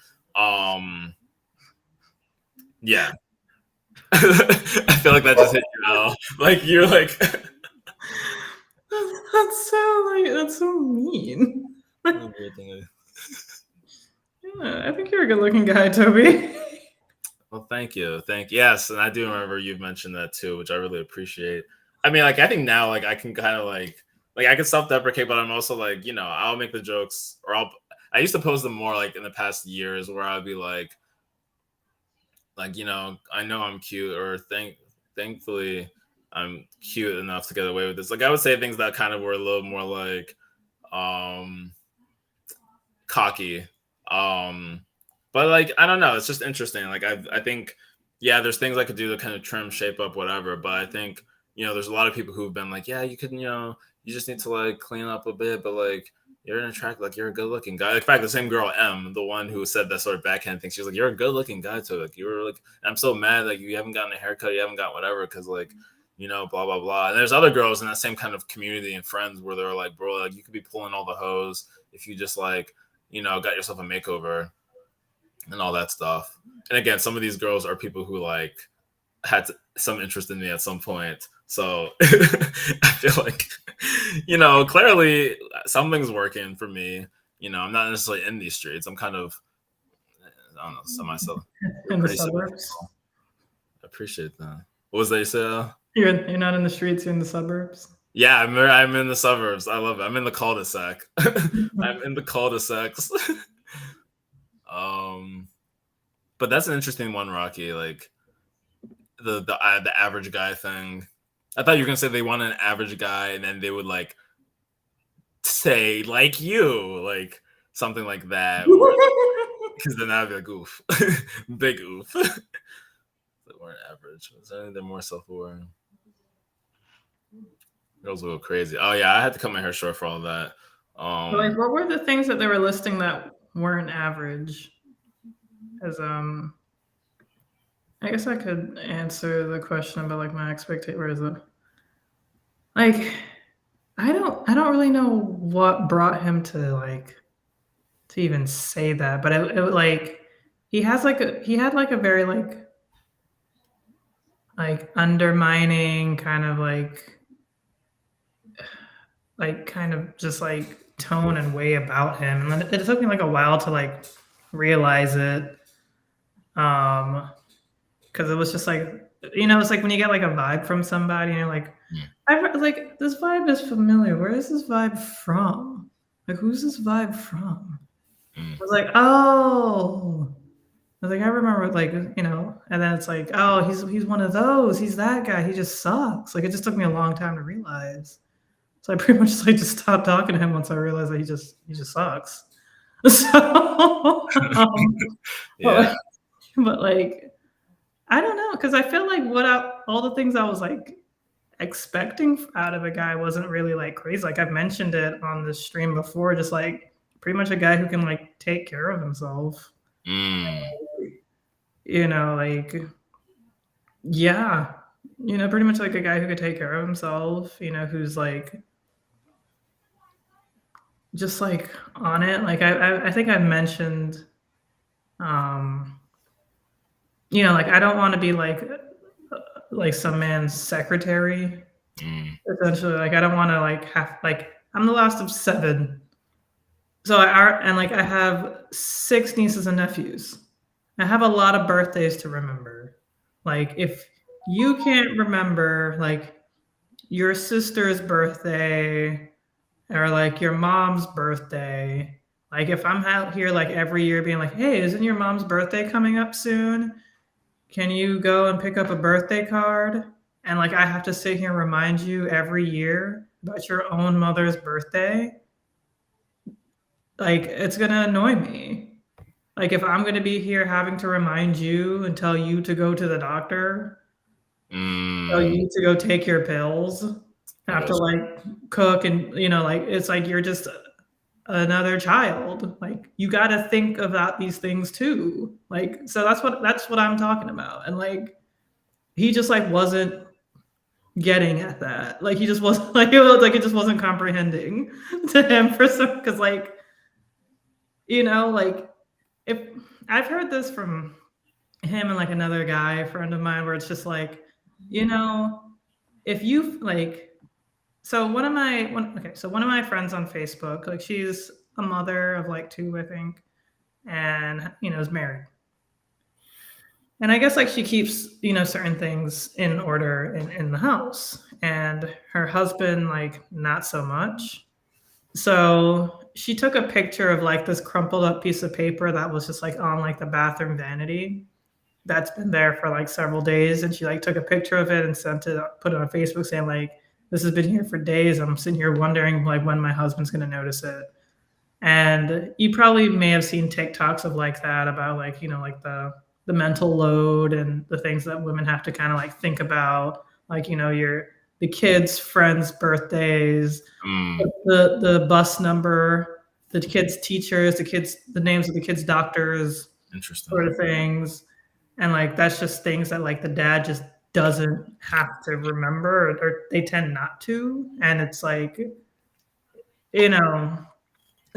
B: Yeah, I feel like that just hit you now. Like you're like,
A: that's so mean. Yeah, I think you're a good looking guy, Toby.
B: well, thank you. Yes, and I do remember you've mentioned that too, which I really appreciate. I mean, like I think now, like I can kind of like I can self-deprecate, but I'm also like, you know, I'll make the jokes, or I used to post them more like in the past years, where I'd be like you know I'm cute, or thankfully I'm cute enough to get away with this. Like I would say things that kind of were a little more like um cocky. But like I don't know, it's just interesting. Like I think yeah, there's things I could do to kind of trim, shape up, whatever. But I think there's a lot of people who've been like, yeah, you can you just need to like clean up a bit, but like you're an attractive, like you're a good looking guy. Like, in fact, the same girl M, the one who said that sort of backhand thing, she was like, you're a good looking guy too. Like you were like, I'm so mad like you haven't gotten a haircut, you haven't got whatever, because like blah blah blah. And there's other girls in that same kind of community and friends where they're like, bro, like you could be pulling all the hose if you just like got yourself a makeover and all that stuff. And again, some of these girls are people who like had some interest in me at some point. So I feel like, clearly something's working for me. I'm not necessarily in these streets. I'm kind of, I don't know, semi-self.
A: In the suburbs.
B: I appreciate that. What was they say?
A: You're not in the streets, you're in the suburbs.
B: Yeah, I'm in the suburbs. I love it. I'm in the cul-de-sac. I'm in the cul-de-sacs. But that's an interesting one, Rocky. Like the average guy thing. I thought you were gonna say they want an average guy, and then they would like say like you, like something like that. Because then that'd be like oof, big oof. They weren't average. They're more self-aware. Girls go crazy. Oh yeah, I had to cut my hair short for all that.
A: Like, what were the things that they were listing that weren't average? as I guess I could answer the question about like my expectation. Where is it? Like, I don't really know what brought him to like to even say that, but it like he had like a very like undermining kind of like kind of just like tone and way about him. And it took me like a while to like realize it. Because it was just like it's like when you get like a vibe from somebody and you're like,
B: Mm.
A: like this vibe is familiar. Where is this vibe from? Like who's this vibe from?
B: Mm.
A: I was like, oh. I was like, I remember like, and then it's like, oh, he's one of those. He's that guy. He just sucks. Like it just took me a long time to realize. So I pretty much just like just stopped talking to him once I realized that he just sucks. So
B: Yeah.
A: but like I don't know, because I feel like all the things I was like expecting out of a guy wasn't really like crazy. Like I've mentioned it on the stream before, just like pretty much a guy who can like take care of himself.
B: Mm.
A: Like yeah, pretty much like a guy who could take care of himself. Who's like just like on it. Like I think I've mentioned, um, like I don't want to be like some man's secretary.
B: Mm.
A: Essentially, like I don't want to like have like I'm the last of 7, so I have 6 nieces and nephews. I have a lot of birthdays to remember. Like if you can't remember like your sister's birthday or like your mom's birthday, like if I'm out here like every year being like, hey, isn't your mom's birthday coming up soon? Can you go and pick up a birthday card? And like I have to sit here and remind you every year about your own mother's birthday. Like it's gonna annoy me. Like if I'm gonna be here having to remind you and tell you to go to the doctor, tell
B: Mm.
A: you to go take your pills,
B: I
A: have to
B: guess.
A: like cook and like it's like you're just another child. Like you got to think about these things too. Like so that's what I'm talking about. And like he just like wasn't getting at that. Like he just wasn't like it just wasn't comprehending to him for some because like like if I've heard this from him and like another guy friend of mine where it's just like you know if you like so one of my friends on Facebook, like she's a mother of like 2, I think, and is married. And I guess like she keeps, certain things in order in the house. And her husband, like, not so much. So she took a picture of like this crumpled up piece of paper that was just like on like the bathroom vanity that's been there for like several days. And she like took a picture of it and put it on Facebook saying, like, this has been here for days. I'm sitting here wondering like when my husband's gonna notice it. And you probably may have seen TikToks of like that about like, like the mental load and the things that women have to kind of like think about, like, the kids' friends' birthdays,
B: Mm.
A: the bus number, the kids' teachers, the names of the kids' doctors,
B: Interesting.
A: sort of things. And like that's just things that like the dad just doesn't have to remember or they tend not to. And it's like, you know,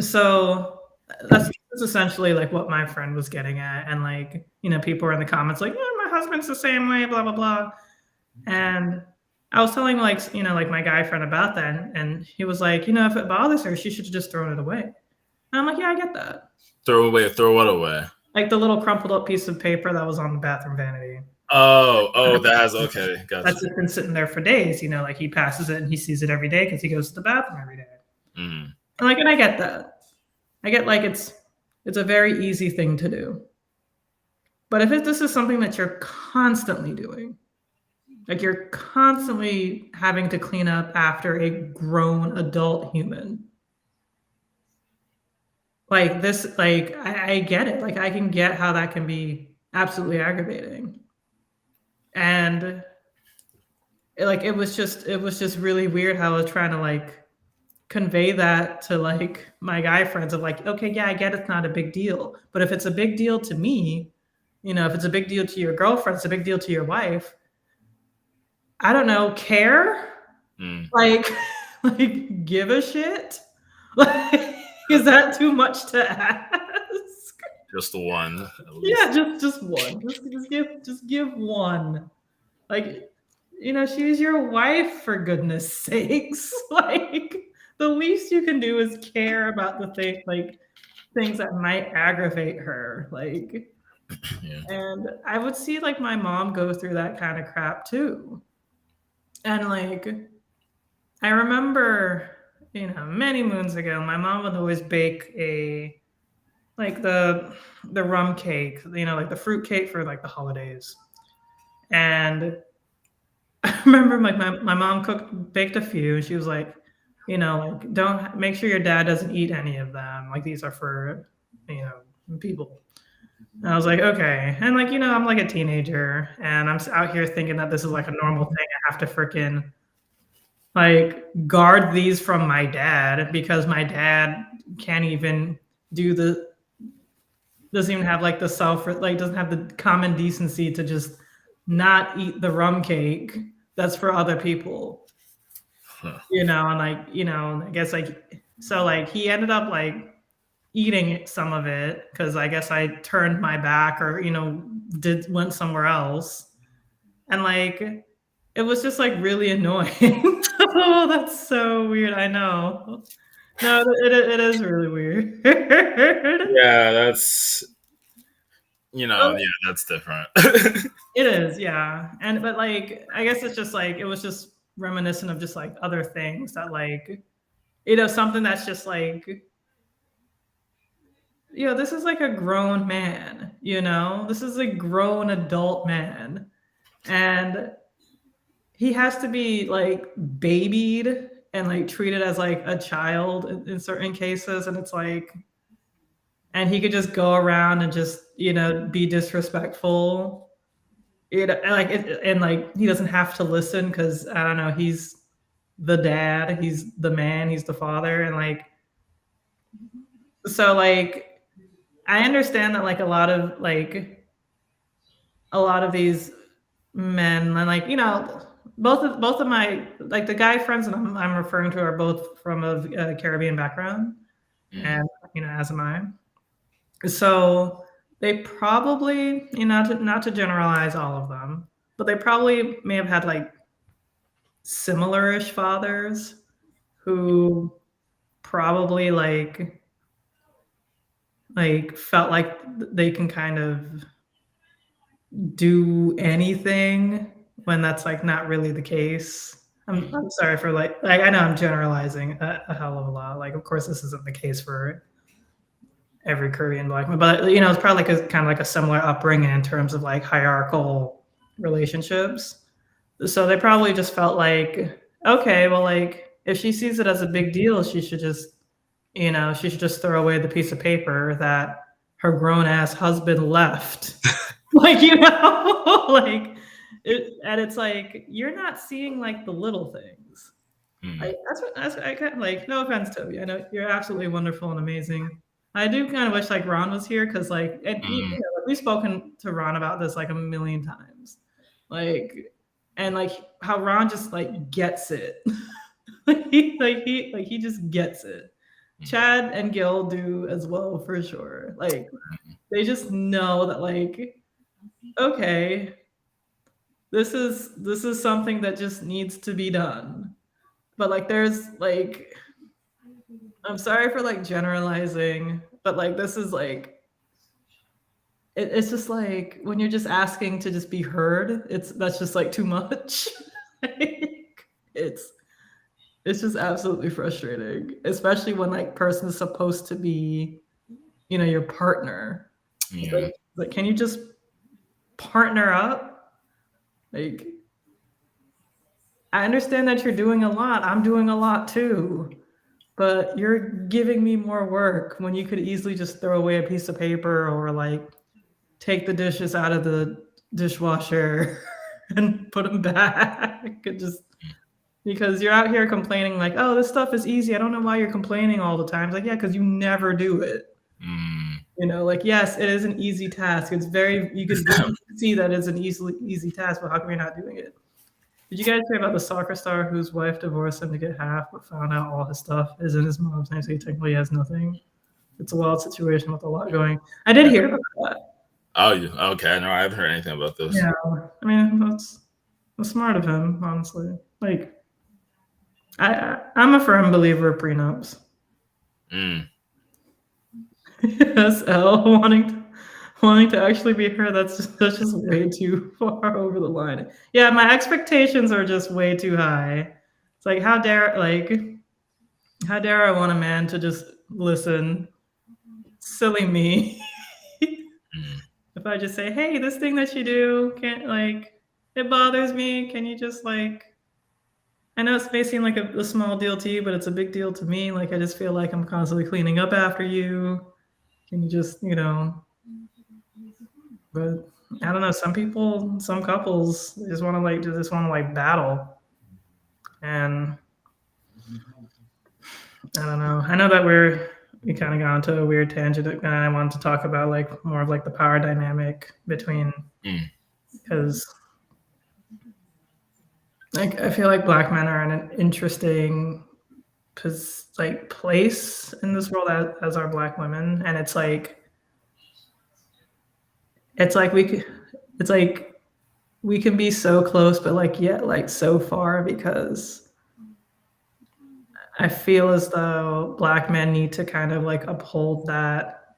A: so that's essentially like what my friend was getting at. And like, people were in the comments like, yeah, my husband's the same way, blah, blah, blah. And I was telling like, like my guy friend about that. And he was like, if it bothers her, she should have just thrown it away. And I'm like, yeah, I get that.
B: Throw what away?
A: Like the little crumpled up piece of paper that was on the bathroom vanity.
B: Oh, that's okay. Gotcha.
A: That's just been sitting there for days. Like he passes it and he sees it every day because he goes to the bathroom every day.
B: Mm.
A: And I get that. I get like it's a very easy thing to do. But if this is something that you're constantly doing, like you're constantly having to clean up after a grown adult human, like this, like I get it. Like I can get how that can be absolutely aggravating. And it was just really weird how I was trying to like convey that to like my guy friends of like, okay, yeah, I get it's not a big deal, but if it's a big deal to me, if it's a big deal to your girlfriend, it's a big deal to your wife. I don't know, care? Like, like give a shit? Like, is that too much to ask?
B: Just the one, at least.
A: Yeah, just one. Just give one. Like, she's your wife, for goodness sakes. Like, the least you can do is care about the things that might aggravate her. Like,
B: Yeah.
A: and I would see like my mom go through that kind of crap too. And like, I remember, many moons ago, my mom would always bake the rum cake, like the fruit cake for like the holidays. And I remember like my mom baked a few. She was like, like don't make sure your dad doesn't eat any of them. Like these are for, people. And I was like, okay. And like, I'm like a teenager and I'm out here thinking that this is like a normal thing. I have to freaking like guard these from my dad because my dad can't even doesn't even have like doesn't have the common decency to just not eat the rum cake that's for other people.
B: Huh.
A: And like, I guess like, so like he ended up like eating some of it because I guess I turned my back or, went somewhere else. And like, it was just like really annoying. Oh, that's so weird. I know. No, it is really weird.
B: Yeah, that's that's different.
A: It is, yeah. But like I guess it's just like it was just reminiscent of just like other things that like something that's just like this is like a grown man, this is a grown adult man. And he has to be like babied and like treated as like a child in certain cases. And it's like, and he could just go around and just, be disrespectful. And like he doesn't have to listen because I don't know, he's the dad, he's the man, he's the father. And like, so like, I understand that like a lot of these men and like both of my like the guy friends that I'm referring to are both from a Caribbean background, and as am I. So they probably not to generalize all of them, but they probably may have had like similar-ish fathers who probably like felt like they can kind of do anything when that's like not really the case. I'm sorry for like I know I'm generalizing a hell of a lot. Like, of course, this isn't the case for every Caribbean black man, but it's probably like a kind of like a similar upbringing in terms of like hierarchical relationships. So they probably just felt like, okay, well, like if she sees it as a big deal, she should just throw away the piece of paper that her grown ass husband left. Like, like and it's like you're not seeing like the little things. Like, that's I kind of like, no offense, Toby. I know you're absolutely wonderful and amazing. I do kind of wish like Ron was here because like, and we've spoken to Ron about this like a million times, like, and like how Ron just like gets it. he just gets it. Chad and Gil do as well for sure. Like they just know that like, okay, this is something that just needs to be done. But like there's like, I'm sorry for like generalizing, but like this is like it's just like when you're just asking to just be heard, that's just like too much. Like, it's just absolutely frustrating, especially when like person is supposed to be, your partner.
B: Yeah.
A: Like, can you just partner up? Like, I understand that you're doing a lot. I'm doing a lot too. But you're giving me more work when you could easily just throw away a piece of paper or like take the dishes out of the dishwasher and put them back. Because you're out here complaining like, oh, this stuff is easy. I don't know why you're complaining all the time. It's like, yeah, because you never do it. You know, like, yes, it is an easy task. It's very, you could see that it's an easy task, but how come you're not doing it? Did you guys hear about the soccer star whose wife divorced him to get half, but found out all his stuff is in his mom's name, so he technically has nothing? It's a wild situation with a lot going. I did hear about that.
B: Oh, okay. No, I haven't heard anything about this.
A: Yeah, I mean, that's smart of him, honestly. Like, I'm a firm believer of prenups. SL wanting to actually be her, that's just way too far over the line. Yeah, my expectations are just way too high. It's like, how dare I want a man to just listen? Silly me. If I just say, hey, this thing that you do can't, like, it bothers me. Can you just, like, I know it may seem like a small deal to you, but it's a big deal to me. Like, I just feel like I'm constantly cleaning up after you. Can you just, but I don't know. Some couples just want to like battle, and I don't know. I know that we kind of got into a weird tangent, and I wanted to talk about like more of like the power dynamic between, because like I feel like Black men are in an interesting place in this world as are Black women, and it's like we can be so close, but like yet like so far, because I feel as though Black men need to kind of like uphold that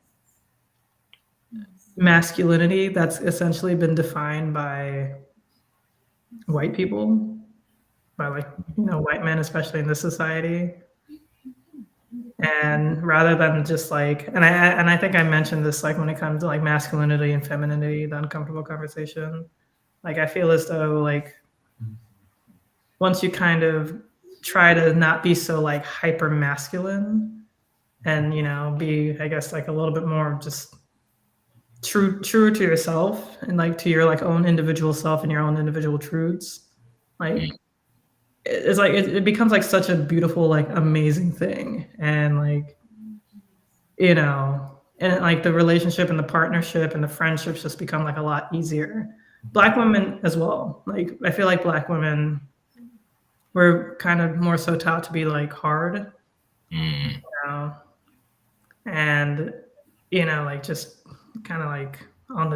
A: masculinity that's essentially been defined by white people, by like, white men, especially in this society. And rather than just like, and I think I mentioned this, like when it comes to like masculinity and femininity, the uncomfortable conversation, like I feel as though like once you kind of try to not be so like hyper masculine and be, I guess, like a little bit more just true to yourself and like to your like own individual self and your own individual truths, like it's like it becomes like such a beautiful, like amazing thing. And like and like the relationship and the partnership and the friendships just become like a lot easier. Black women as well, like I feel like Black women, we're kind of more so taught to be like hard, and like just kind of like on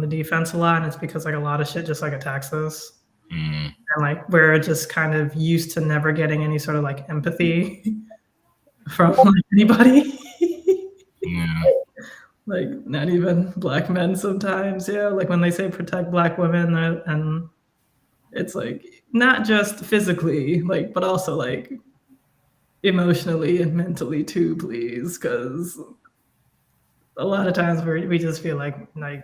A: the defense a lot, and it's because like a lot of shit just like attacks us, and like we're just kind of used to never getting any sort of like empathy from like, anybody. Like not even Black men sometimes. Like when they say protect Black women, and it's like not just physically, like, but also like emotionally and mentally too, please, because a lot of times we just feel like we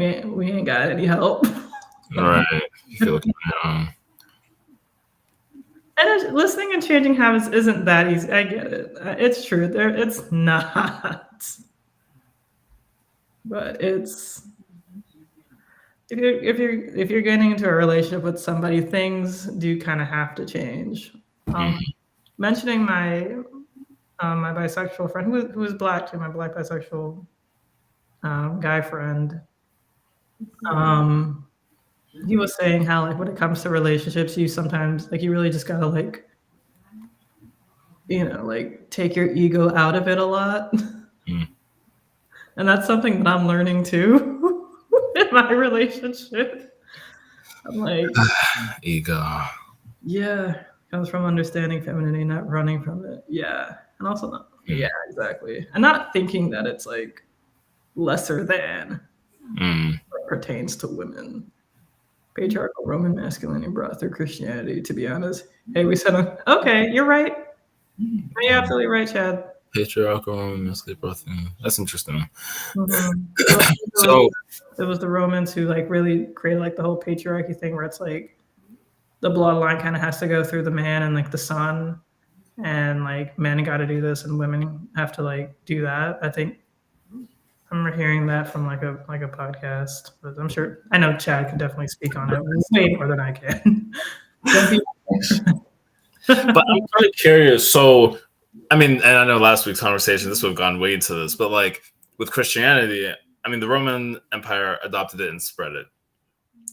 A: ain't got any help.
B: Right. You feel like,
A: and listening and changing habits isn't that easy. I get it. It's true. It's not. But it's if you're getting into a relationship with somebody, things do kind of have to change. Mentioning my my bisexual friend who is Black too, my Black bisexual guy friend. He was saying how like when it comes to relationships, you sometimes like you really just gotta like like take your ego out of it a lot. And that's something that I'm learning too in my relationship. I'm like
B: ego.
A: Yeah, comes from understanding femininity, not running from it. Yeah, and also not. Yeah, exactly. And not thinking that it's like lesser than what pertains to women. Patriarchal Roman masculinity brought through Christianity. To be honest, hey, we said okay. You're right. You're absolutely right, Chad.
B: Patriarchal Roman masculinity brought through. That's interesting.
A: So it was the Romans who like really created like the whole patriarchy thing, where it's like the bloodline kind of has to go through the man and like the son, and like men got to do this and women have to like do that. I think I remember hearing that from like a podcast, but I'm sure I know Chad can definitely speak on it way more than I can.
B: But I'm kind of curious. So I mean, and I know last week's conversation, this would have gone way into this, but like with Christianity, I mean, the Roman Empire adopted it and spread it.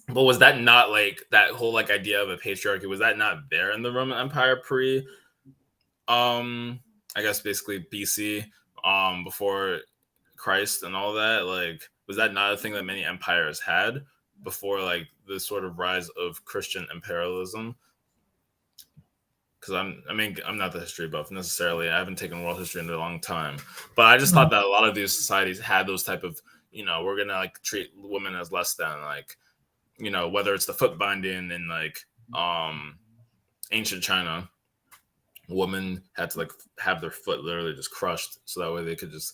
B: But was that not like that whole like idea of a patriarchy? Was that not there in the Roman Empire pre, I guess basically BC, before Christ and all that? Like, was that not a thing that many empires had before like the sort of rise of Christian imperialism? Because I'm not the history buff necessarily. I haven't taken world history in a long time, but I just thought that a lot of these societies had those type of, we're gonna like treat women as less than, like, whether it's the foot binding in like ancient China, women had to like have their foot literally just crushed so that way they could just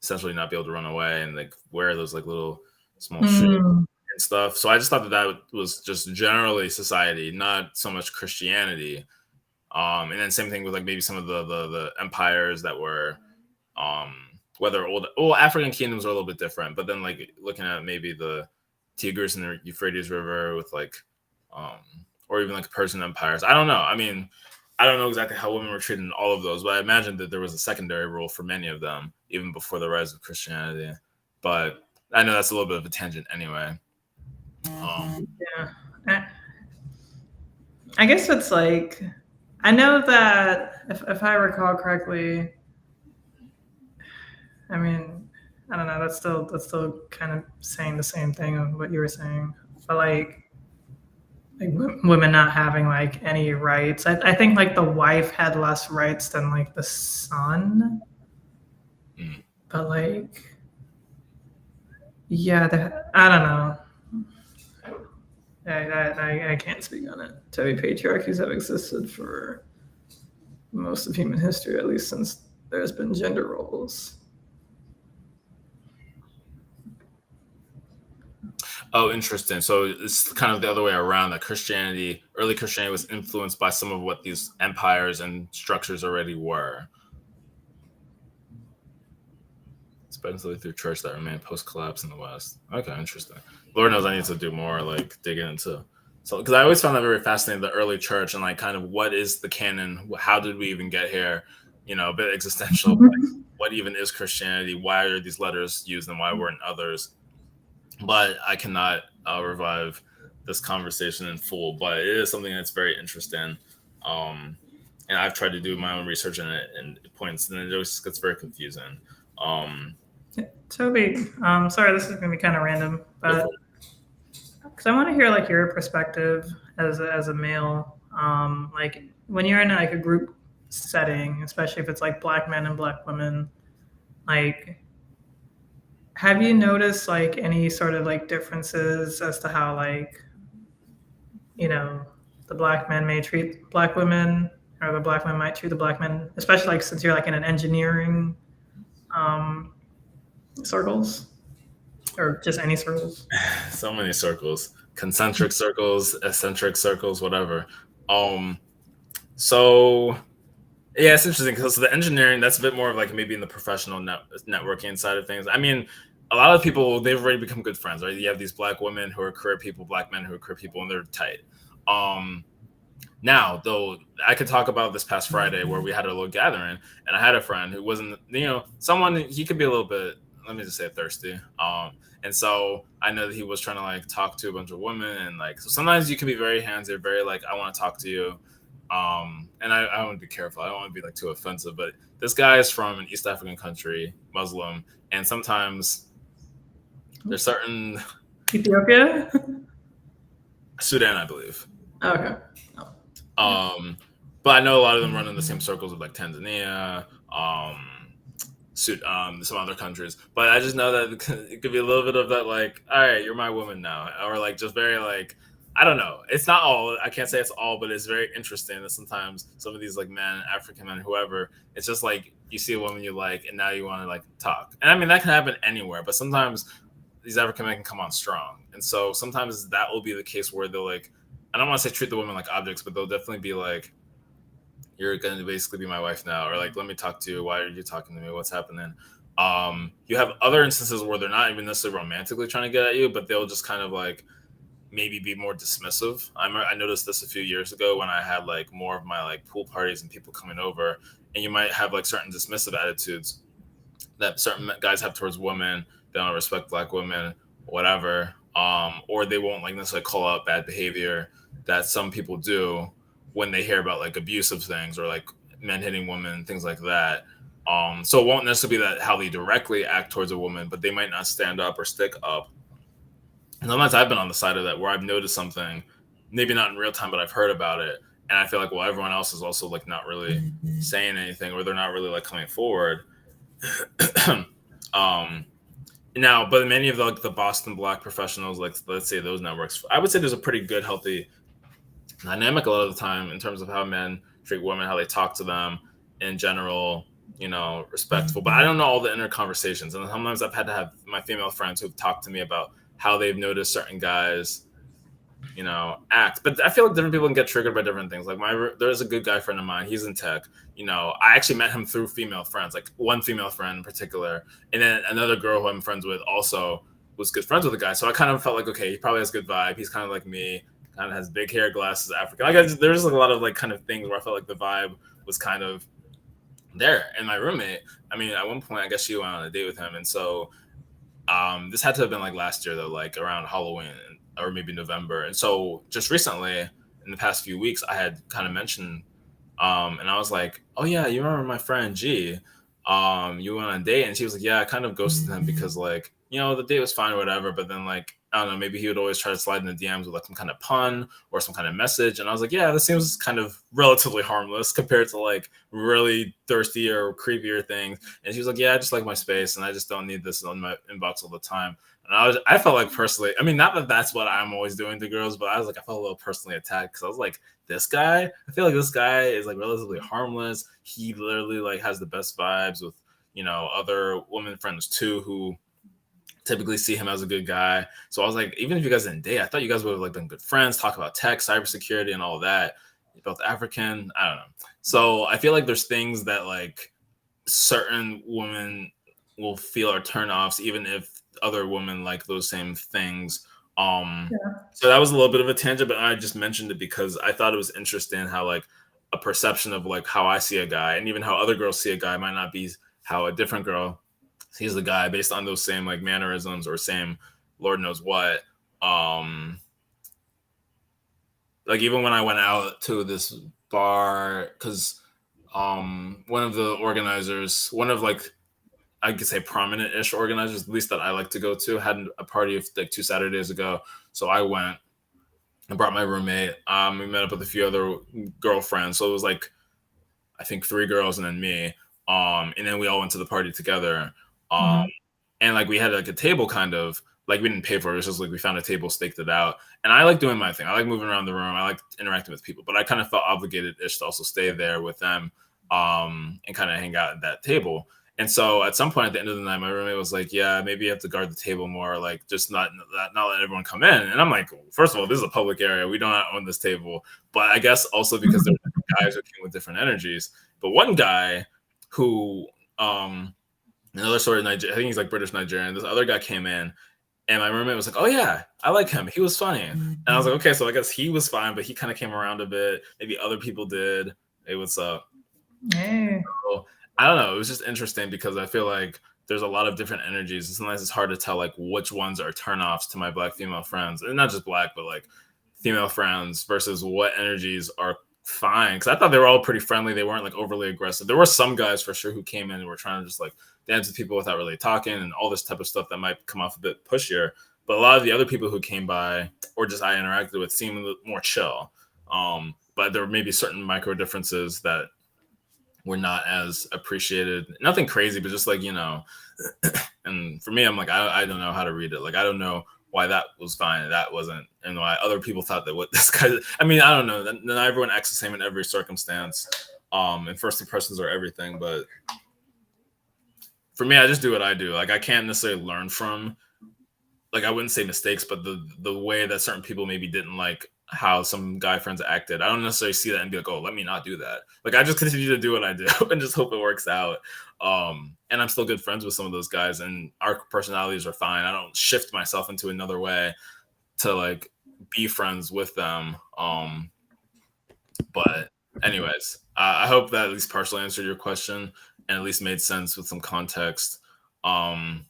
B: essentially not be able to run away and like wear those like little small shoes and stuff. So I just thought that was just generally society, not so much Christianity. And then same thing with like maybe some of the empires that were whether African kingdoms are a little bit different, but then like looking at maybe the Tigris and the Euphrates River with like or even like Persian empires. I don't know. I mean, I don't know exactly how women were treated in all of those, but I imagine that there was a secondary role for many of them, even before the rise of Christianity. But I know that's a little bit of a tangent anyway.
A: Yeah. I guess it's like, I know that if I recall correctly, I mean, I don't know, that's still kind of saying the same thing of what you were saying. But like women not having like any rights. I think like the wife had less rights than like the son. But like, yeah, I don't know. I can't speak on it. Tell me, patriarchies have existed for most of human history, at least since there's been gender roles.
B: Oh, interesting. So it's kind of the other way around, that early Christianity was influenced by some of what these empires and structures already were. Especially through church that remained post-collapse in the West. Okay, interesting. Lord knows I need to do more, like digging into. So, because I always found that very fascinating, the early church and like kind of what is the canon? How did we even get here? A bit existential. Like, what even is Christianity? Why are these letters used and why weren't others? But I cannot revive this conversation in full. But it is something that's very interesting. And I've tried to do my own research in it, and it points, and it always gets very confusing.
A: Toby, sorry, this is going to be kind of random, but because I want to hear like your perspective as a male, like when you're in like a group setting, especially if it's like Black men and Black women, like have you noticed like any sort of like differences as to how like the Black men may treat Black women, or the Black women might treat the Black men, especially like since you're like in an engineering circles, or just any circles?
B: So many circles, concentric circles, eccentric circles, whatever. So yeah, it's interesting because the engineering, that's a bit more of like maybe in the professional networking side of things. I mean, a lot of people, they've already become good friends, right? You have these Black women who are career people, Black men who are career people, and they're tight. Now, though, I could talk about this past Friday where we had a little gathering, and I had a friend who wasn't, someone, he could be a little bit, let me just say, thirsty. And so I know that he was trying to like talk to a bunch of women, and like, so sometimes you can be very handsy, very like, I want to talk to you. And I want to be careful. I don't want to be like too offensive, but this guy is from an East African country, Muslim, and sometimes there's certain
A: Ethiopia?
B: Sudan, I believe.
A: Okay.
B: But I know a lot of them run in the same circles with like Tanzania, some other countries. But I just know that it could be a little bit of that, like, all right, you're my woman now, or like just very like, I don't know. It's not all. I can't say it's all, but it's very interesting that sometimes some of these like men, African men, whoever, it's just like you see a woman you like, and now you want to like talk. And I mean that can happen anywhere, but sometimes these African men can come on strong, and so sometimes that will be the case where they'll like, I don't want to say treat the women like objects, but they'll definitely be like, you're going to basically be my wife now, or like, let me talk to you. Why are you talking to me? What's happening? You have other instances where they're not even necessarily romantically trying to get at you, but they'll just kind of like maybe be more dismissive. I noticed this a few years ago when I had like more of my like pool parties and people coming over, and you might have like certain dismissive attitudes that certain guys have towards women. They don't respect black women, whatever. Or they won't like necessarily call out bad behavior that some people do when they hear about like abusive things or like men hitting women, things like that. So it won't necessarily be that how they directly act towards a woman, but they might not stand up or stick up. And sometimes I've been on the side of that where I've noticed something, maybe not in real time, but I've heard about it, and I feel like well, everyone else is also like not really saying anything, or they're not really like coming forward. um, Now, but many of the Boston Black professionals, like let's say those networks, I would say there's a pretty good, healthy dynamic a lot of the time in terms of how men treat women, how they talk to them in general, respectful. But I don't know all the inner conversations, and sometimes I've had to have my female friends who've talked to me about how they've noticed certain guys act. But I feel like different people can get triggered by different things. Like there's a good guy friend of mine. He's in tech. I actually met him through female friends, like one female friend in particular, and then another girl who I'm friends with also was good friends with the guy. So I kind of felt like, okay, he probably has good vibe. He's kind of like me, kind of has big hair, glasses, African. There's like a lot of like kind of things where I felt like the vibe was kind of there. And my roommate, I mean, at one point, I guess she went on a date with him, and so this had to have been like last year though, like around Halloween or maybe November. And so just recently, in the past few weeks, I had kind of mentioned, and I was like, "Oh yeah, you remember my friend G? You went on a date," and she was like, "Yeah, I kind of ghosted him because like the date was fine or whatever, but then like." I don't know, maybe he would always try to slide in the DMs with like some kind of pun or some kind of message. And I was like, yeah, this seems kind of relatively harmless compared to like really thirsty or creepier things. And she was like, yeah, I just like my space and I just don't need this on my inbox all the time. And I felt like personally, I mean, not that that's what I'm always doing to girls, but I was like, I felt a little personally attacked because I was like, this guy, I feel like this guy is like relatively harmless. He literally like has the best vibes with, other women friends too, who typically see him as a good guy. So I was like, even if you guys didn't date, I thought you guys would have like been good friends, talk about tech, cybersecurity, and all of that. You're both African. I don't know. So I feel like there's things that like certain women will feel are turnoffs, even if other women like those same things. So that was a little bit of a tangent, but I just mentioned it because I thought it was interesting how like a perception of like how I see a guy and even how other girls see a guy might not be how a different girl sees the guy based on those same like mannerisms or same Lord knows what. Like even when I went out to this bar, because one of the organizers, one of like I could say prominent-ish organizers, at least that I like to go to, had a party like 2 Saturdays ago. So I went and brought my roommate. We met up with a few other girlfriends. So it was like I think 3 girls and then me. And then we all went to the party together. And like we had like a table kind of like we didn't pay for it. It was just like we found a table, staked it out. And I like doing my thing. I like moving around the room. I like interacting with people, but I kind of felt obligated-ish to also stay there with them and kind of hang out at that table. And so at some point at the end of the night, my roommate was like, yeah, maybe you have to guard the table more, like just not let everyone come in. And I'm like, first of all, this is a public area. We do not own this table. But I guess also because there were guys who came with different energies. But one guy who another sort of Niger, I think he's like British Nigerian. This other guy came in and my roommate was like, oh yeah, I like him. He was funny. And I was like, okay, so I guess he was fine, but he kind of came around a bit. Maybe other people did. Hey, what's up?
A: Hey.
B: So, I don't know. It was just interesting because I feel like there's a lot of different energies. And sometimes it's hard to tell like which ones are turnoffs to my black female friends, and not just black, but like female friends versus what energies are fine. Because I thought they were all pretty friendly. They weren't like overly aggressive. There were some guys for sure who came in and were trying to just like dance with people without really talking and all this type of stuff that might come off a bit pushier. But a lot of the other people who came by or just I interacted with seemed more chill. But there were maybe certain micro differences that were not as appreciated. Nothing crazy, but just like, and for me, I'm like, I don't know how to read it. Like, I don't know why that was fine and that wasn't, and why other people thought that what this guy, I mean, I don't know. Not everyone acts the same in every circumstance. And first impressions are everything, but for me, I just do what I do. Like, I can't necessarily learn from, like, I wouldn't say mistakes, but the way that certain people maybe didn't like how some guy friends acted. I don't necessarily see that and be like, oh, let me not do that. Like, I just continue to do what I do and just hope it works out. And I'm still good friends with some of those guys and our personalities are fine. I don't shift myself into another way to like be friends with them. But anyways, I hope that at least partially answered your question and at least made sense with some context. I'm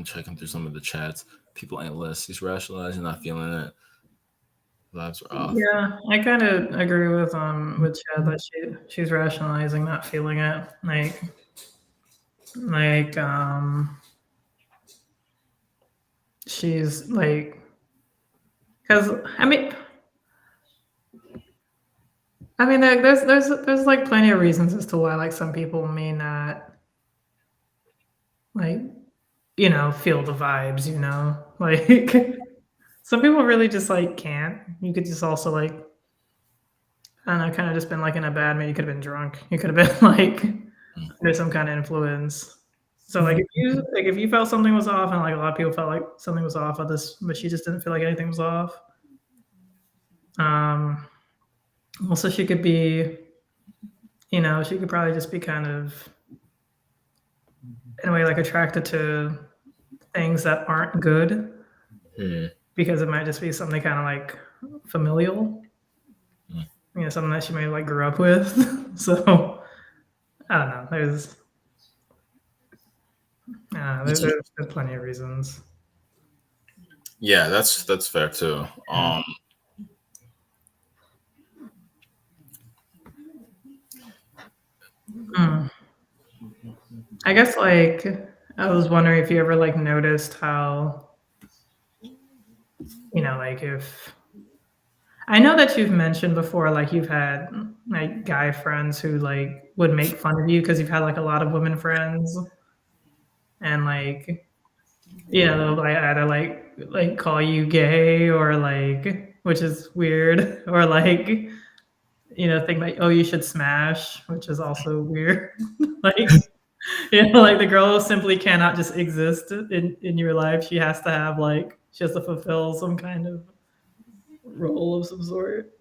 B: checking through some of the chats. People ain't list. He's rationalizing, not feeling it. Lives are off.
A: Yeah, I kind of agree with Chad that she's rationalizing, not feeling it. Like she's like, because I mean, there's like plenty of reasons as to why like some people may not like feel the vibes. Like some people really just like can't. You could just also like I don't know, kind of just been like in a bad mood. You could have been drunk. You could have been like there's some kind of influence. So like if you felt something was off, and like a lot of people felt like something was off of this, but she just didn't feel like anything was off. Also, she could be, she could probably just be kind of in a way like attracted to things that aren't good because it might just be something kind of like familial. Something that she may like grew up with. So I don't know. There's plenty of reasons.
B: Yeah, that's fair too.
A: I guess like I was wondering if you ever like noticed how like if I know that you've mentioned before like you've had like guy friends who like would make fun of you because you've had like a lot of women friends and like they'll like either like call you gay or like which is weird or like think like oh you should smash which is also weird like like the girl simply cannot just exist in your life. She has to have like she has to fulfill some kind of role of some sort.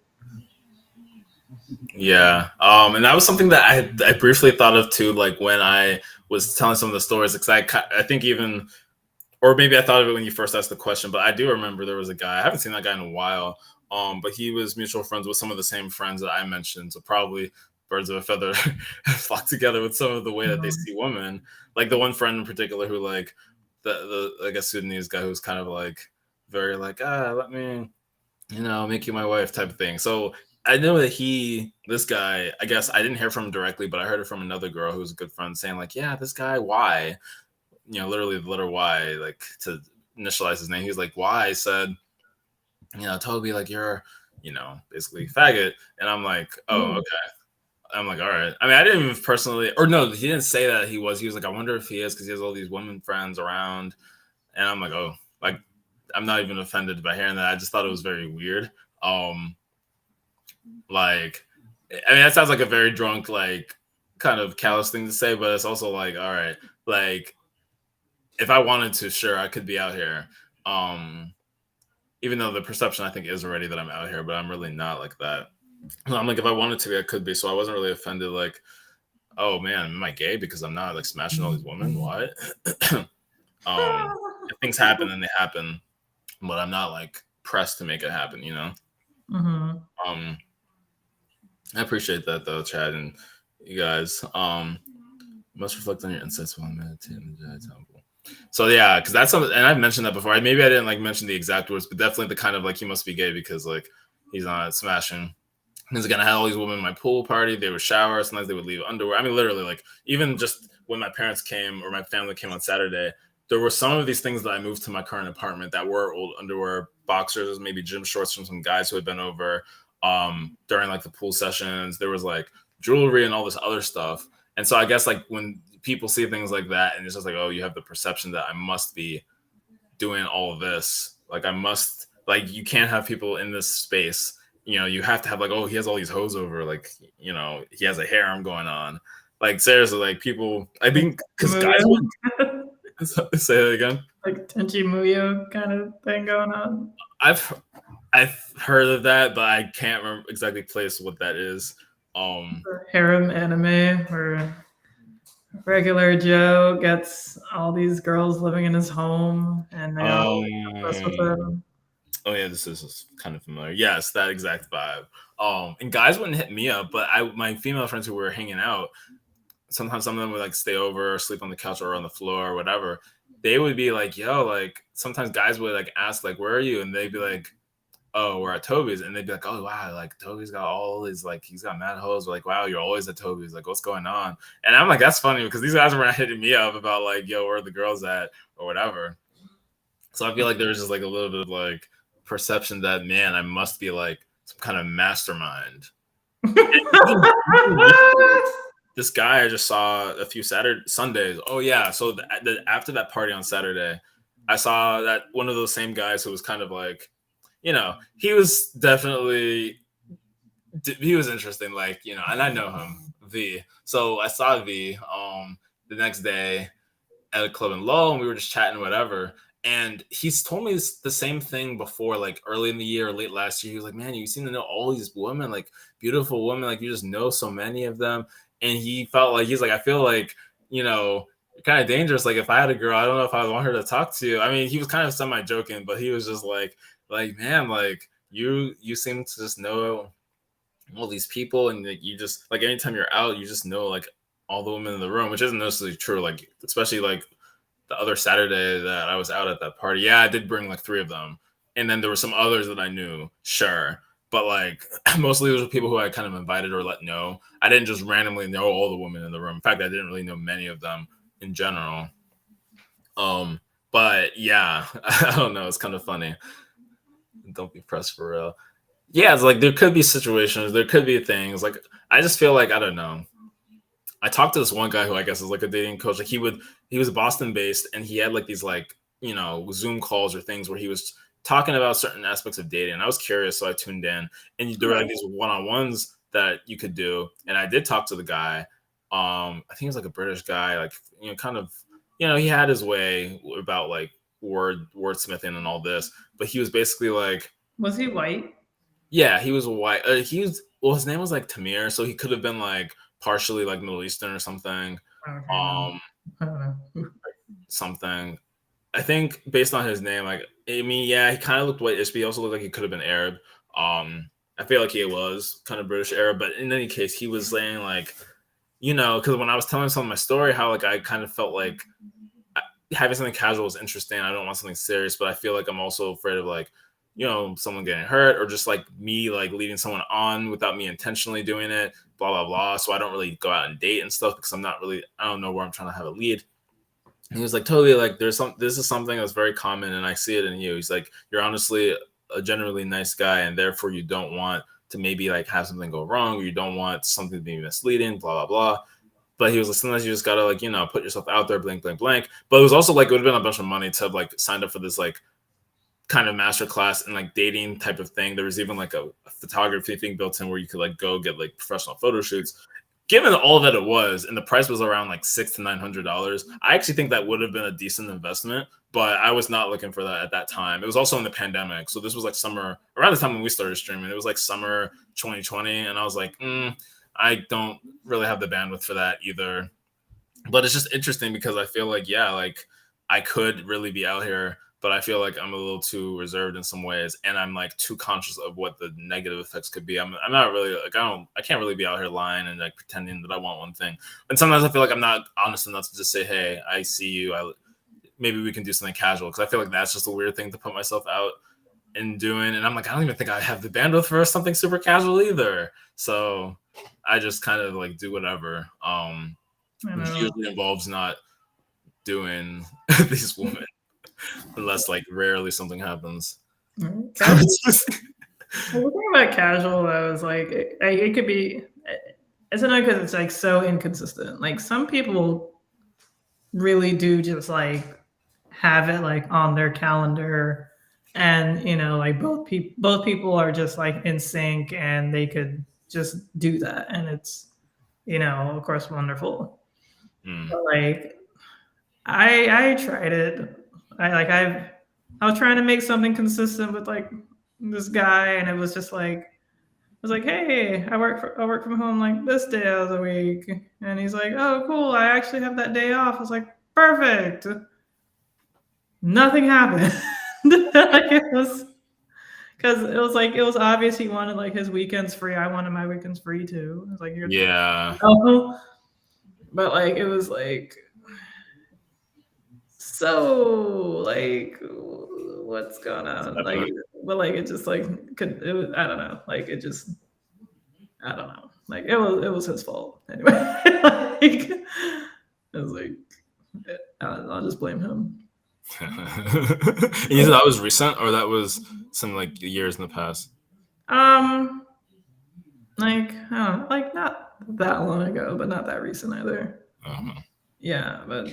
B: Yeah, and that was something that I briefly thought of too, like when I was telling some of the stories, because I think even, or maybe I thought of it when you first asked the question, but I do remember there was a guy. I haven't seen that guy in a while, but he was mutual friends with some of the same friends that I mentioned, so probably birds of a feather flock together with some of the way that they see women. Like the one friend in particular who like the I guess Sudanese guy who's kind of like very like let me make you my wife type of thing. So I know that this guy, I guess I didn't hear from him directly, but I heard it from another girl who was a good friend saying like, yeah, this guy, why? Literally the letter Y, like to initialize his name. He's like, Y said, Toby, like you're, basically faggot. And I'm like, oh, okay. I'm like, all right. I mean, I didn't even personally, or no, he didn't say that he was. He was like, I wonder if he is because he has all these women friends around. And I'm like, oh, like, I'm not even offended by hearing that. I just thought it was very weird. Like, I mean, that sounds like a very drunk, like, kind of callous thing to say, but it's also like, all right, like, if I wanted to, sure, I could be out here. Even though the perception I think is already that I'm out here, but I'm really not like that. I'm like, if I wanted to be, I could be. So I wasn't really offended. Like, oh man, am I gay because I'm not like smashing all these women? What? If things happen, then they happen, but I'm not like pressed to make it happen. I appreciate that though, Chad, and you guys. Must reflect on your insights while meditating. So yeah, because that's something, and I've mentioned that before. Maybe I didn't like mention the exact words, but definitely the kind of like he must be gay because like he's not smashing. He's gonna have all these women in my pool party. They would shower. Sometimes they would leave underwear. I mean, literally, like even just when my parents came or my family came on Saturday, there were some of these things that I moved to my current apartment that were old underwear, boxers, maybe gym shorts from some guys who had been over during like the pool sessions. There was like jewelry and all this other stuff. And so I guess like when people see things like that and it's just like, oh, you have the perception that I must be doing all of this. Like I must, like you can't have people in this space. You have to have like, oh, he has all these hoes over. Like, he has a harem going on. Like seriously, like people, I think because guys would say that again.
A: Like Tenchi Muyo kind of thing going on.
B: I've heard of that, but I can't remember exactly place what that is.
A: Harem anime or regular Joe gets all these girls living in his home, and they all mess with him.
B: Oh yeah, this is kind of familiar. Yes, that exact vibe. And guys wouldn't hit me up, but my female friends who were hanging out, sometimes some of them would like stay over or sleep on the couch or on the floor or whatever. They would be like, yo, like sometimes guys would like ask, like, where are you? And they'd be like, oh, we're at Toby's. And they'd be like, oh wow, like Toby's got all his, like, he's got mad hoes. We're like, wow, you're always at Toby's. Like, what's going on? And I'm like, that's funny because these guys were hitting me up about like, yo, where are the girls at or whatever. So I feel like there's just like a little bit of like perception that, man, I must be like some kind of mastermind. This guy I just saw a few Sundays. Oh yeah, so after that party on Saturday, I saw that one of those same guys who was kind of like, he was definitely he was interesting, like, and I know him, V. So I saw V the next day at a club in Lowell, and we were just chatting, whatever. And he's told me the same thing before, like early in the year or late last year. He was like, man, you seem to know all these women, like beautiful women, like you just know so many of them. And he felt like, he's like, I feel like, kind of dangerous. Like if I had a girl, I don't know if I would want her to talk to you. I mean, he was kind of semi-joking, but he was just like, man, like you seem to just know all these people, and like you just, like, anytime you're out, you just know like all the women in the room, which isn't necessarily true. Like especially like the other Saturday that I was out at that party, yeah, I did bring like 3 of them, and then there were some others that I knew, sure, but like mostly those were people who I kind of invited or let know. I didn't just randomly know all the women in the room. In fact, I didn't really know many of them in general. But yeah, I don't know. It's kind of funny. Don't be pressed for real. Yeah, it's like there could be situations, there could be things. Like I just feel like, I don't know. I talked to this one guy who I guess is like a dating coach. Like he was Boston based, and he had like these like, Zoom calls or things where he was talking about certain aspects of dating. And I was curious, so I tuned in. And there were like these one-on-ones that you could do. And I did talk to the guy. I think he was like a British guy, like, kind of, he had his way about like wordsmithing and all this. But he was basically like,
A: was he white?
B: Yeah, he was white. His name was like Tamir, so he could have been like partially like Middle Eastern or something.
A: Okay, I don't know.
B: Something. I think based on his name, like, I mean, yeah, he kind of looked whitish, but he also looked like he could have been Arab. I feel like he was kind of British Arab, but in any case, he was saying like, because when I was telling some of my story, how like I kind of felt like having something casual is interesting. I don't want something serious, but I feel like I'm also afraid of like, someone getting hurt, or just like me like leading someone on without me intentionally doing it, blah, blah, blah. So I don't really go out and date and stuff because I don't know where I'm trying to have a lead. And he was like, totally, like this is something that's very common and I see it in you. He's like, you're honestly a generally nice guy, and therefore you don't want to maybe like have something go wrong, or you don't want something to be misleading, blah, blah, blah. But he was like, sometimes you just gotta like, put yourself out there, blank, blank, blank. But it was also like, it would have been a bunch of money to have like signed up for this like kind of master class and like dating type of thing. There was even like a photography thing built in where you could like go get like professional photo shoots. Given all that it was, and the price was around like $600 to $900, I actually think that would have been a decent investment. But I was not looking for that at that time. It was also in the pandemic, so this was like summer, around the time when we started streaming. It was like summer 2020, and I was like, I don't really have the bandwidth for that either. But it's just interesting because I feel like, yeah, like I could really be out here, but I feel like I'm a little too reserved in some ways, and I'm like too conscious of what the negative effects could be. I'm not really like, I can't really be out here lying and like pretending that I want one thing. And sometimes I feel like I'm not honest enough to just say, hey, I see you. Maybe we can do something casual, because I feel like that's just a weird thing to put myself out and doing. And I'm like, I don't even think I have the bandwidth for something super casual either. So I just kind of like do whatever. Which usually involves not doing these women. Unless like rarely something happens.
A: The thing about casual though is like it could be, it's annoying because it's like so inconsistent. Like some people really do just like have it like on their calendar, and like both people are just like in sync, and they could just do that, and it's of course wonderful. But like I tried it. I was trying to make something consistent with like this guy, and it was just like was like, hey, I work from home like this day of the week, and he's like, oh, cool, I actually have that day off. I was like, perfect. Nothing happened. Like it was because it was obvious he wanted like his weekends free. I wanted my weekends free too. I was like, you're
B: Yeah.
A: no. But like it was like so like what's going on? Like but like it just like could it was I don't know. Like it just I don't know. Like it was his fault anyway. Like it was like I'll just blame him.
B: You said that was recent, or that was some like years in the past?
A: Like I don't know, like not that long ago, but not that recent either.
B: Uh-huh.
A: Yeah, but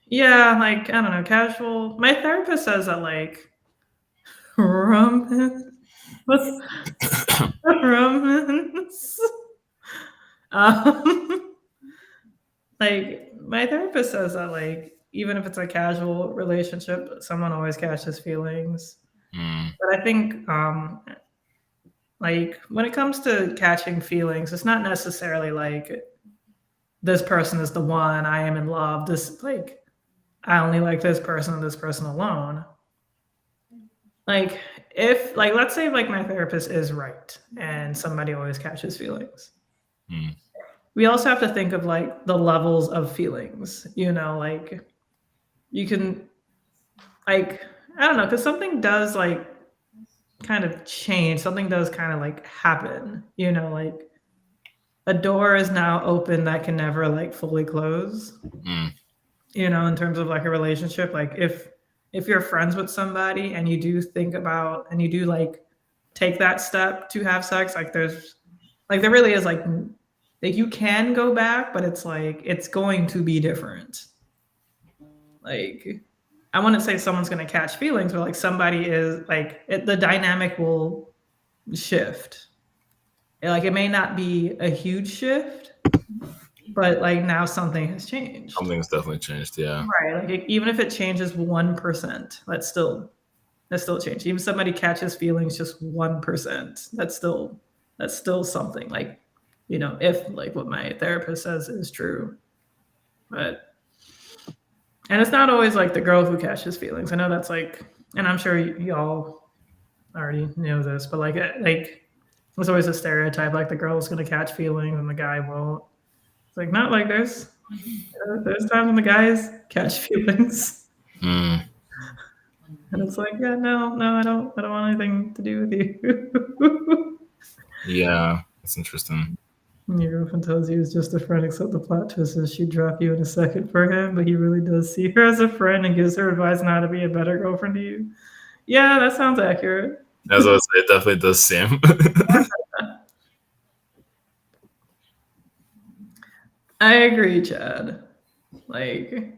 A: yeah, like I don't know, casual. My therapist says that like romance. What's romance? Um, like my therapist says that like even if it's a casual relationship, someone always catches feelings.
B: Mm,
A: But I think like when it comes to catching feelings, it's not necessarily like this person is the one, I am in love. This like I only like this person and this person alone. Like if like let's say like my therapist is right and somebody always catches feelings.
B: mm,
A: We also have to think of like the levels of feelings, like you can like I don't know, because something does like kind of change, something does kind of like happen, like a door is now open that can never like fully close,
B: mm,
A: in terms of like a relationship. Like if you're friends with somebody and you do think about and you do like take that step to have sex, like there really is like you can go back, but it's like it's going to be different. Like I wouldn't say someone's going to catch feelings, but like somebody is like the dynamic will shift. Like it may not be a huge shift, but like now something has changed.
B: something's definitely changed. Yeah.
A: Right. Like even if it changes 1%, that's still a change. Even somebody catches feelings just 1%, that's still something. Like, if like what my therapist says is true. But and it's not always like the girl who catches feelings. I know that's like, and I'm sure y'all already know this, but like there's always a stereotype like the girl's gonna catch feelings and the guy won't. It's like not like there's times when the guys catch feelings.
B: Mm,
A: And it's like, yeah, no, I don't want anything to do with you.
B: yeah, that's interesting.
A: Your girlfriend tells you he's just a friend, except the plot twist is she'd drop you in a second for him, but he really does see her as a friend and gives her advice on how to be a better girlfriend to you. Yeah, that sounds accurate.
B: As I was, it definitely does seem.
A: I agree, Chad. Like,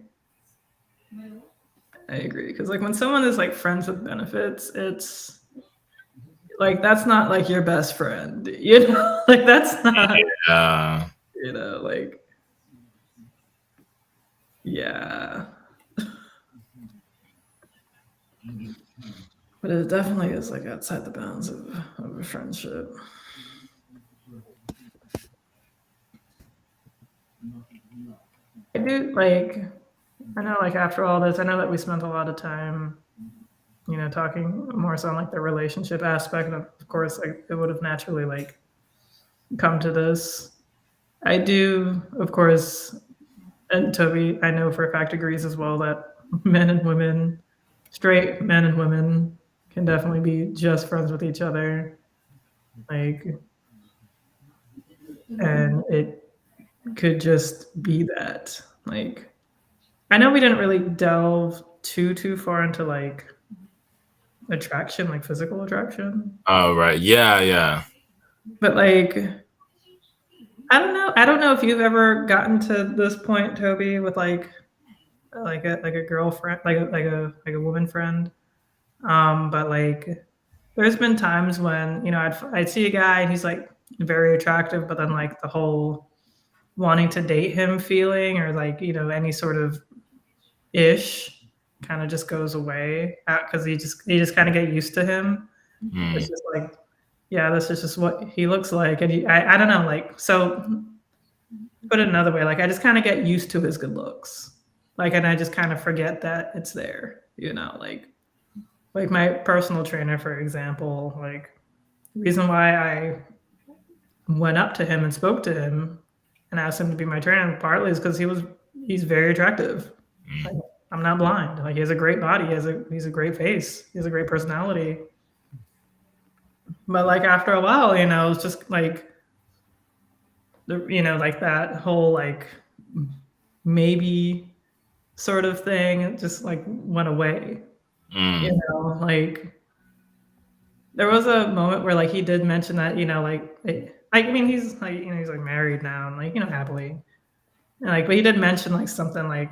A: I agree. Because, like, when someone is, like, friends with benefits, it's like, that's not, like, your best friend, Like, that's not,
B: Yeah.
A: like, yeah. But it definitely is, like, outside the bounds of a friendship. I do, like, I know, like, after all this, I know that we spent a lot of time, talking more so on, like, the relationship aspect. And, of course, like, it would have naturally, like, come to this. I do, of course, and Toby, I know for a fact, agrees as well that men and women, straight men and women, can definitely be just friends with each other. Like, and it could just be that. Like, I know we didn't really delve too far into like attraction, like physical attraction.
B: Oh right. Yeah. Yeah.
A: But like, I don't know. I don't know if you've ever gotten to this point, Toby, with like a girlfriend, like a woman friend. But like, there's been times when I'd see a guy and he's like very attractive, but then like the whole wanting to date him feeling or like any sort of ish kind of just goes away because you just kind of get used to him. It's
B: Mm,
A: just like yeah, this is just what he looks like. And I don't know, like, so put it another way, like, I just kind of get used to his good looks. Like, and I just kind of forget that it's there, like my personal trainer, for example, like, reason why I went up to him and spoke to him and asked him to be my trainer partly is because he's very attractive. Like, I'm not blind. Like, he has a great body. He's a great face. He has a great personality. But like after a while, it's just like like that whole like maybe sort of thing it just like went away. Like there was a moment where like he did mention that, I mean he's like, he's like married now and like, happily. And like but he did mention like something like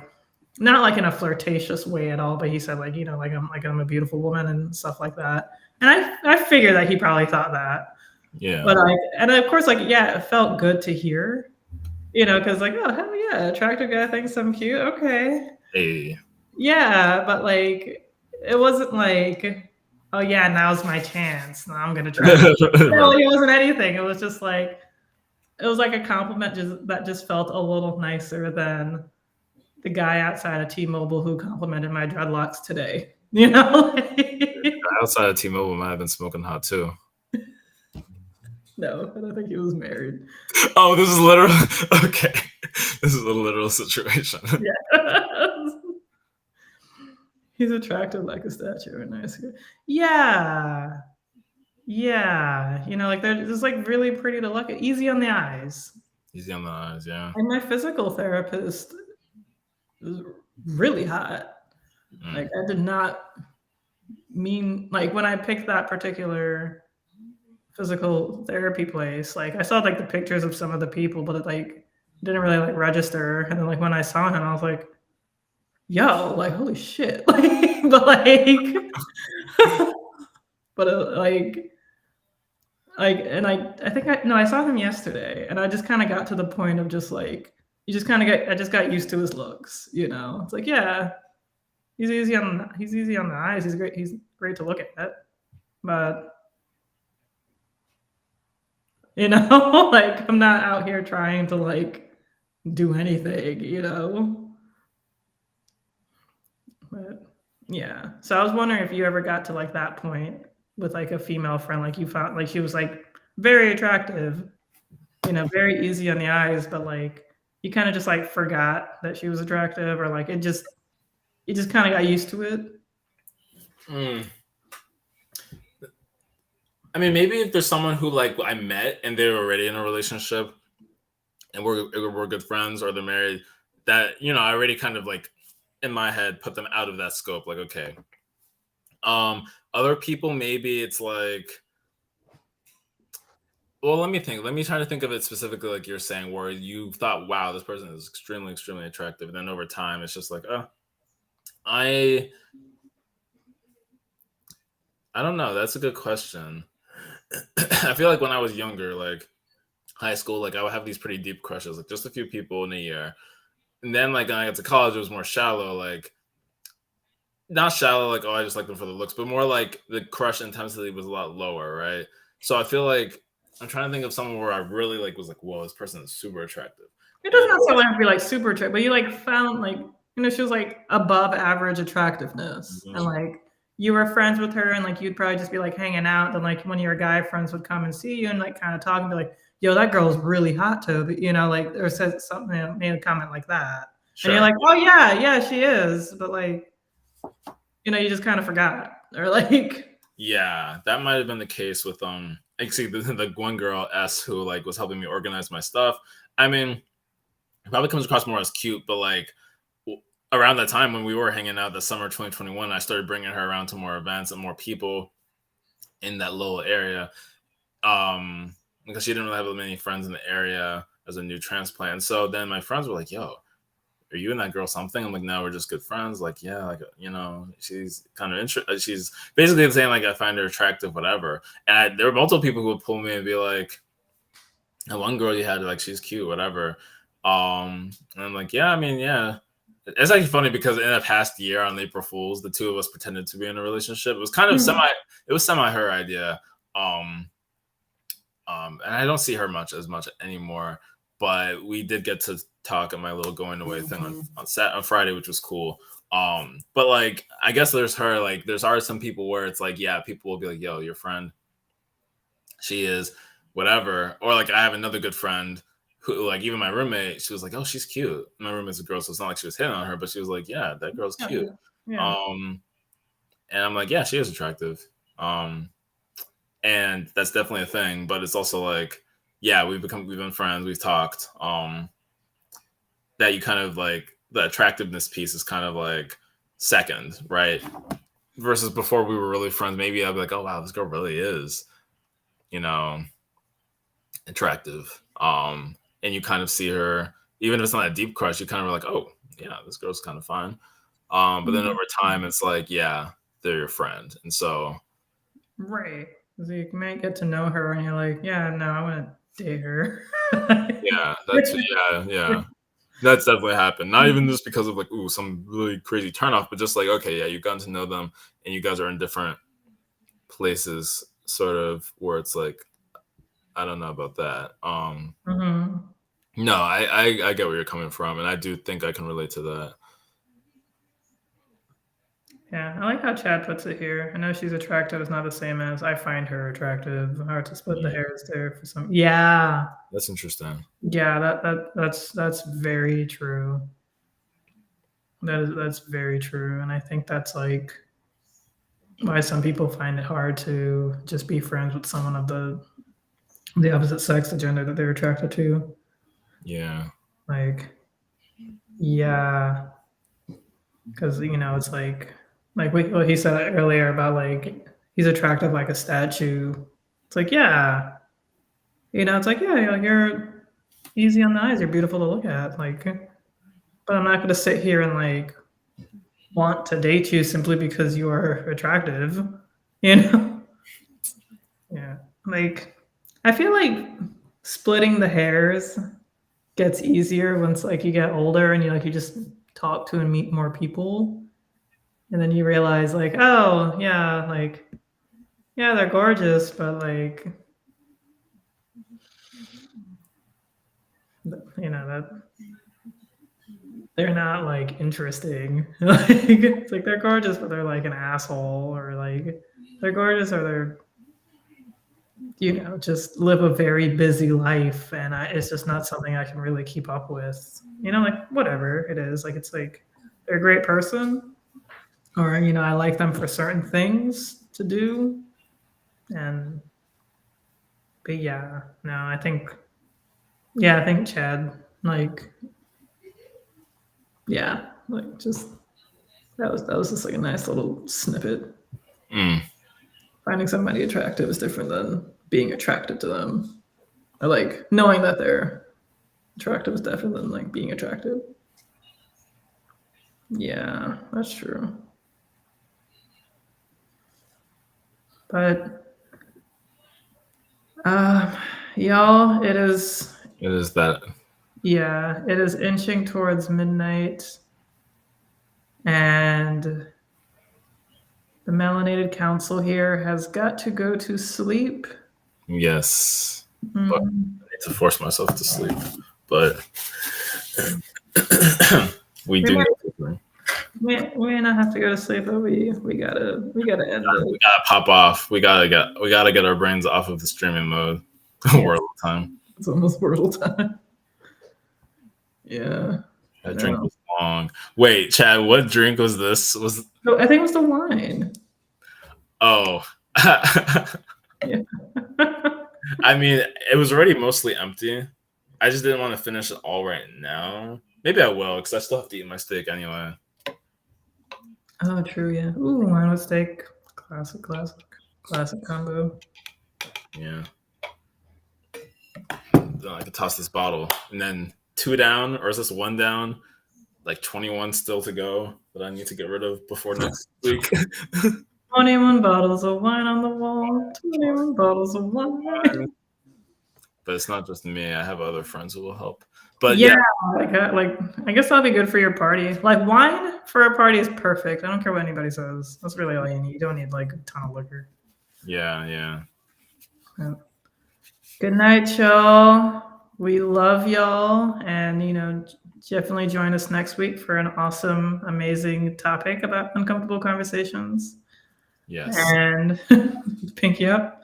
A: not like in a flirtatious way at all, but he said like, I'm a beautiful woman and stuff like that. And I figured that he probably thought that.
B: Yeah.
A: But and of course, like, yeah, it felt good to hear, because like, oh, hell yeah, attractive guy thinks I'm cute. Okay.
B: Hey.
A: Yeah, but like, it wasn't like, oh yeah, now's my chance. Now I'm gonna try. No, it wasn't anything. It was just like, it was like a compliment that just felt a little nicer than the guy outside of T-Mobile who complimented my dreadlocks today.
B: Outside of T-Mobile might have been smoking hot too.
A: No, I don't think he was married.
B: Oh, this is literal. Okay, this is a literal situation.
A: Yeah. He's attractive like a statue and nice. Yeah. Yeah. Like they're just like really pretty to look at. Easy on the eyes.
B: Easy on the eyes, yeah.
A: And my physical therapist is really hot. Like I did not mean like when I picked that particular physical therapy place, like I saw like the pictures of some of the people, but it like didn't really like register. And then like when I saw him, I was like, yo, like holy shit. Like but like but like and I think I saw him yesterday and I just kind of got to the point of just like I just got used to his looks, It's like, yeah, he's easy on the eyes, he's great to look at. But like I'm not out here trying to like do anything. But yeah. So I was wondering if you ever got to like that point with like a female friend, like you found like she was like very attractive, very easy on the eyes, but like you kind of just like forgot that she was attractive or like you just kind of got used to it.
B: I mean, maybe if there's someone who like I met and they're already in a relationship and we're good friends or they're married, that I already kind of like in my head put them out of that scope. Like, okay. Other people, maybe it's like, well, let me think. Let me try to think of it specifically like you're saying, where you thought, wow, this person is extremely, extremely attractive. And then over time, it's just like, I don't know. That's a good question. I feel like when I was younger, like high school, like I would have these pretty deep crushes, like just a few people in a year. And then like when I got to college, it was more shallow, like not shallow, like, oh, I just like them for the looks, but more like the crush intensity was a lot lower, right? So I feel like I'm trying to think of someone where I really like was like, whoa, this person is super attractive.
A: It doesn't necessarily have to be like super attractive, but you like found like, she was like above average attractiveness. And like you were friends with her and like you'd probably just be like hanging out. Then like one of your guy friends would come and see you and like kind of talk and be like, yo, that girl's really hot, Toby. Like or says something, made a comment like that. Sure. And you're like, oh yeah, she is. But like, you just kind of forgot. Or like,
B: yeah, that might have been the case with actually the one girl S who like was helping me organize my stuff. I mean, it probably comes across more as cute, but like around that time when we were hanging out, the summer 2021, I started bringing her around to more events and more people in that little area, because she didn't really have many friends in the area as a new transplant. So then my friends were like, "Yo, are you and that girl something?" I'm like, "No, we're just good friends." Like, yeah, like she's kind of interested. She's basically saying like I find her attractive, whatever. And there were multiple people who would pull me and be like, "And one girl you had, like she's cute, whatever." And I'm like, "Yeah, I mean, yeah." It's actually funny because in the past year on April Fool's, the two of us pretended to be in a relationship. It was kind of semi her idea. And I don't see her as much anymore. But we did get to talk at my little going away thing on Friday, which was cool. But like, I guess there's her. Like, there's always some people where it's like, yeah, people will be like, "Yo, your friend, she is whatever," or like, I have another good friend who, like, even my roommate, she was like, "Oh, she's cute." My roommate's a girl, so it's not like she was hitting on her, but she was like, "Yeah, that girl's cute."
A: Yeah.
B: And I'm like, "Yeah, she is attractive." And that's definitely a thing. But it's also like, yeah, we've been friends, we've talked. That you kind of like the attractiveness piece is kind of like second, right? Versus before we were really friends, maybe I'd be like, oh wow, this girl really is, attractive. And you kind of see her, even if it's not a deep crush, you kind of are like, oh yeah, this girl's kind of fine. But then over time, it's like, yeah, they're your friend, and so
A: right. So you might get to know her, and you're like, yeah, no, I want to date her.
B: yeah, that's definitely happened. Not even just because of like, ooh, some really crazy turnoff, but just like, okay, yeah, you've gotten to know them, and you guys are in different places, sort of, where it's like, I don't know about that. No, I get where you're coming from, and I do think I can relate to that.
A: Yeah, I like how Chad puts it here. I know she's attractive is not the same as I find her attractive. Hard to split the hairs there for some. Yeah,
B: That's interesting.
A: yeah, that's very true. That's very true, and I think that's like why some people find it hard to just be friends with someone of the opposite sex, the gender that they're attracted to.
B: Yeah.
A: Like, yeah, because it's like what he said earlier about like he's attractive like a statue. It's like, yeah, it's like, yeah, you're easy on the eyes, you're beautiful to look at, like, but I'm not going to sit here and like want to date you simply because you are attractive, you know. Yeah, like I feel like splitting the hairs gets easier once like you get older and you just talk to and meet more people, and then you realize like, oh yeah, like, yeah, they're gorgeous, but like, that they're not like interesting. Like, it's like they're gorgeous, but they're like an asshole, or like they're gorgeous, or they're just live a very busy life, and it's just not something I can really keep up with. Like whatever it is, like it's like they're a great person, or I like them for certain things to do, and but yeah, no, I think Chad, like, yeah, like just that was just like a nice little snippet. Finding somebody attractive is different than being attracted to them, or like knowing that they're attractive is different than like being attractive. Yeah, that's true. But y'all, it is
B: that.
A: Yeah, it is inching towards midnight, and the melanated council here has got to go to sleep.
B: Yes. But I need to force myself to sleep. But we do need to.
A: We may not have to go to sleep, but we gotta end it.
B: We gotta pop off. We gotta get our brains off of the streaming mode. Wordle time.
A: It's almost Wordle time. Yeah.
B: That drink was long. Wait, Chad, what drink was this?
A: No, I think it was the wine.
B: Oh.
A: Yeah.
B: I mean, it was already mostly empty. I just didn't want to finish it all right now. Maybe I will, because I still have to eat my steak anyway.
A: Oh, true, yeah. Ooh, wine with steak. Classic combo.
B: Yeah. Then I could toss this bottle. And then 2 down, or is this 1 down? Like 21 still to go that I need to get rid of before next week.
A: 21 bottles of wine on the wall. 21 bottles of wine.
B: But it's not just me. I have other friends who will help. But
A: yeah, like I guess that'll be good for your party. Like wine for a party is perfect. I don't care what anybody says. That's really all you need. You don't need like a ton of liquor.
B: Yeah.
A: Good night, y'all. We love y'all. And, definitely join us next week for an awesome, amazing topic about uncomfortable conversations.
B: Yes.
A: And pinky up.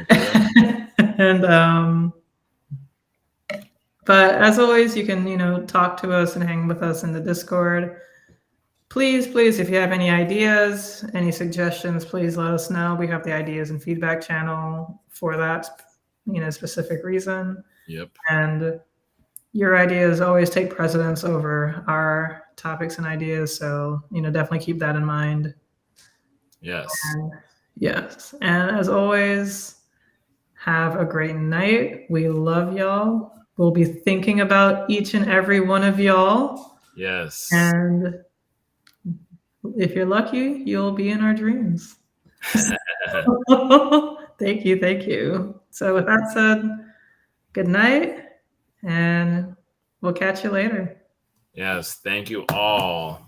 B: Thank you.
A: And, but as always, you can, talk to us and hang with us in the Discord. Please, if you have any ideas, any suggestions, please let us know. We have the ideas and feedback channel for that, specific reason.
B: Yep.
A: And your ideas always take precedence over our topics and ideas. So, definitely keep that in mind.
B: Yes.
A: And, yes. And as always, have a great night. We love y'all. We'll be thinking about each and every one of y'all.
B: Yes.
A: And if you're lucky, you'll be in our dreams. Thank you. So with that said, good night, and we'll catch you later.
B: Yes, thank you all.